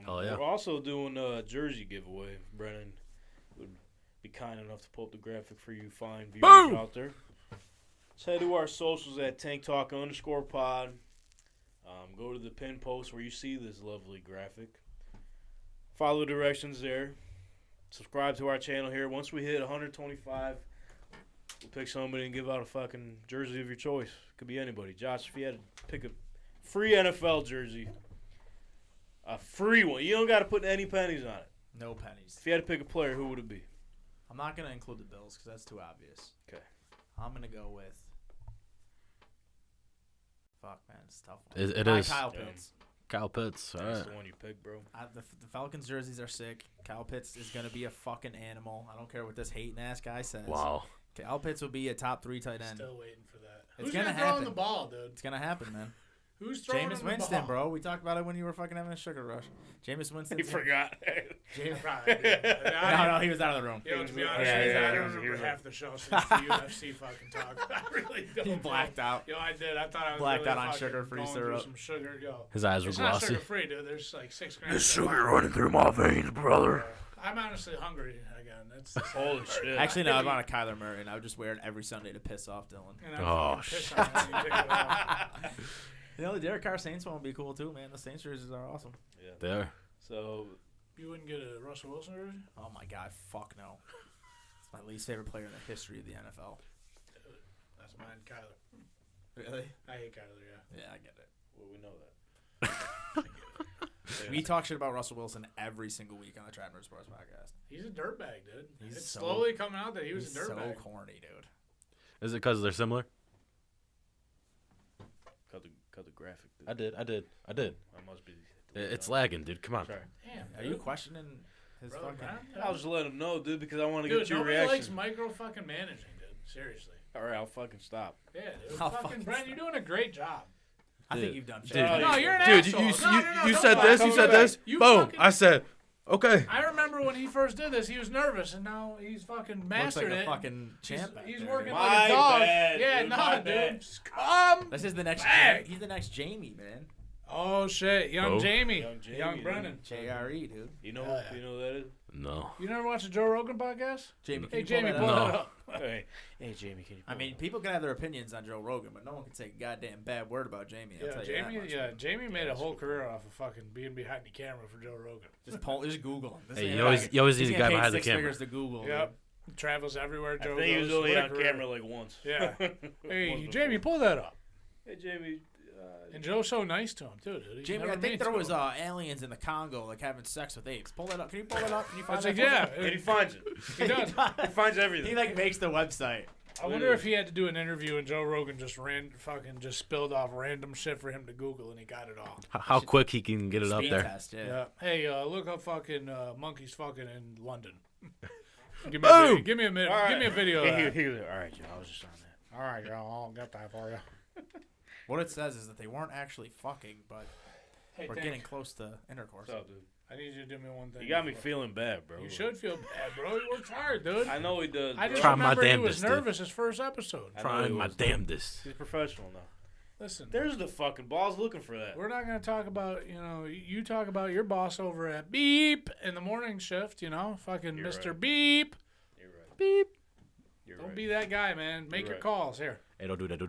Oh yeah. We're also doing a jersey giveaway. Brennan would be kind enough to pull up the graphic for you fine viewers out there. Let's head to our socials at TankTalk_pod. Go to the pin post where you see this lovely graphic. Follow the directions there. Subscribe to our channel here. Once we hit 125, we'll pick somebody and give out a fucking jersey of your choice. Could be anybody. Josh, if you had to pick a free NFL jersey, a free one, you don't got to put any pennies on it. no pennies. If you had to pick a player, who would it be? I'm not gonna include the Bills because that's too obvious. Okay. I'm gonna go with. Fuck, man, it's a tough one. It is. Kyle Pitts. Kyle Pitts. All That's right. the one you picked, bro. The Falcons jerseys are sick. Kyle Pitts is gonna be a fucking animal. I don't care what this hating ass guy says. Wow. Kyle Pitts will be a top 3 tight end. Still waiting for that. It's Who's gonna throw him happen. the ball, dude? It's gonna happen, man. Who's throwing Jameis him Winston, the ball? bro. We talked about it when you were fucking having a sugar rush. Jameis Winston. He forgot. Probably did. No, he was out of the room. Yo, to be honest, Yeah, with you, yeah, I he don't was- remember half the show since the UFC fucking talk. I really don't. He bro. blacked out. Yo, I did. I thought I was Blacked really out on fucking sugar-free going through syrup. some sugar, yo. His eyes were It's not glossy. sugar free, dude. There's like 6 grams. There's of sugar running through my veins, brother. I'm honestly hungry again. That's Holy shit. Actually, no, I'm on a Kyler Murray, and I would just wear it every Sunday to piss off Dylan. And I'm Oh, fucking pissed on it when you pick it up. You know, the Derek Carr Saints one would be cool too, man. The Saints jerseys are awesome. Yeah. There. So, You wouldn't get a Russell Wilson jersey? Oh my god, fuck no. It's my least favorite player in the history of the NFL. That's mine, Kyler. Really? I hate Kyler, yeah. Yeah, I get it. well, we know that. Yeah. We talk shit about Russell Wilson every single week on the Traveler Sports Podcast. He's a dirtbag, dude. He's It's so- slowly coming out that he was He's a dirtbag. so corny, dude. Is it because they're similar? Cut the graphic, dude. I did. I must be. It's lagging, dude. Come on. Sorry. Damn, Are dude. you questioning his Brother, fucking... man? I'll just let him know, dude, because I want to Dude, get your nobody reaction. likes micro fucking managing, dude. Seriously. All right, I'll fucking stop. Yeah, dude. I'll Fucking fucking Brent, you're doing a great job. I Dude. think you've done shit. Dude. Oh, No, you're an Dude, asshole. you No, said don't this, lie. you said this. You Boom. fucking- I said, okay. I remember when he first did this, he was nervous, and now he's fucking Looks mastered like a it. fucking champ. back He's there, working dude. like My a dog. bad, Yeah, dude, nah, my dude. bad. Come. This is the next... back. He's the next Jamie, man. Oh, shit. Young Oh. Jamie. Young Jamie, Young dude. Brennan. JRE, dude. You know, Yeah. you know who that is? No. You never watched the Joe Rogan podcast? Jamie, can Hey, you Jamie, pull pull that that up? up. Hey, Jamie, can you? I mean, people can have their opinions on Joe Rogan, but no one can say a goddamn bad word about Jamie. I'll Yeah, tell you that Jamie. much. Yeah, Jamie made a that's whole good. career off of fucking being behind the camera for Joe Rogan. Just Google him. This Hey, ain't you like- always he's need a getting guy paid behind the 6 camera. figures to Google. Yep. Travels everywhere. I Joe think he was goes. only What a on career. camera like once. Yeah. Hey, Once Jamie, before. pull that up. Hey, Jamie. And Joe's so nice to him too, dude. He's Jamie, never I think mean there to was him. Aliens in the Congo like having sex with apes. Pull that up. Can you pull that up? Can you find That's that? like, for me? yeah. And he finds it. He does. He finds everything. He like makes the website. I wonder if he had to do an interview and Joe Rogan just just spilled off random shit for him to Google and he got it all. How quick he can get it up Speed there. test, yeah. Yeah. Hey, look up fucking monkeys fucking in London. Give me a Boom! video. Give me a minute. All right. Give me a video. Of that. He was like, all right, Joe, I was just on that. All right, girl, I'll get that for you. What it says is that they weren't actually fucking, but Hey, we're Tank, getting close to intercourse. What's up, dude? I need you to do me one thing. You got me before- feeling bad, bro. You should feel bad, bro. He works hard, dude. I know he does. I bro. just Try my remember he was damnedest, dude. nervous his first episode. I know Trying he my was. damnedest. He's professional now. Listen, There's the fucking balls looking for that. we're not going to talk about, you talk about your boss over at Beep in the morning shift, fucking You're Mr. right. Beep. You're right. Beep. You're Don't right. be that guy, man. Make You're your right. calls. Here. Hey, don't do that.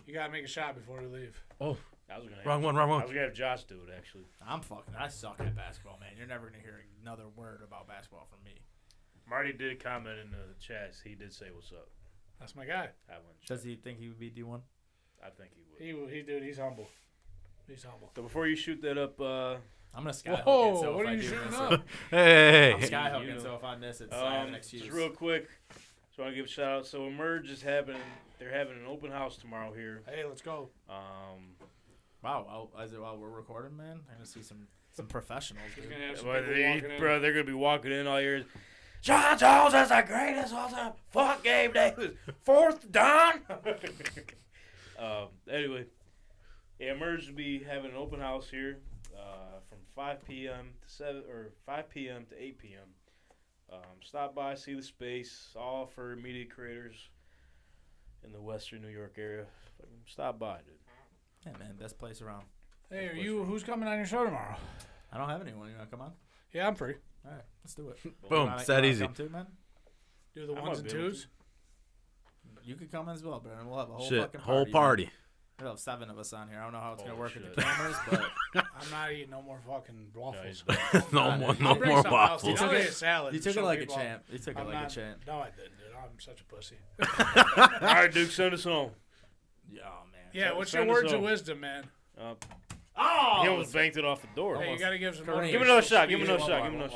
You got to make a shot before we leave. Oh. I was gonna Wrong one. I was gonna have Josh do it actually. I suck at basketball, man. You're never gonna hear another word about basketball from me. Marty did comment in the chat. He did say what's up. That's my guy. I wouldn't. Does he think he would be D1? I think he would. He's humble. He's humble. So before you shoot that up, I'm gonna skyhook Whoa, it. So what if are I you do shooting miss up? it, Hey. I'm skyhooking. You know. So if I miss it, I have an excuse. just real quick, just want to give a shout out. So Emerge is happening. They're having an open house tomorrow here. Hey, let's go. Wow, while we're recording, man, I'm gonna see some professionals. He's Dude. gonna have some Well, people walking in. bro, they're gonna be walking in all years. John Jones is the greatest all time. Fuck Gabe Davis. Fourth down. Anyway, yeah, Emerge will be having an open house here from 5 p.m. to 8 p.m. Stop by, see the space, all for media creators in the Western New York area. Stop by, dude. Yeah, man, best place around. Hey, who's coming on your show tomorrow? I don't have anyone. You wanna come on? Yeah, I'm free. All right, let's do it. Boom, it's that easy. Come too, man? Do the I ones might and be able twos. You could come as well, Brandon. We'll have a whole Shit, fucking whole party. party. Man. We'll have 7 of us on here. I don't know how it's gonna Holy work with shit. the cameras, but I'm not eating no more fucking waffles. No more, I'll no bring more something else. waffles. I'll eat a salad. you for took it some like people. a champ. You took it I'm like not, a champ. No, I didn't, dude. I'm such a pussy. All right, Duke, send us home. Yeah, oh, man. Yeah, So- what's send your us words of home. wisdom, man? Oh! He almost banked it off the door. Hey, you gotta give some. Kareem. Give me another shot. Give me Speed another it. shot. Give me another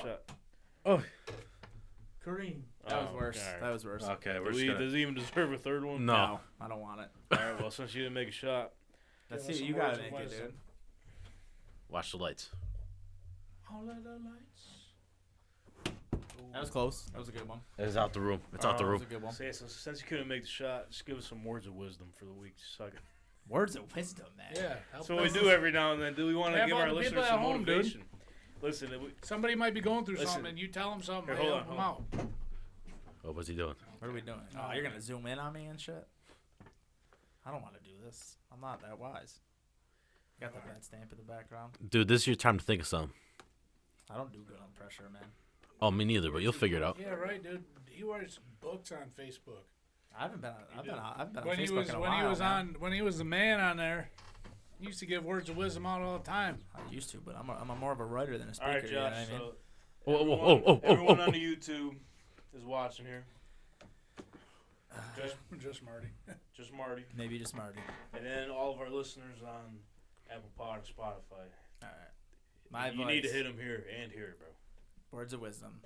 shot. Kareem. That was Oh, worse. all right. That was worse. Okay, Does he even deserve a third one? No. I don't want it. All right, well, since you didn't make a shot. Let's Give us see. some You gotta words of make it, wisdom. dude. Watch the lights. All of the lights. That was close. That was a good one. It's out the room. It's out the That room. was a good one. Say, since you couldn't make the shot, just give us some words of wisdom for the week. So, Words of wisdom, man. Yeah. help so we us. do every now and then. Do we want to Yeah, give about our the people listeners at some home, dude. motivation? Listen, Somebody might be going through Listen. something, and you tell them something. Here, Hey, hold help on, them out. Oh, what's he doing? What are we doing? Oh, you're gonna zoom in on me and shit. I don't want to do this. I'm not that wise. Got the Betstamp in the background. Dude, this is your time to think of something. I don't do good on pressure, man. Oh, me neither, but you'll figure it out. Yeah, right, dude. He writes books on Facebook. I haven't been. I've been on When Facebook in a while. he was man. when he was the man on there, he used to give words of wisdom out all the time. I used to, but I'm a more of a writer than a all speaker. right, you know what Josh. I mean? So Oh, everyone on the YouTube is watching here. Just Marty. Just Marty. Maybe just Marty. And then all of our listeners on Apple Pod and Spotify. All right. My You advice. need to hit them here and here, bro. Words of wisdom.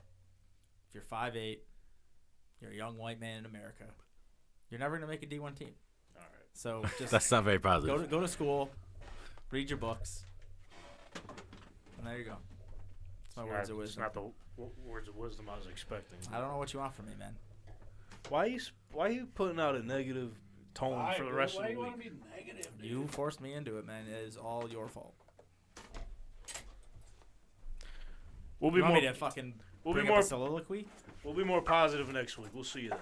If you're 5'8", you're a young white man in America. You're never gonna make a D1 team. All right. So just That's not very positive. go to school, read your books, and there you go. It's my words of It's wisdom. not the words of wisdom I was expecting. I don't know what you want from me, man. Why are you putting out a negative tone for the rest of the you week? want to be negative? Dude? You forced me into it, man. It is all your fault. We'll be You want more. me to fucking We'll bring be up more. a soliloquy? We'll be more positive next week. We'll see you then.